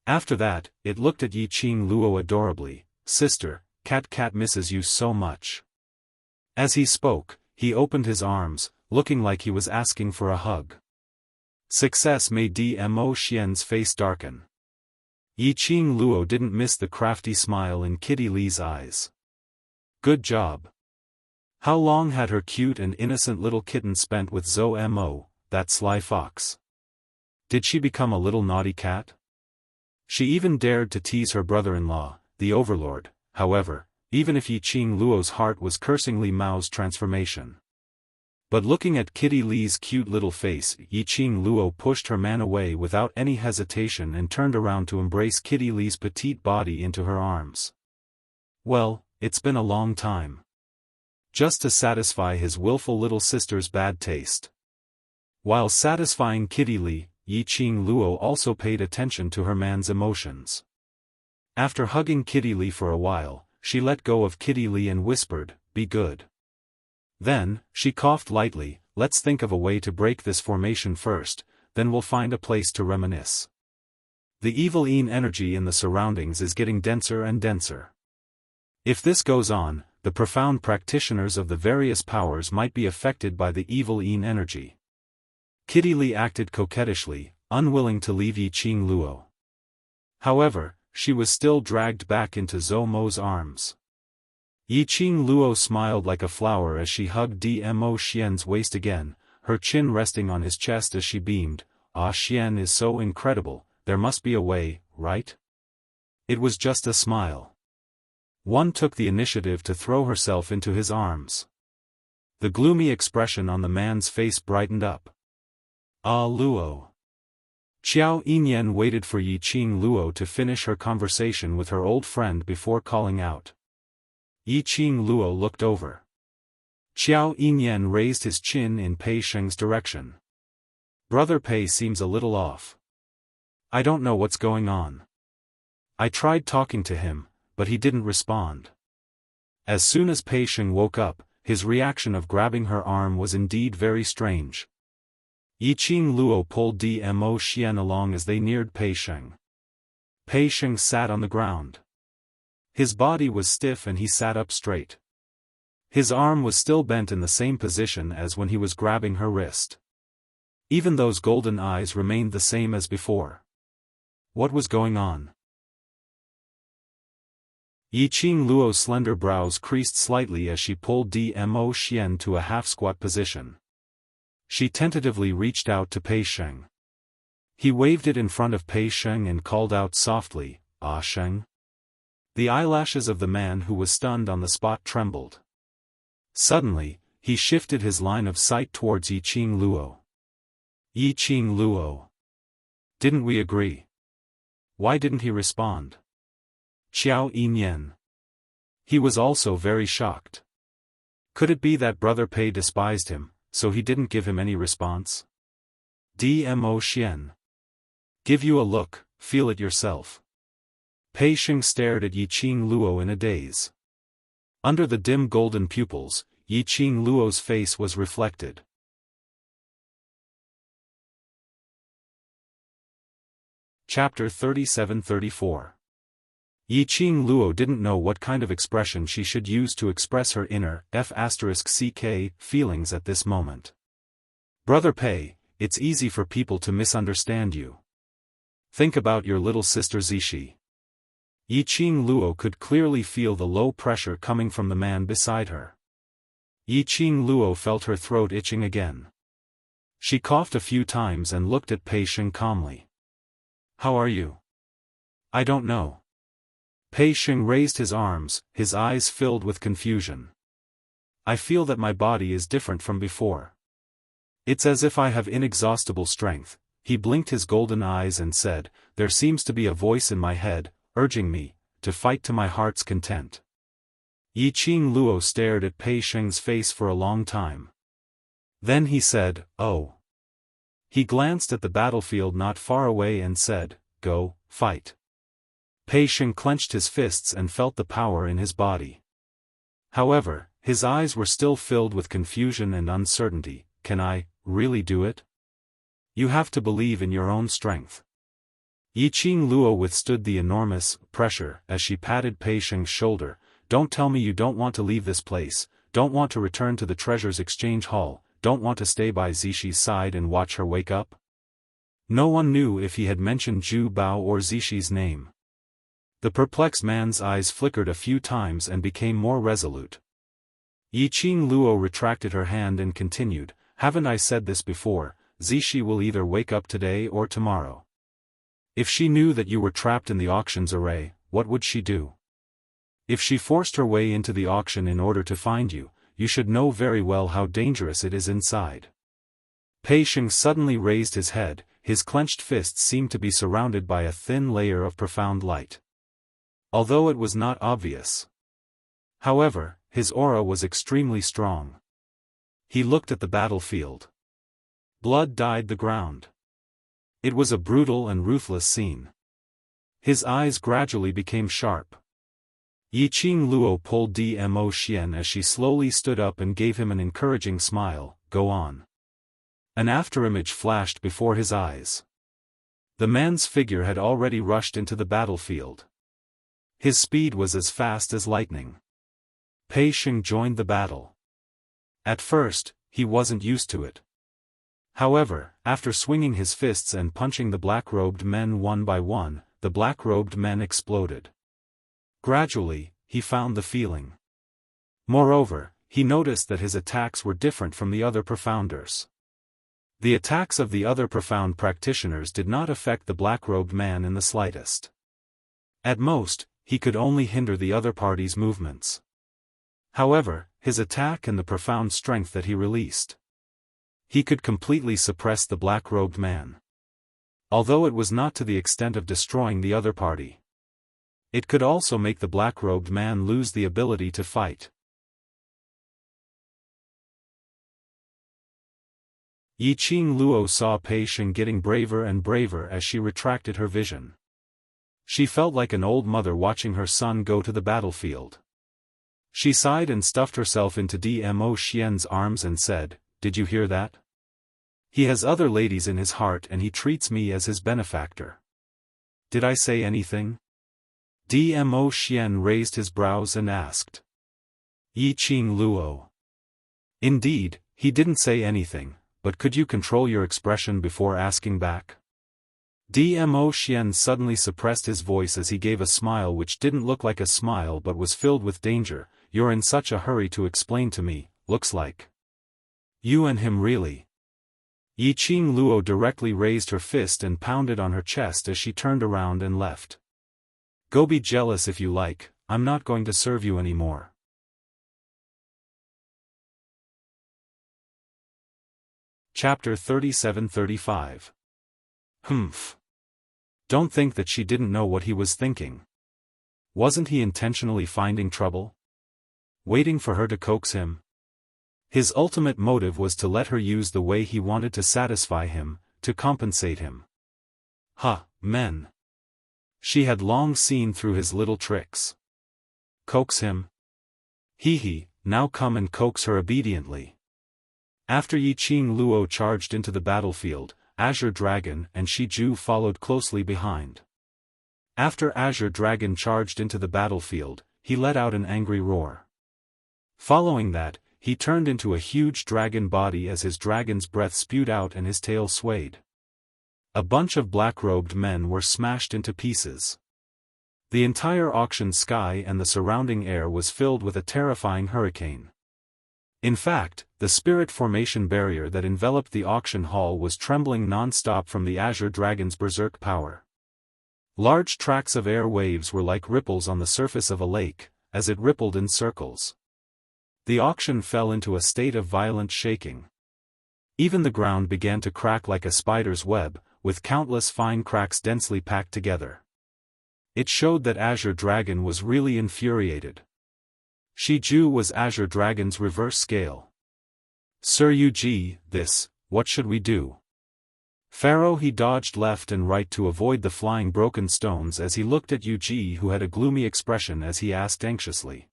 After that, it looked at Yiqing Luo adorably. Sister, Cat misses you so much. As he spoke, he opened his arms, looking like he was asking for a hug. Success made Dmo Xian's face darken. Yiqing Luo didn't miss the crafty smile in Kitty Li's eyes. Good job. How long had her cute and innocent little kitten spent with Zo-mo, that sly fox? Did she become a little naughty cat? She even dared to tease her brother-in-law, the overlord, however, even if Yiqing Luo's heart was cursingly Mao's transformation. But looking at Kitty Li's cute little face, Yiqing Luo pushed her man away without any hesitation and turned around to embrace Kitty Li's petite body into her arms. Well, it's been a long time. Just to satisfy his willful little sister's bad taste. While satisfying Kitty Li, Yiqing Luo also paid attention to her man's emotions. After hugging Kitty Li for a while, she let go of Kitty Li and whispered, "Be good." Then, she coughed lightly, "Let's think of a way to break this formation first, then we'll find a place to reminisce. The evil energy in the surroundings is getting denser and denser. If this goes on, the profound practitioners of the various powers might be affected by the evil energy." Kitty Li acted coquettishly, unwilling to leave Yiqing Luo. However, she was still dragged back into Zo-mo's arms. Yiqing Luo smiled like a flower as she hugged Dmo Xian's waist again, her chin resting on his chest as she beamed, "Ah, Xian is so incredible, there must be a way, right?" It was just a smile. One took the initiative to throw herself into his arms. The gloomy expression on the man's face brightened up. "Ah, Luo." Xiao Yinyan waited for Yiqing Luo to finish her conversation with her old friend before calling out. Yiqing Luo looked over. Xiao Yinyan raised his chin in Pei Sheng's direction. "Brother Pei seems a little off. I don't know what's going on. I tried talking to him, but he didn't respond." As soon as Pei Sheng woke up, his reaction of grabbing her arm was indeed very strange. Yiqing Luo pulled Dmo Xian along as they neared Pei Sheng. Pei Sheng sat on the ground. His body was stiff and he sat up straight. His arm was still bent in the same position as when he was grabbing her wrist. Even those golden eyes remained the same as before. What was going on? Yiqing Luo's slender brows creased slightly as she pulled Dmo Xian to a half-squat position. She tentatively reached out to Pei Sheng. He waved it in front of Pei Sheng and called out softly, "Ah Sheng." The eyelashes of the man who was stunned on the spot trembled. Suddenly, he shifted his line of sight towards Yiqing Luo. "Yiqing Luo. Didn't we agree? Why didn't he respond?" Xiao Yinyan. He was also very shocked. Could it be that Brother Pei despised him, so he didn't give him any response? Dmo Xian. Give you a look, feel it yourself. Pei Sheng stared at Yiqing Luo in a daze. Under the dim golden pupils, Yiqing Luo's face was reflected. Chapter 37-34. Yiqing Luo didn't know what kind of expression she should use to express her inner F***ck feelings at this moment. Brother Pei, it's easy for people to misunderstand you. Think about your little sister Zishi. Yiqing Luo could clearly feel the low pressure coming from the man beside her. Yiqing Luo felt her throat itching again. She coughed a few times and looked at Pei Sheng calmly. "How are you?" "I don't know." Pei Xing raised his arms, his eyes filled with confusion. I feel that my body is different from before. It's as if I have inexhaustible strength. He blinked his golden eyes and said, there seems to be a voice in my head, urging me, to fight to my heart's content. Yiqing Luo stared at Pei Xing's face for a long time. Then he said, oh. He glanced at the battlefield not far away and said, go, fight. Pei Xing clenched his fists and felt the power in his body. However, his eyes were still filled with confusion and uncertainty. Can I really do it? You have to believe in your own strength. Yiqing Luo withstood the enormous pressure as she patted Pei Xing's shoulder. Don't tell me you don't want to leave this place, don't want to return to the treasures exchange hall, don't want to stay by Zixi's side and watch her wake up? No one knew if he had mentioned Zhu Bao or Zixi's name. The perplexed man's eyes flickered a few times and became more resolute. Yiqing Luo retracted her hand and continued, haven't I said this before? Zixi will either wake up today or tomorrow. If she knew that you were trapped in the auction's array, what would she do? If she forced her way into the auction in order to find you, you should know very well how dangerous it is inside. Pei Xing suddenly raised his head, his clenched fists seemed to be surrounded by a thin layer of profound light. Although it was not obvious. However, his aura was extremely strong. He looked at the battlefield. Blood dyed the ground. It was a brutal and ruthless scene. His eyes gradually became sharp. Yiqing Luo pulled Dmo Xian as she slowly stood up and gave him an encouraging smile, go on. An afterimage flashed before his eyes. The man's figure had already rushed into the battlefield. His speed was as fast as lightning. Pei Xing joined the battle. At first, he wasn't used to it. However, after swinging his fists and punching the black-robed men one by one, the black-robed men exploded. Gradually, he found the feeling. Moreover, he noticed that his attacks were different from the other profounders. The attacks of the other profound practitioners did not affect the black-robed man in the slightest. At most, he could only hinder the other party's movements. However, his attack and the profound strength that he released. He could completely suppress the black-robed man. Although it was not to the extent of destroying the other party. It could also make the black-robed man lose the ability to fight. Yiqing Luo saw Pei Xing getting braver and braver as she retracted her vision. She felt like an old mother watching her son go to the battlefield. She sighed and stuffed herself into Dmo Xian's arms and said, did you hear that? He has other ladies in his heart and he treats me as his benefactor. Did I say anything? Dmo Xian raised his brows and asked. Yiqing Luo. Indeed, he didn't say anything, but could you control your expression before asking back? Dmo Xian suddenly suppressed his voice as he gave a smile which didn't look like a smile but was filled with danger. You're in such a hurry to explain to me, looks like. You and him really. Yiqing Luo directly raised her fist and pounded on her chest as she turned around and left. Go be jealous if you like, I'm not going to serve you anymore. Chapter 37-35. Humph. Don't think that she didn't know what he was thinking. Wasn't he intentionally finding trouble? Waiting for her to coax him? His ultimate motive was to let her use the way he wanted to satisfy him, to compensate him. Men. She had long seen through his little tricks. Coax him? He, now come and coax her obediently. After Yiqing Luo charged into the battlefield, Azure Dragon and Shi Ju followed closely behind. After Azure Dragon charged into the battlefield, he let out an angry roar. Following that, he turned into a huge dragon body as his dragon's breath spewed out and his tail swayed. A bunch of black-robed men were smashed into pieces. The entire auction sky and the surrounding air was filled with a terrifying hurricane. In fact, the spirit formation barrier that enveloped the auction hall was trembling non-stop from the Azure Dragon's berserk power. Large tracts of air waves were like ripples on the surface of a lake, as it rippled in circles. The auction fell into a state of violent shaking. Even the ground began to crack like a spider's web, with countless fine cracks densely packed together. It showed that Azure Dragon was really infuriated. Shiju was Azure Dragon's reverse scale. Sir Yuji, what should we do? Pharaoh he dodged left and right to avoid the flying broken stones as he looked at Yuji, who had a gloomy expression as he asked anxiously.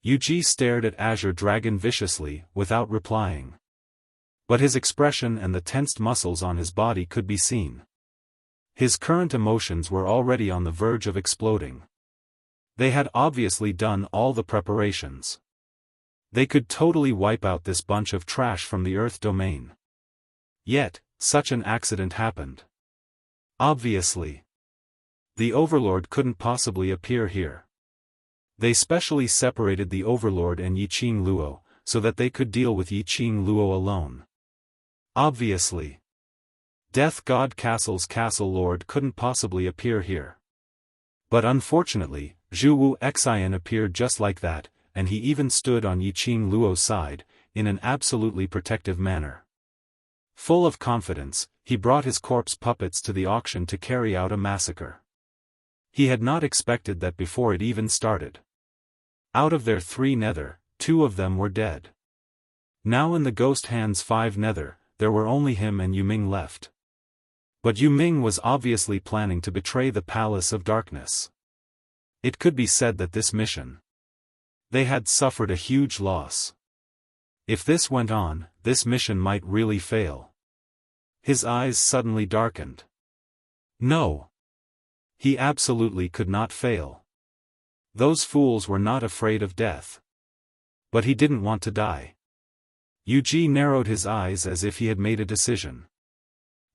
Yuji stared at Azure Dragon viciously, without replying. But his expression and the tensed muscles on his body could be seen. His current emotions were already on the verge of exploding. They had obviously done all the preparations. They could totally wipe out this bunch of trash from the Earth domain. Yet, such an accident happened. Obviously. The Overlord couldn't possibly appear here. They specially separated the Overlord and Yiqing Luo, so that they could deal with Yiqing Luo alone. Obviously. Death God Castle's Castle Lord couldn't possibly appear here. But unfortunately, Zhu Wu Xian appeared just like that, and he even stood on Yiqing Luo's side, in an absolutely protective manner. Full of confidence, he brought his corpse puppets to the auction to carry out a massacre. He had not expected that before it even started. Out of their 3 nether, 2 of them were dead. Now in the ghost hand's 5 nether, there were only him and Yuming left. But Yuming was obviously planning to betray the Palace of Darkness. It could be said that this mission. They had suffered a huge loss. If this went on, this mission might really fail. His eyes suddenly darkened. No. He absolutely could not fail. Those fools were not afraid of death. But he didn't want to die. Yuji narrowed his eyes as if he had made a decision.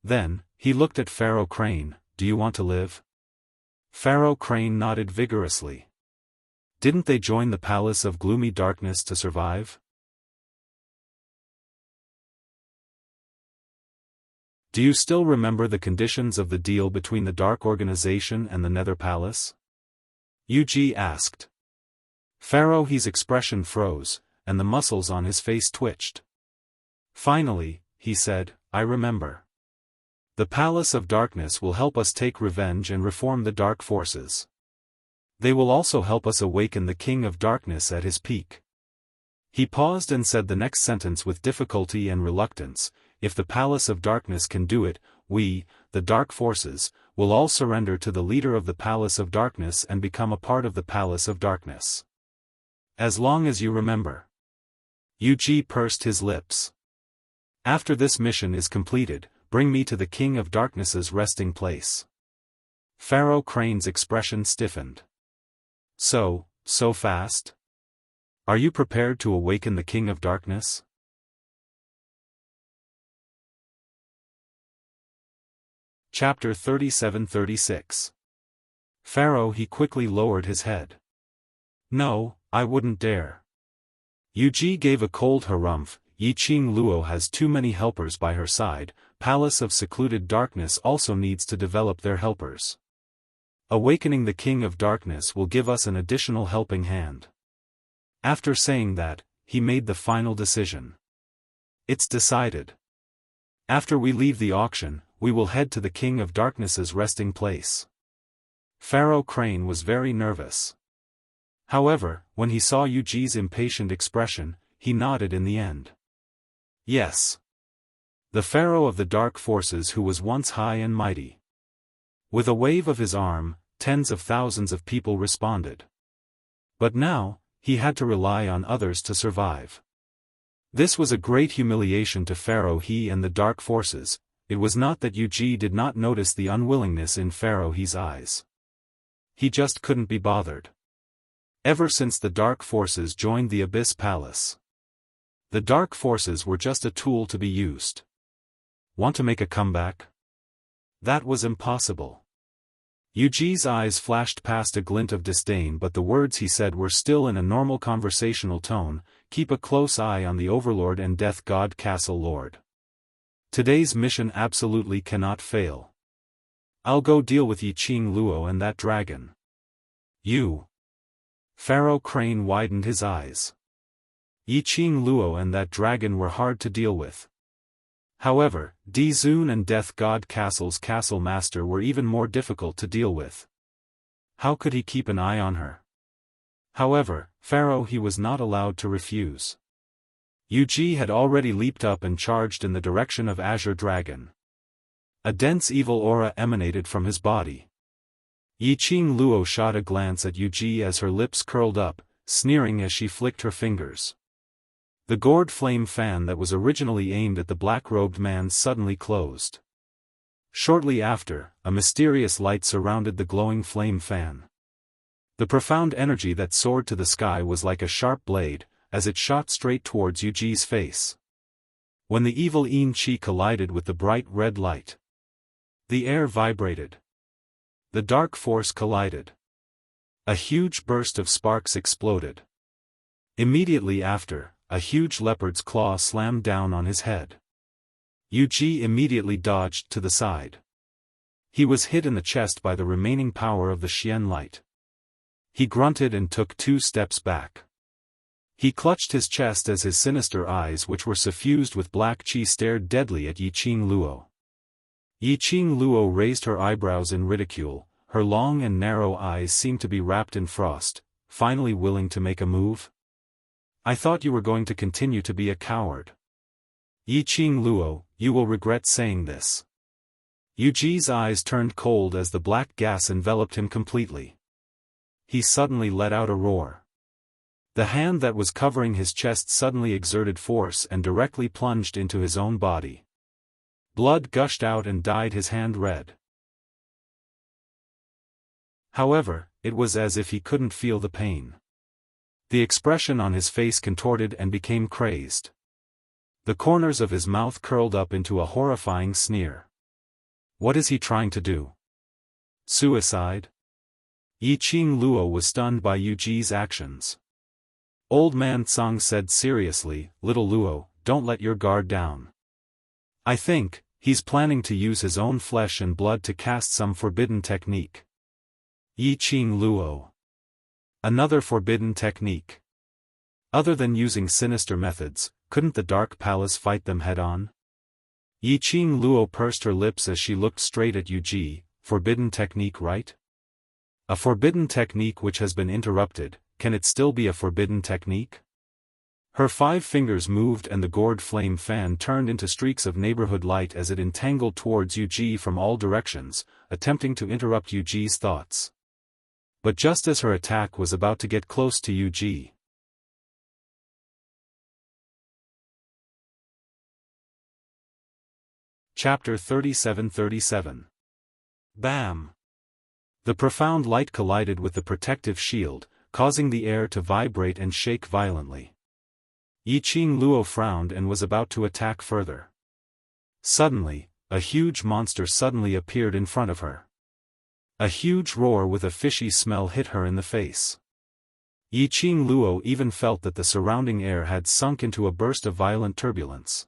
Then, he looked at Pharaoh Crane. Do you want to live? Pharaoh Crane nodded vigorously. Didn't they join the Palace of Gloomy Darkness to survive? Do you still remember the conditions of the deal between the Dark Organization and the Nether Palace? Yuji asked. Pharaoh He's expression froze, and the muscles on his face twitched. Finally, he said, I remember. The Palace of Darkness will help us take revenge and reform the dark forces. They will also help us awaken the King of Darkness at his peak. He paused and said the next sentence with difficulty and reluctance. If the Palace of Darkness can do it, we, the dark forces, will all surrender to the leader of the Palace of Darkness and become a part of the Palace of Darkness. As long as you remember. Yuji pursed his lips. After this mission is completed, bring me to the King of Darkness's resting place. Pharaoh Crane's expression stiffened. So fast? Are you prepared to awaken the King of Darkness? Chapter 37-36. Pharaoh he quickly lowered his head. No, I wouldn't dare. Yuji gave a cold harumph. Yiqing Luo has too many helpers by her side. Palace of Secluded Darkness also needs to develop their helpers. Awakening the King of Darkness will give us an additional helping hand. After saying that, he made the final decision. It's decided. After we leave the auction, we will head to the King of Darkness's resting place. Pharaoh Crane was very nervous. However, when he saw Yuji's impatient expression, he nodded in the end. Yes. The Pharaoh of the Dark Forces who was once high and mighty. With a wave of his arm, tens of thousands of people responded. But now, he had to rely on others to survive. This was a great humiliation to Pharaoh he and the Dark Forces. It was not that Yuji did not notice the unwillingness in Pharaoh he's eyes. He just couldn't be bothered. Ever since the Dark Forces joined the Abyss Palace, the Dark Forces were just a tool to be used. Want to make a comeback? That was impossible. Yuji's eyes flashed past a glint of disdain, but the words he said were still in a normal conversational tone. Keep a close eye on the Overlord and Death God Castle Lord. Today's mission absolutely cannot fail. I'll go deal with Yiqing Luo and that dragon. You. Pharaoh Crane widened his eyes. Yiqing Luo and that dragon were hard to deal with. However, Dizun and Death God Castle's castle master were even more difficult to deal with. How could he keep an eye on her? However, Pharaoh he was not allowed to refuse. Yuji had already leaped up and charged in the direction of Azure Dragon. A dense evil aura emanated from his body. Yiqing Luo shot a glance at Yuji as her lips curled up, sneering as she flicked her fingers. The gourd flame fan that was originally aimed at the black-robed man suddenly closed. Shortly after, a mysterious light surrounded the glowing flame fan. The profound energy that soared to the sky was like a sharp blade, as it shot straight towards Yuji's face. When the evil Yin Qi collided with the bright red light, the air vibrated. The dark force collided. A huge burst of sparks exploded. Immediately after, a huge leopard's claw slammed down on his head. Yuji immediately dodged to the side. He was hit in the chest by the remaining power of the Xian light. He grunted and took 2 steps back. He clutched his chest as his sinister eyes which were suffused with black qi stared deadly at Yiqing Luo. Yiqing Luo raised her eyebrows in ridicule, her long and narrow eyes seemed to be wrapped in frost, finally willing to make a move. I thought you were going to continue to be a coward. Yiqing Luo, you will regret saying this. Yuji's eyes turned cold as the black gas enveloped him completely. He suddenly let out a roar. The hand that was covering his chest suddenly exerted force and directly plunged into his own body. Blood gushed out and dyed his hand red. However, it was as if he couldn't feel the pain. The expression on his face contorted and became crazed. The corners of his mouth curled up into a horrifying sneer. What is he trying to do? Suicide? Yiqing Luo was stunned by Yuji's actions. Old Man Tsang said seriously, Little Luo, don't let your guard down. I think, he's planning to use his own flesh and blood to cast some forbidden technique. Yiqing Luo. Another forbidden technique. Other than using sinister methods, couldn't the Dark Palace fight them head-on? Yiqing Luo pursed her lips as she looked straight at Yuji. Forbidden technique, right? A forbidden technique which has been interrupted, can it still be a forbidden technique? Her 5 fingers moved and the gourd flame fan turned into streaks of neighborhood light as it entangled towards Yuji from all directions, attempting to interrupt Yuji's thoughts. But just as her attack was about to get close to Yuji, Chapter 37-37. Bam! The profound light collided with the protective shield, causing the air to vibrate and shake violently. Yiqing Luo frowned and was about to attack further. Suddenly, a huge monster suddenly appeared in front of her. A huge roar with a fishy smell hit her in the face. Yiqing Luo even felt that the surrounding air had sunk into a burst of violent turbulence.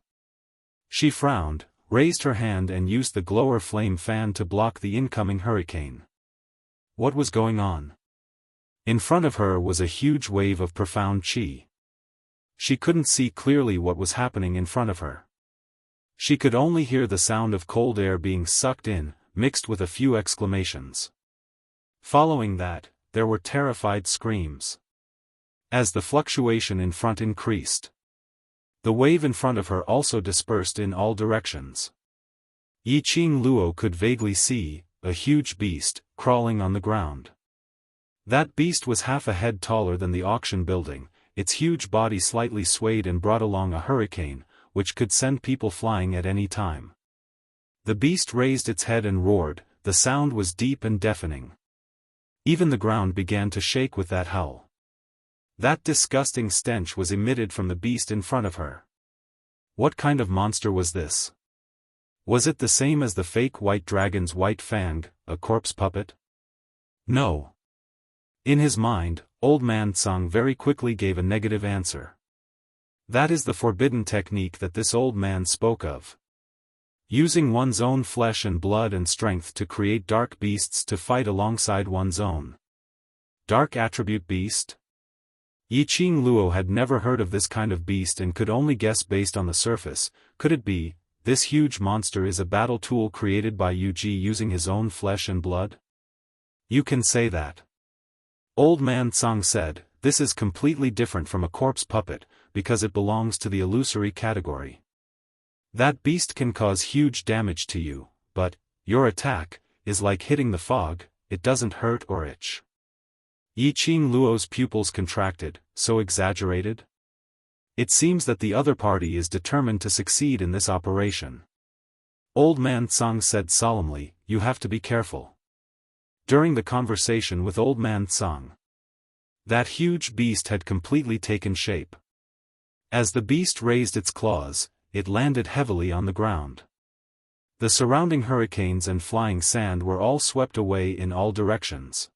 She frowned, raised her hand and used the glower flame fan to block the incoming hurricane. What was going on? In front of her was a huge wave of profound qi. She couldn't see clearly what was happening in front of her. She could only hear the sound of cold air being sucked in, mixed with a few exclamations. Following that, there were terrified screams. As the fluctuation in front increased, the wave in front of her also dispersed in all directions. Yiqing Luo could vaguely see a huge beast crawling on the ground. That beast was half a head taller than the auction building, its huge body slightly swayed and brought along a hurricane, which could send people flying at any time. The beast raised its head and roared, the sound was deep and deafening. Even the ground began to shake with that howl. That disgusting stench was emitted from the beast in front of her. What kind of monster was this? Was it the same as the fake white dragon's white fang, a corpse puppet? No. In his mind, Old Man Tsang very quickly gave a negative answer. That is the forbidden technique that this old man spoke of. Using one's own flesh and blood and strength to create dark beasts to fight alongside one's own. Dark attribute beast? Yiqing Luo had never heard of this kind of beast and could only guess based on the surface. Could it be, this huge monster is a battle tool created by Yu Ji using his own flesh and blood? You can say that. Old Man Tsang said, this is completely different from a corpse puppet, because it belongs to the illusory category. That beast can cause huge damage to you, but, your attack, is like hitting the fog, it doesn't hurt or itch. Yiqing Luo's pupils contracted, so exaggerated? It seems that the other party is determined to succeed in this operation. Old Man Tsang said solemnly, you have to be careful. During the conversation with Old Man Tsang, that huge beast had completely taken shape. As the beast raised its claws, it landed heavily on the ground. The surrounding hurricanes and flying sand were all swept away in all directions.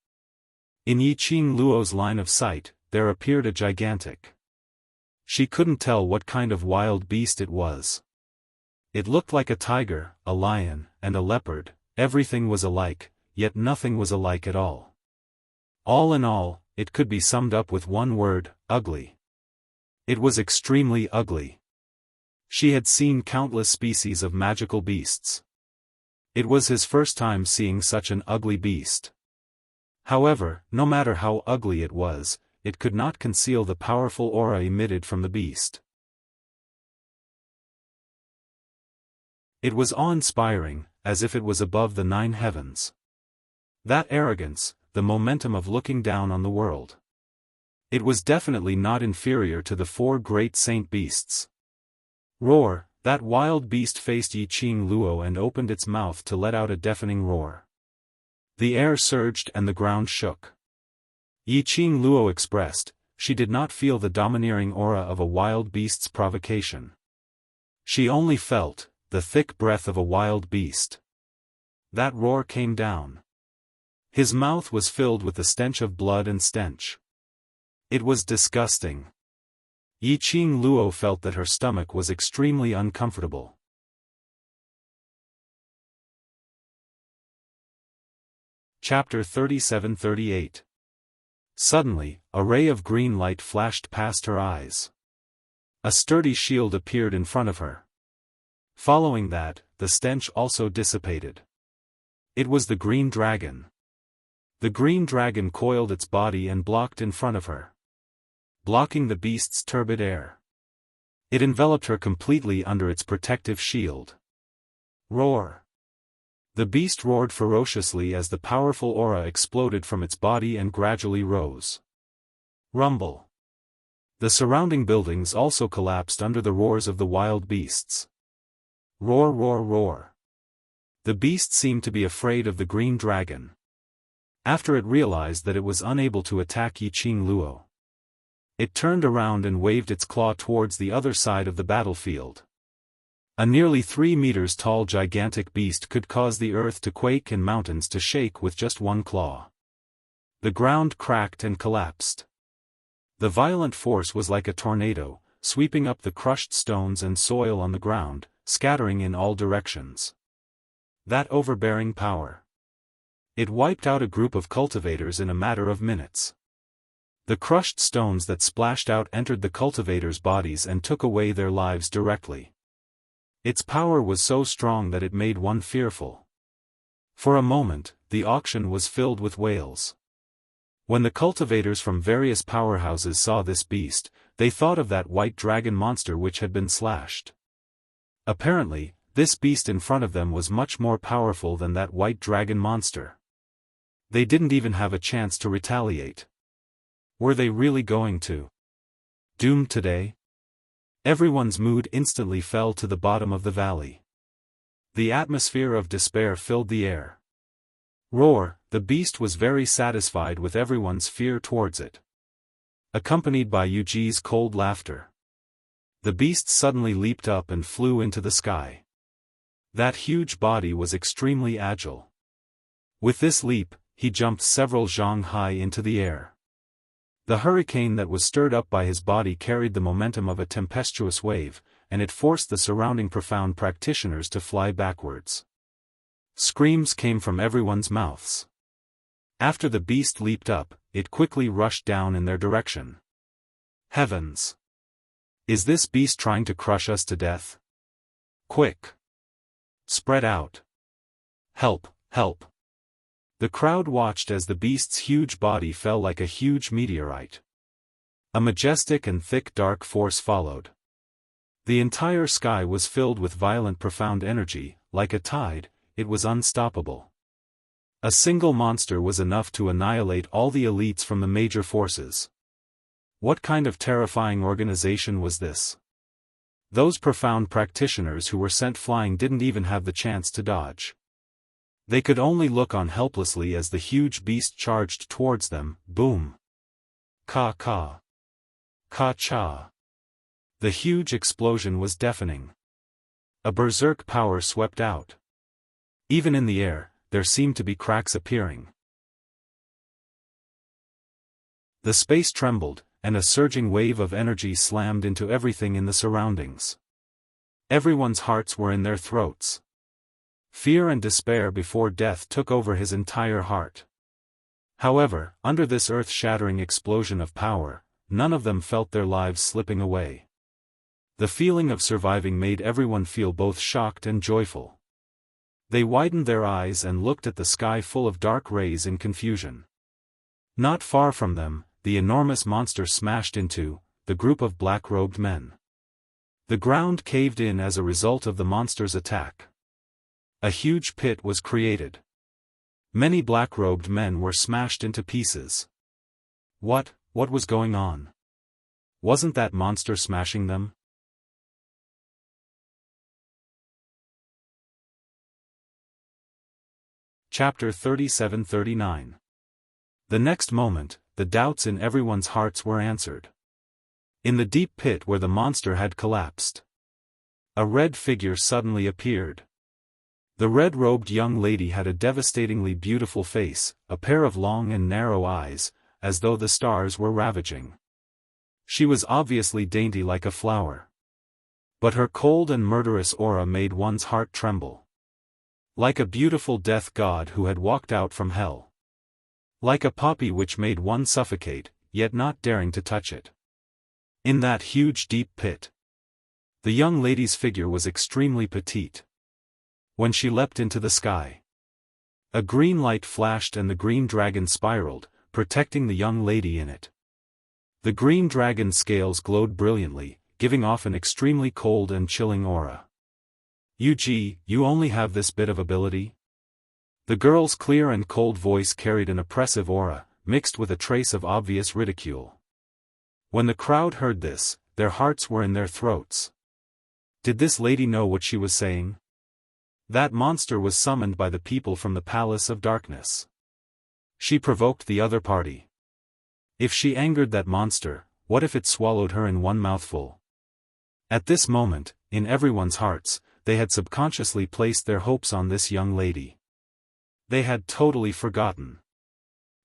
In Yiqing Luo's line of sight, there appeared a gigantic. She couldn't tell what kind of wild beast it was. It looked like a tiger, a lion, and a leopard. Everything was alike, yet nothing was alike at all. All in all, it could be summed up with one word, ugly. It was extremely ugly. She had seen countless species of magical beasts. It was his first time seeing such an ugly beast. However, no matter how ugly it was, it could not conceal the powerful aura emitted from the beast. It was awe-inspiring, as if it was above the 9 heavens. That arrogance, the momentum of looking down on the world. It was definitely not inferior to the 4 great saint beasts. Roar, that wild beast faced Yiqing Luo and opened its mouth to let out a deafening roar. The air surged and the ground shook. Yiqing Luo expressed, she did not feel the domineering aura of a wild beast's provocation. She only felt, the thick breath of a wild beast. That roar came down. His mouth was filled with the stench of blood and stench. It was disgusting. Yiqing Luo felt that her stomach was extremely uncomfortable. Chapter 37-38. Suddenly, a ray of green light flashed past her eyes. A sturdy shield appeared in front of her. Following that, the stench also dissipated. It was the green dragon. The green dragon coiled its body and blocked in front of her, blocking the beast's turbid air. It enveloped her completely under its protective shield. Roar! The beast roared ferociously as the powerful aura exploded from its body and gradually rose. Rumble! The surrounding buildings also collapsed under the roars of the wild beasts. Roar, roar, roar! The beast seemed to be afraid of the green dragon. After it realized that it was unable to attack Yiqing Luo, it turned around and waved its claw towards the other side of the battlefield. A nearly 3 meters tall gigantic beast could cause the earth to quake and mountains to shake with just one claw. The ground cracked and collapsed. The violent force was like a tornado, sweeping up the crushed stones and soil on the ground, scattering in all directions. That overbearing power. It wiped out a group of cultivators in a matter of minutes. The crushed stones that splashed out entered the cultivators' bodies and took away their lives directly. Its power was so strong that it made one fearful. For a moment, the auction was filled with wails. When the cultivators from various powerhouses saw this beast, they thought of that white dragon monster which had been slashed. Apparently, this beast in front of them was much more powerful than that white dragon monster. They didn't even have a chance to retaliate. Were they really going to doom today? Everyone's mood instantly fell to the bottom of the valley. The atmosphere of despair filled the air. Roar, the beast was very satisfied with everyone's fear towards it. Accompanied by Yuji's cold laughter. The beast suddenly leaped up and flew into the sky. That huge body was extremely agile. With this leap, he jumped several zhang high into the air. The hurricane that was stirred up by his body carried the momentum of a tempestuous wave, and it forced the surrounding profound practitioners to fly backwards. Screams came from everyone's mouths. After the beast leaped up, it quickly rushed down in their direction. Heavens! Is this beast trying to crush us to death? Quick! Spread out! Help! Help! The crowd watched as the beast's huge body fell like a huge meteorite. A majestic and thick dark force followed. The entire sky was filled with violent profound energy, like a tide, it was unstoppable. A single monster was enough to annihilate all the elites from the major forces. What kind of terrifying organization was this? Those profound practitioners who were sent flying didn't even have the chance to dodge. They could only look on helplessly as the huge beast charged towards them. Boom! Ka-ka! Ka-cha! The huge explosion was deafening. A berserk power swept out. Even in the air, there seemed to be cracks appearing. The space trembled, and a surging wave of energy slammed into everything in the surroundings. Everyone's hearts were in their throats. Fear and despair before death took over his entire heart. However, under this earth-shattering explosion of power, none of them felt their lives slipping away. The feeling of surviving made everyone feel both shocked and joyful. They widened their eyes and looked at the sky full of dark rays in confusion. Not far from them, the enormous monster smashed into the group of black-robed men. The ground caved in as a result of the monster's attack. A huge pit was created. Many black-robed men were smashed into pieces. What was going on? Wasn't that monster smashing them? Chapter 37-39. The next moment, the doubts in everyone's hearts were answered. In the deep pit where the monster had collapsed, a red figure suddenly appeared. The red-robed young lady had a devastatingly beautiful face, a pair of long and narrow eyes, as though the stars were ravaging. She was obviously dainty like a flower. But her cold and murderous aura made one's heart tremble. Like a beautiful death god who had walked out from hell. Like a poppy which made one suffocate, yet not daring to touch it. In that huge deep pit, the young lady's figure was extremely petite. When she leapt into the sky, a green light flashed and the green dragon spiraled, protecting the young lady in it. The green dragon's scales glowed brilliantly, giving off an extremely cold and chilling aura. You only have this bit of ability? The girl's clear and cold voice carried an oppressive aura, mixed with a trace of obvious ridicule. When the crowd heard this, their hearts were in their throats. Did this lady know what she was saying? That monster was summoned by the people from the Palace of Darkness. She provoked the other party. If she angered that monster, what if it swallowed her in one mouthful? At this moment, in everyone's hearts, they had subconsciously placed their hopes on this young lady. They had totally forgotten.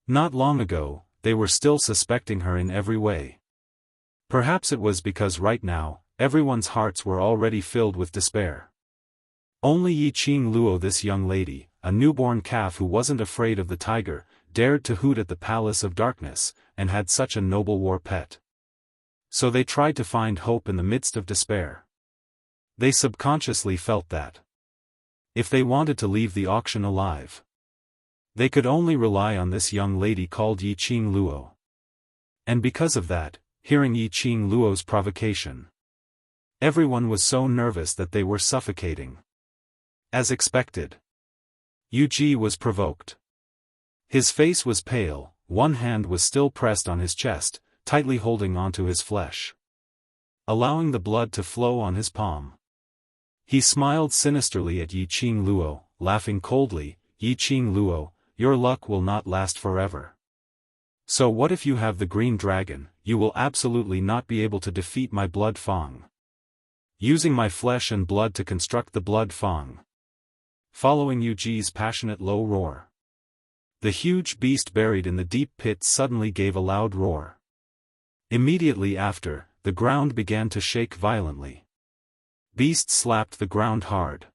Not long ago, they were still suspecting her in every way. Perhaps it was because right now, everyone's hearts were already filled with despair. Only Yiqing Luo, this young lady, a newborn calf who wasn't afraid of the tiger, dared to hoot at the Palace of Darkness, and had such a noble war pet. So they tried to find hope in the midst of despair. They subconsciously felt that if they wanted to leave the auction alive, they could only rely on this young lady called Yiqing Luo. And because of that, hearing Yiqing Luo's provocation, everyone was so nervous that they were suffocating. As expected, Yu Ji was provoked. His face was pale, one hand was still pressed on his chest, tightly holding onto his flesh, allowing the blood to flow on his palm. He smiled sinisterly at Yiqing Luo, laughing coldly. Yiqing Luo, your luck will not last forever. So what if you have the green dragon? You will absolutely not be able to defeat my blood fang. Using my flesh and blood to construct the blood fang. Following Yu Ji's passionate low roar, the huge beast buried in the deep pit suddenly gave a loud roar. Immediately after, the ground began to shake violently. Beast slapped the ground hard.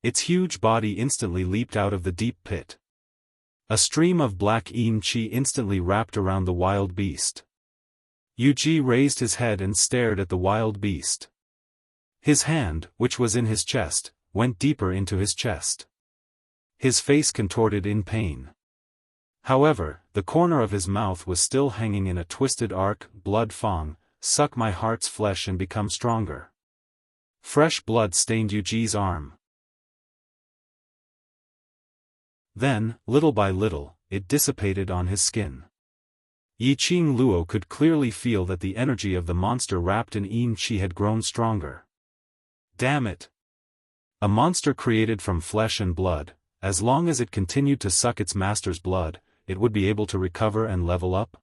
Its huge body instantly leaped out of the deep pit. A stream of black chi instantly wrapped around the wild beast. Yuji raised his head and stared at the wild beast. His hand, which was in his chest, went deeper into his chest. His face contorted in pain. However, the corner of his mouth was still hanging in a twisted arc. Blood Fang, suck my heart's flesh and become stronger. Fresh blood stained Yuji's arm. Then, little by little, it dissipated on his skin. Yiqing Luo could clearly feel that the energy of the monster wrapped in chi had grown stronger. Damn it! A monster created from flesh and blood, as long as it continued to suck its master's blood, it would be able to recover and level up?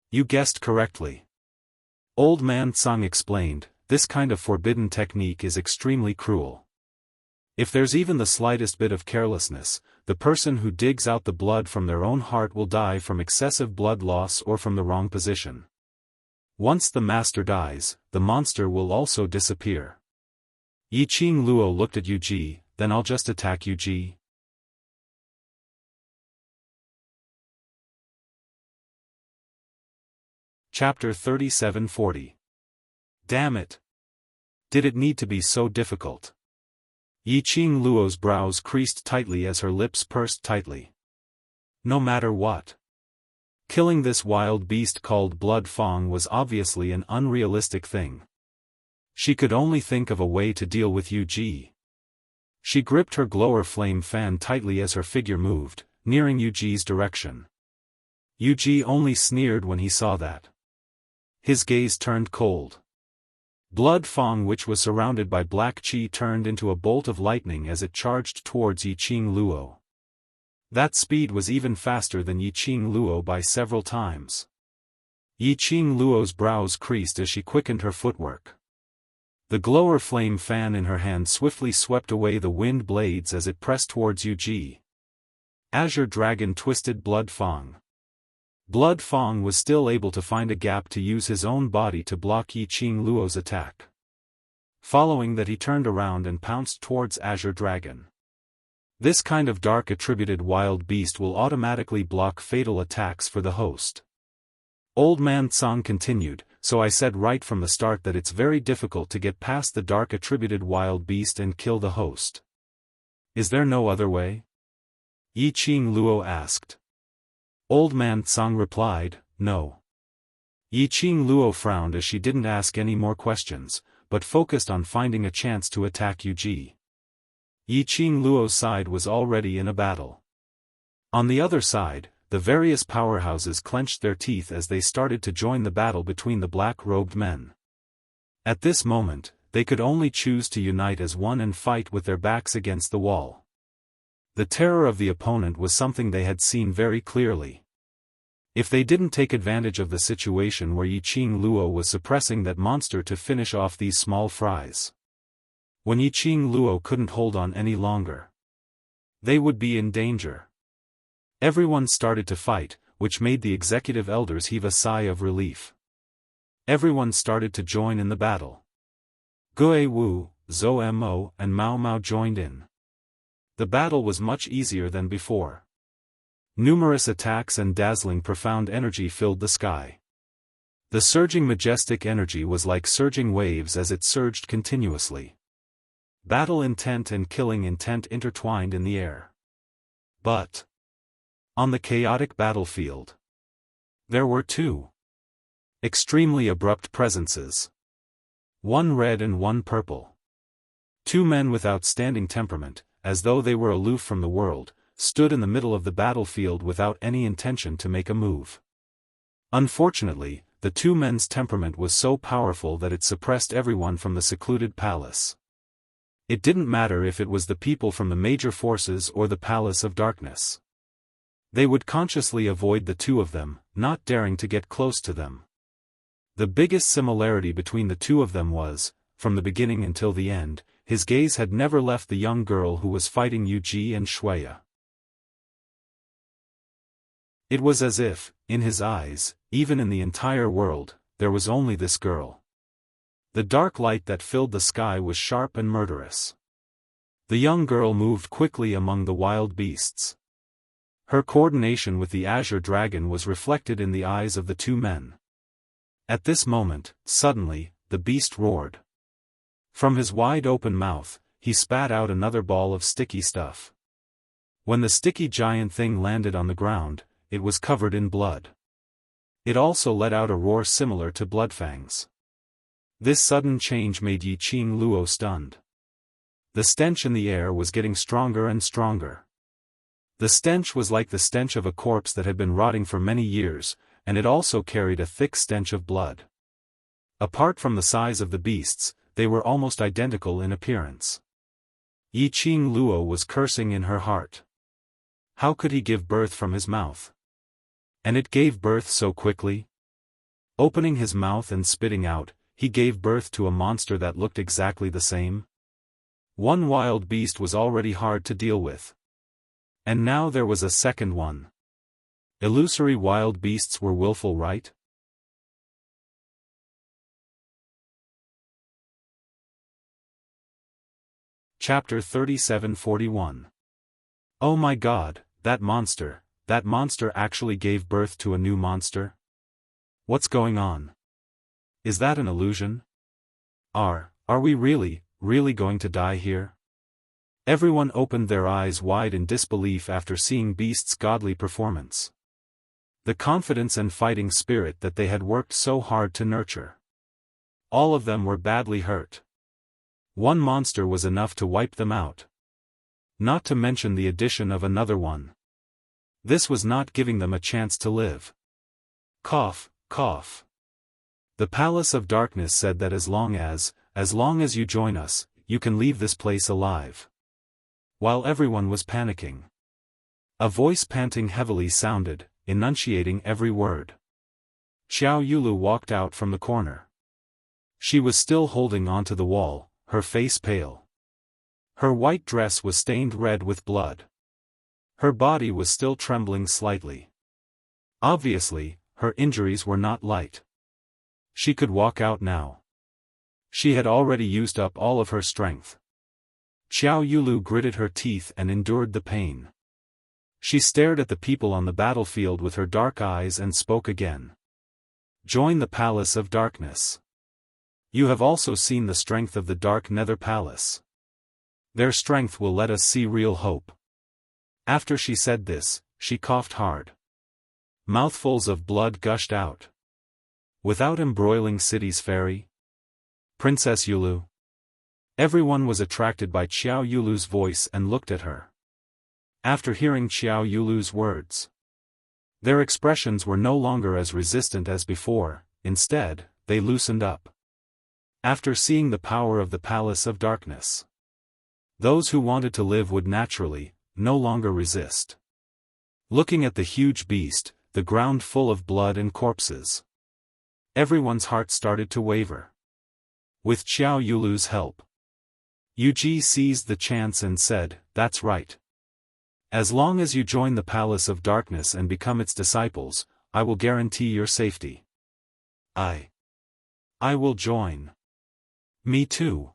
You guessed correctly. Old Man Tsang explained, this kind of forbidden technique is extremely cruel. If there's even the slightest bit of carelessness, the person who digs out the blood from their own heart will die from excessive blood loss or from the wrong position. Once the master dies, the monster will also disappear. Yiqing Luo looked at Yuji, then I'll just attack Yuji. Chapter 3740. Damn it! Did it need to be so difficult? Yiqing Luo's brows creased tightly as her lips pursed tightly. No matter what. Killing this wild beast called Blood Fang was obviously an unrealistic thing. She could only think of a way to deal with Yuji. She gripped her glower flame fan tightly as her figure moved, nearing Yuji's direction. Yuji only sneered when he saw that. His gaze turned cold. Blood Fang, which was surrounded by black chi, turned into a bolt of lightning as it charged towards Yiqing Luo. That speed was even faster than Yiqing Luo by several times. Yiqing Luo's brows creased as she quickened her footwork. The glower flame fan in her hand swiftly swept away the wind blades as it pressed towards Yuji. Azure Dragon twisted Blood Fang. Blood Fang was still able to find a gap to use his own body to block Yiqing Luo's attack. Following that, he turned around and pounced towards Azure Dragon. This kind of dark attributed wild beast will automatically block fatal attacks for the host. Old Man Tsang continued, so I said right from the start that it's very difficult to get past the dark attributed wild beast and kill the host. Is there no other way? Yiqing Luo asked. Old Man Tsang replied, no. Yiqing Luo frowned as she didn't ask any more questions, but focused on finding a chance to attack Yuji. Yiqing Luo's side was already in a battle. On the other side, the various powerhouses clenched their teeth as they started to join the battle between the black-robed men. At this moment, they could only choose to unite as one and fight with their backs against the wall. The terror of the opponent was something they had seen very clearly. If they didn't take advantage of the situation where Yiqing Luo was suppressing that monster to finish off these small fries. When Yiqing Luo couldn't hold on any longer, they would be in danger. Everyone started to fight, which made the executive elders heave a sigh of relief. Everyone started to join in the battle. Gue Wu, Zhou Mo, and Mao Mao joined in. The battle was much easier than before. Numerous attacks and dazzling profound energy filled the sky. The surging majestic energy was like surging waves as it surged continuously. Battle intent and killing intent intertwined in the air. But on the chaotic battlefield, there were two extremely abrupt presences. One red and one purple. Two men with outstanding temperament, as though they were aloof from the world, stood in the middle of the battlefield without any intention to make a move. Unfortunately, the two men's temperament was so powerful that it suppressed everyone from the secluded palace. It didn't matter if it was the people from the major forces or the Palace of Darkness. They would consciously avoid the two of them, not daring to get close to them. The biggest similarity between the two of them was, from the beginning until the end, his gaze had never left the young girl who was fighting Yuji and Shuya. It was as if, in his eyes, even in the entire world, there was only this girl. The dark light that filled the sky was sharp and murderous. The young girl moved quickly among the wild beasts. Her coordination with the azure dragon was reflected in the eyes of the two men. At this moment, suddenly, the beast roared. From his wide-open mouth, he spat out another ball of sticky stuff. When the sticky giant thing landed on the ground, it was covered in blood. It also let out a roar similar to bloodfangs. This sudden change made Yiqing Luo stunned. The stench in the air was getting stronger and stronger. The stench was like the stench of a corpse that had been rotting for many years, and it also carried a thick stench of blood. Apart from the size of the beasts, they were almost identical in appearance. Yiqing Luo was cursing in her heart. How could he give birth from his mouth? And it gave birth so quickly? Opening his mouth and spitting out, he gave birth to a monster that looked exactly the same. One wild beast was already hard to deal with. And now there was a second one. Illusory wild beasts were willful, right? Chapter 37:41. Oh my God, that monster actually gave birth to a new monster? What's going on? Is that an illusion? Are we really going to die here? Everyone opened their eyes wide in disbelief after seeing Beast's godly performance. The confidence and fighting spirit that they had worked so hard to nurture. All of them were badly hurt. One monster was enough to wipe them out. Not to mention the addition of another one. This was not giving them a chance to live. Cough, cough. The Palace of Darkness said that as long as you join us, you can leave this place alive. While everyone was panicking. A voice panting heavily sounded, enunciating every word. Xiao Yulu walked out from the corner. She was still holding onto the wall, her face pale. Her white dress was stained red with blood. Her body was still trembling slightly. Obviously, her injuries were not light. She could walk out now. She had already used up all of her strength. Xiao Yulu gritted her teeth and endured the pain. She stared at the people on the battlefield with her dark eyes and spoke again. Join the Palace of Darkness. You have also seen the strength of the Dark Nether Palace. Their strength will let us see real hope. After she said this, she coughed hard. Mouthfuls of blood gushed out. Without embroiling city's fairy? Princess Yulu. Everyone was attracted by Xiao Yulu's voice and looked at her. After hearing Xiao Yulu's words, their expressions were no longer as resistant as before, instead, they loosened up. After seeing the power of the Palace of Darkness, those who wanted to live would naturally, no longer resist. Looking at the huge beast, the ground full of blood and corpses, everyone's heart started to waver. With Xiao Yulu's help, Yuji seized the chance and said, "That's right. As long as you join the Palace of Darkness and become its disciples, I will guarantee your safety." I will join. Me too.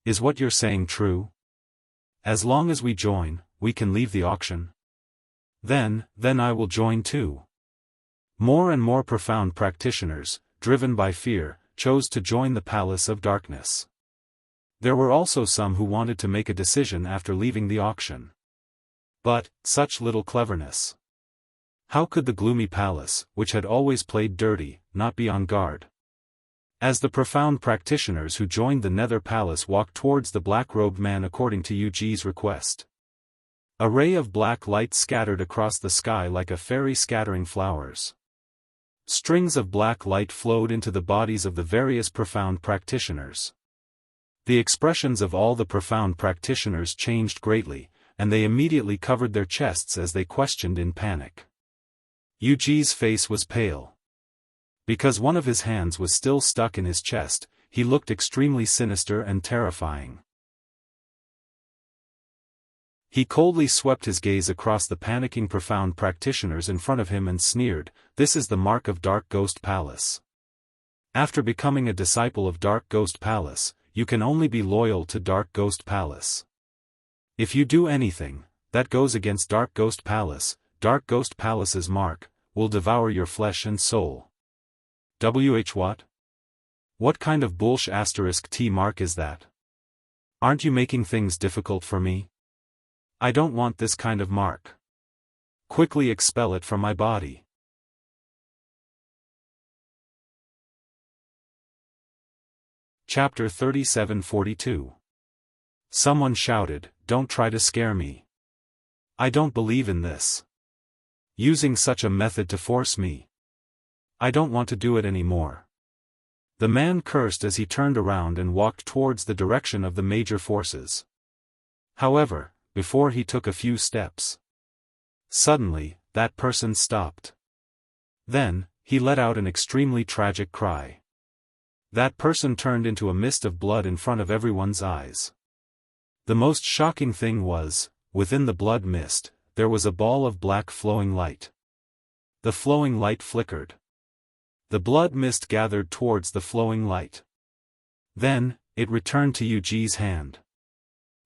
Is what you're saying true? As long as we join, we can leave the auction. Then I will join too. More and more profound practitioners, driven by fear, chose to join the Palace of Darkness. There were also some who wanted to make a decision after leaving the auction. But, such little cleverness. How could the gloomy palace, which had always played dirty, not be on guard? As the profound practitioners who joined the Nether Palace walked towards the black-robed man according to Yuji's request, a ray of black light scattered across the sky like a fairy scattering flowers. Strings of black light flowed into the bodies of the various profound practitioners. The expressions of all the profound practitioners changed greatly, and they immediately covered their chests as they questioned in panic. Yuji's face was pale. Because one of his hands was still stuck in his chest, he looked extremely sinister and terrifying. He coldly swept his gaze across the panicking profound practitioners in front of him and sneered, "This is the mark of Dark Ghost Palace. After becoming a disciple of Dark Ghost Palace, you can only be loyal to Dark Ghost Palace. If you do anything that goes against Dark Ghost Palace's mark, will devour your flesh and soul. What? What kind of bullsh *T mark is that? Aren't you making things difficult for me? I don't want this kind of mark. Quickly expel it from my body. Chapter 37-42. Someone shouted, "Don't try to scare me. I don't believe in this. Using such a method to force me. I don't want to do it anymore." The man cursed as he turned around and walked towards the direction of the major forces. However, before he took a few steps, suddenly, that person stopped. Then, he let out an extremely tragic cry. That person turned into a mist of blood in front of everyone's eyes. The most shocking thing was, within the blood mist, there was a ball of black flowing light. The flowing light flickered. The blood mist gathered towards the flowing light. Then, it returned to Yuji's hand.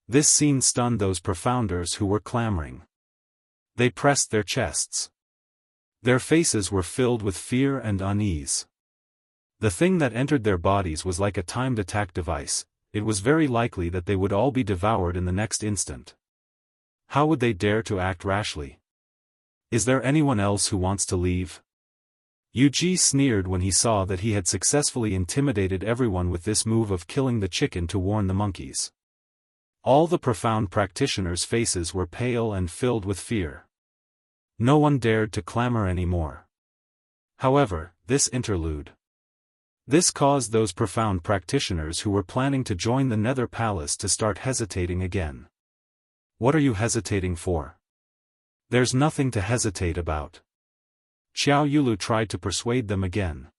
This scene stunned those profounders who were clamoring. They pressed their chests. Their faces were filled with fear and unease. The thing that entered their bodies was like a timed attack device. It was very likely that they would all be devoured in the next instant. How would they dare to act rashly? Is there anyone else who wants to leave? Yuji sneered when he saw that he had successfully intimidated everyone with this move of killing the chicken to warn the monkeys. All the profound practitioners' faces were pale and filled with fear. No one dared to clamor anymore. However, this caused those profound practitioners who were planning to join the Nether Palace to start hesitating again. What are you hesitating for? There's nothing to hesitate about. Xiao Yulu tried to persuade them again.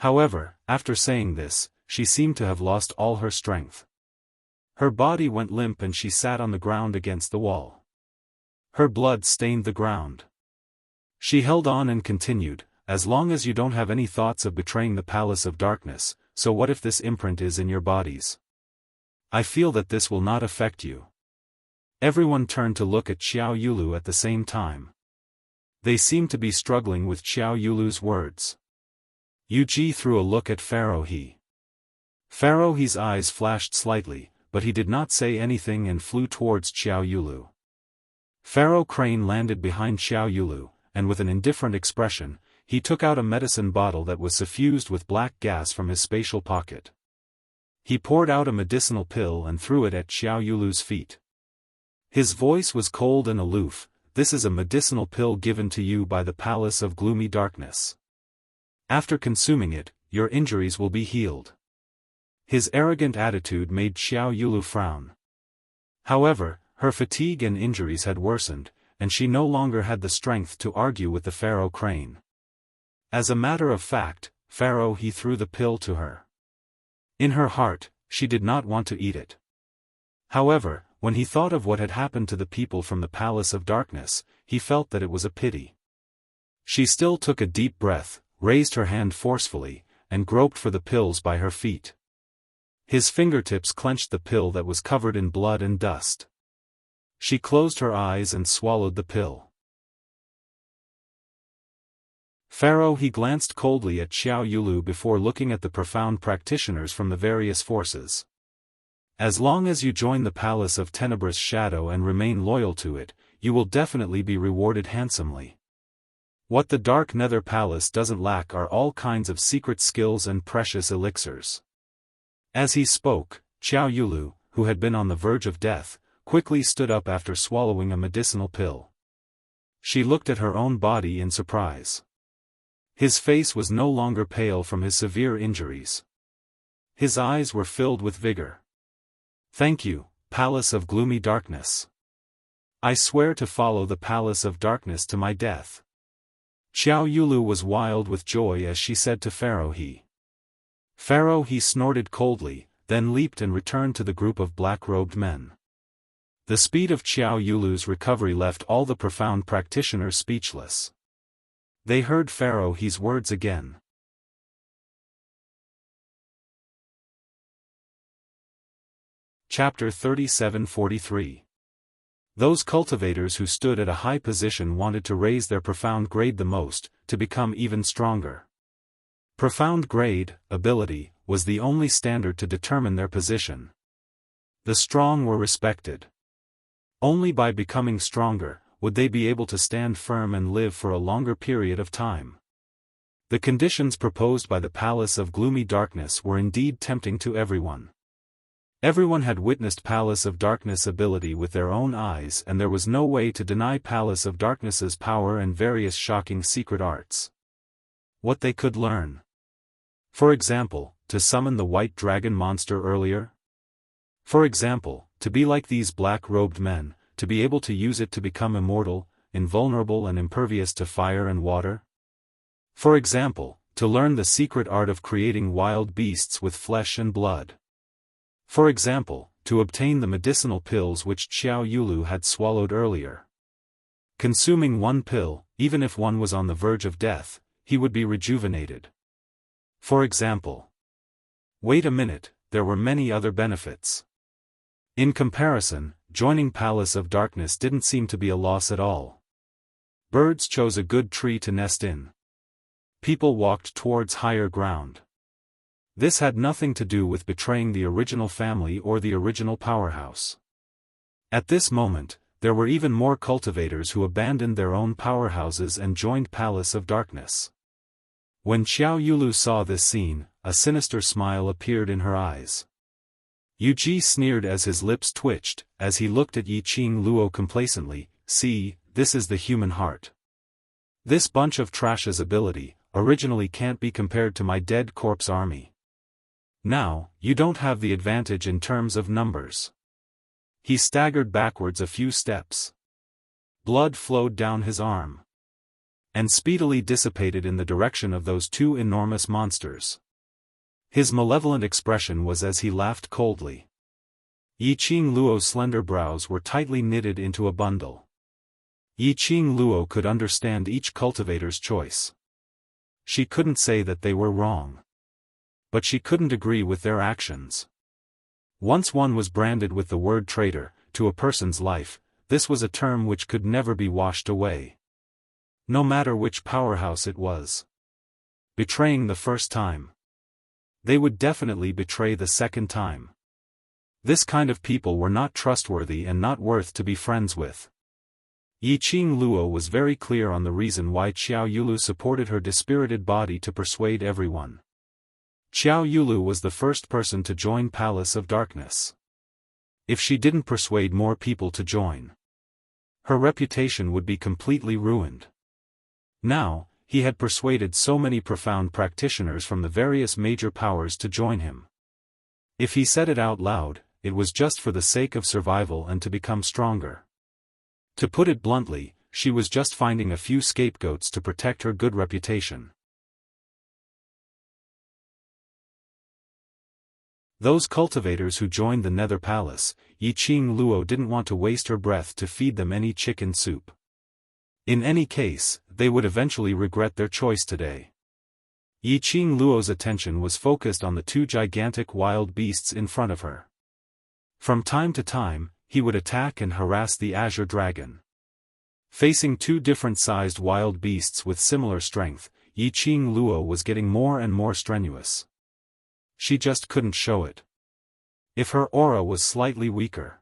However, after saying this, she seemed to have lost all her strength. Her body went limp and she sat on the ground against the wall. Her blood stained the ground. She held on and continued, "As long as you don't have any thoughts of betraying the Palace of Darkness, so what if this imprint is in your bodies? I feel that this will not affect you." Everyone turned to look at Xiao Yulu at the same time. They seemed to be struggling with Xiao Yulu's words. Yuji threw a look at Pharaoh He. Pharaoh He's eyes flashed slightly, but he did not say anything and flew towards Xiao Yulu. Pharaoh Crane landed behind Xiao Yulu, and with an indifferent expression, he took out a medicine bottle that was suffused with black gas from his spatial pocket. He poured out a medicinal pill and threw it at Xiao Yulu's feet. His voice was cold and aloof. "This is a medicinal pill given to you by the Palace of Gloomy Darkness. After consuming it, your injuries will be healed." His arrogant attitude made Xiao Yulu frown. However, her fatigue and injuries had worsened, and she no longer had the strength to argue with the Pharaoh Crane. As a matter of fact, Pharaoh He threw the pill to her. In her heart, she did not want to eat it. However, when he thought of what had happened to the people from the Palace of Darkness, he felt that it was a pity. She still took a deep breath, raised her hand forcefully, and groped for the pills by her feet. His fingertips clenched the pill that was covered in blood and dust. She closed her eyes and swallowed the pill. Pharaoh He glanced coldly at Xiao Yulu before looking at the profound practitioners from the various forces. "As long as you join the Palace of Tenebrous Shadow and remain loyal to it, you will definitely be rewarded handsomely. What the Dark Nether Palace doesn't lack are all kinds of secret skills and precious elixirs." As he spoke, Xiao Yulu, who had been on the verge of death, quickly stood up after swallowing a medicinal pill. She looked at her own body in surprise. His face was no longer pale from his severe injuries. His eyes were filled with vigor. "Thank you, Palace of Gloomy Darkness. I swear to follow the Palace of Darkness to my death." Xiao Yulu was wild with joy as she said to Pharaoh He. Pharaoh He snorted coldly, then leaped and returned to the group of black-robed men. The speed of Xiao Yulu's recovery left all the profound practitioners speechless. They heard Pharaoh He's words again. Chapter 37-43. Those cultivators who stood at a high position wanted to raise their profound grade the most, to become even stronger. Profound grade, ability, was the only standard to determine their position. The strong were respected. Only by becoming stronger, would they be able to stand firm and live for a longer period of time. The conditions proposed by the Palace of Gloomy Darkness were indeed tempting to everyone. Everyone had witnessed Palace of Darkness' ability with their own eyes, and there was no way to deny Palace of Darkness's power and various shocking secret arts. What they could learn. For example, to summon the white dragon monster earlier. For example, to be like these black-robed men, to be able to use it to become immortal, invulnerable and impervious to fire and water. For example, to learn the secret art of creating wild beasts with flesh and blood. For example, to obtain the medicinal pills which Xiao Yulu had swallowed earlier. Consuming one pill, even if one was on the verge of death, he would be rejuvenated. For example. Wait a minute, there were many other benefits. In comparison, joining Palace of Darkness didn't seem to be a loss at all. Birds chose a good tree to nest in. People walked towards higher ground. This had nothing to do with betraying the original family or the original powerhouse. At this moment, there were even more cultivators who abandoned their own powerhouses and joined Palace of Darkness. When Xiao Yulu saw this scene, a sinister smile appeared in her eyes. Yu Ji sneered as his lips twitched, as he looked at Yi Qing Luo complacently. See, this is the human heart. This bunch of trash's ability, originally can't be compared to my dead corpse army. Now, you don't have the advantage in terms of numbers. He staggered backwards a few steps. Blood flowed down his arm. And speedily dissipated in the direction of those two enormous monsters. His malevolent expression was as he laughed coldly. Yi Qing Luo's slender brows were tightly knitted into a bundle. Yi Qing Luo could understand each cultivator's choice. She couldn't say that they were wrong. But she couldn't agree with their actions. Once one was branded with the word traitor, to a person's life, this was a term which could never be washed away. No matter which powerhouse it was. Betraying the first time. They would definitely betray the second time. This kind of people were not trustworthy and not worth to be friends with. Yi Qing Luo was very clear on the reason why Xiao Yulu supported her dispirited body to persuade everyone. Xiao Yulu was the first person to join Palace of Darkness. If she didn't persuade more people to join, her reputation would be completely ruined. Now, he had persuaded so many profound practitioners from the various major powers to join him. If he said it out loud, it was just for the sake of survival and to become stronger. To put it bluntly, she was just finding a few scapegoats to protect her good reputation. Those cultivators who joined the Nether Palace, Yi Qing Luo didn't want to waste her breath to feed them any chicken soup. In any case, they would eventually regret their choice today. Yi Qing Luo's attention was focused on the two gigantic wild beasts in front of her. From time to time, he would attack and harass the Azure Dragon. Facing two different-sized wild beasts with similar strength, Yi Qing Luo was getting more and more strenuous. She just couldn't show it. If her aura was slightly weaker,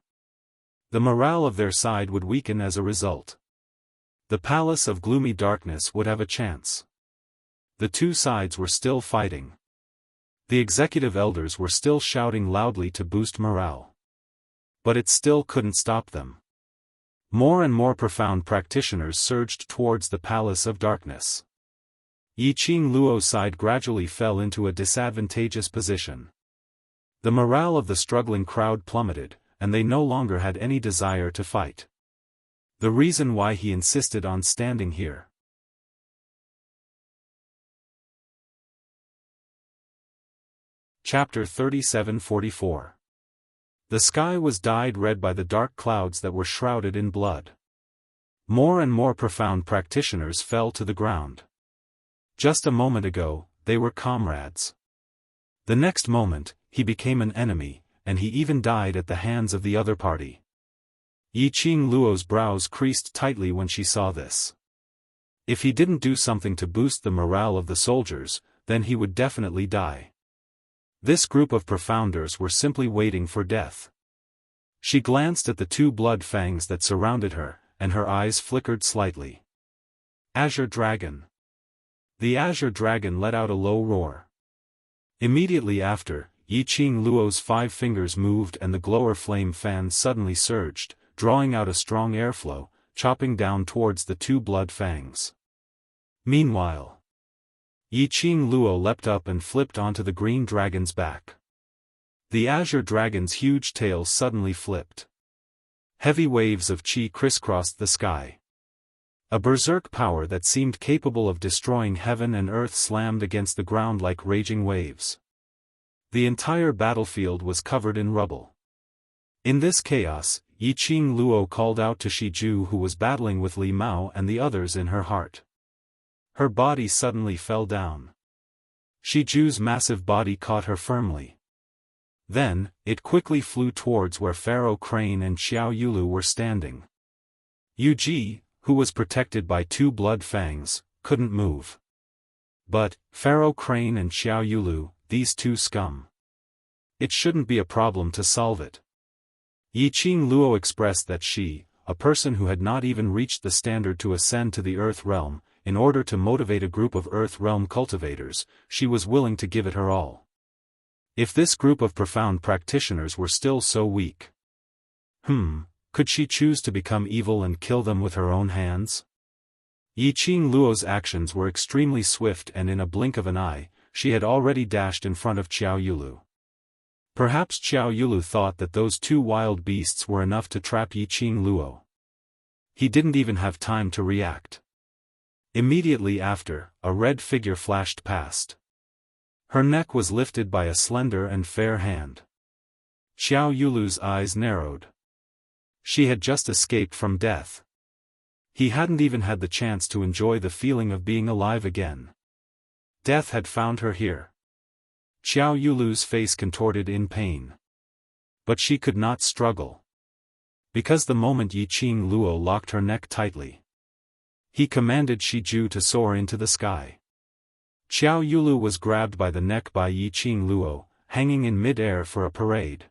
the morale of their side would weaken as a result. The Palace of Gloomy Darkness would have a chance. The two sides were still fighting. The executive elders were still shouting loudly to boost morale. But it still couldn't stop them. More and more profound practitioners surged towards the Palace of Darkness. Yi Qing Luo's side gradually fell into a disadvantageous position. The morale of the struggling crowd plummeted, and they no longer had any desire to fight. The reason why he insisted on standing here. Chapter 37-44. The sky was dyed red by the dark clouds that were shrouded in blood. More and more profound practitioners fell to the ground. Just a moment ago, they were comrades. The next moment, he became an enemy, and he even died at the hands of the other party. Yiqing Luo's brows creased tightly when she saw this. If he didn't do something to boost the morale of the soldiers, then he would definitely die. This group of profounders were simply waiting for death. She glanced at the two blood fangs that surrounded her, and her eyes flickered slightly. Azure Dragon. The Azure Dragon let out a low roar. Immediately after, Yiqing Luo's 5 fingers moved and the glower flame fan suddenly surged, drawing out a strong airflow, chopping down towards the two blood fangs. Meanwhile, Yiqing Luo leapt up and flipped onto the green dragon's back. The Azure Dragon's huge tail suddenly flipped. Heavy waves of qi crisscrossed the sky. A berserk power that seemed capable of destroying heaven and earth slammed against the ground like raging waves. The entire battlefield was covered in rubble. In this chaos, Yiqing Luo called out to Shiju, who was battling with Li Mao and the others in her heart. Her body suddenly fell down. Shiju's massive body caught her firmly. Then, it quickly flew towards where Pharaoh Crane and Xiao Yulu were standing. Yuji, who was protected by 2 blood fangs, couldn't move. But, Pharaoh Crane and Xiao Yulu, these 2 scum. It shouldn't be a problem to solve it. Yiqing Luo expressed that she, a person who had not even reached the standard to ascend to the Earth Realm, in order to motivate a group of Earth Realm cultivators, she was willing to give it her all. If this group of profound practitioners were still so weak, could she choose to become evil and kill them with her own hands? Yiqing Luo's actions were extremely swift, and in a blink of an eye, she had already dashed in front of Xiao Yulu. Perhaps Xiao Yulu thought that those 2 wild beasts were enough to trap Yiqing Luo. He didn't even have time to react. Immediately after, a red figure flashed past. Her neck was lifted by a slender and fair hand. Xiao Yulu's eyes narrowed. She had just escaped from death. He hadn't even had the chance to enjoy the feeling of being alive again. Death had found her here. Xiao Yulu's face contorted in pain. But she could not struggle. Because the moment Yiqing Luo locked her neck tightly, he commanded Shiju to soar into the sky. Xiao Yulu was grabbed by the neck by Yiqing Luo, hanging in mid-air for a parade.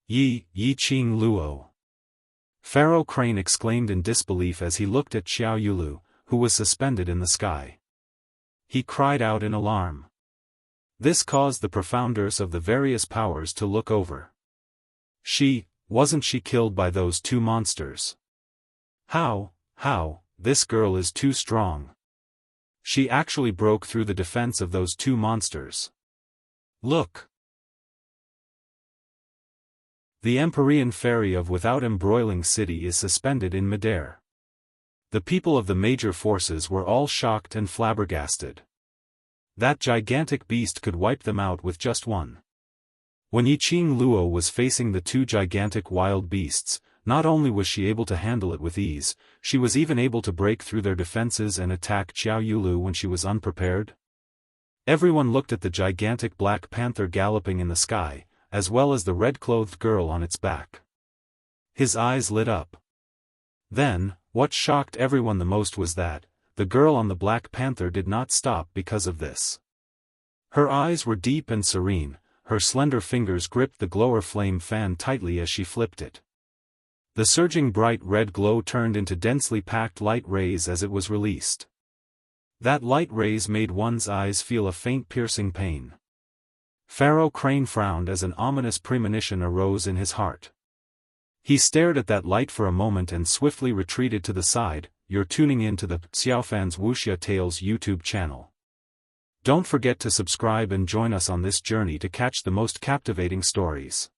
Yiqing Luo! Pharaoh Crane exclaimed in disbelief as he looked at Xiao Yulu, who was suspended in the sky. He cried out in alarm. This caused the profounders of the various powers to look over. Wasn't she killed by those 2 monsters? How, this girl is too strong. She actually broke through the defense of those 2 monsters. Look! The Empyrean ferry of Without Embroiling City is suspended in midair. The people of the major forces were all shocked and flabbergasted. That gigantic beast could wipe them out with just one. When Yiqing Luo was facing the 2 gigantic wild beasts, not only was she able to handle it with ease, she was even able to break through their defenses and attack Xiao Yulu when she was unprepared. Everyone looked at the gigantic black panther galloping in the sky, as well as the red-clothed girl on its back. His eyes lit up. Then, what shocked everyone the most was that, the girl on the black panther did not stop because of this. Her eyes were deep and serene, her slender fingers gripped the glower flame fan tightly as she flipped it. The surging bright red glow turned into densely packed light rays as it was released. That light rays made one's eyes feel a faint piercing pain. Pharaoh Crane frowned as an ominous premonition arose in his heart. He stared at that light for a moment and swiftly retreated to the side. You're tuning in to the Xiaofan's Wuxia Tales YouTube channel. Don't forget to subscribe and join us on this journey to catch the most captivating stories.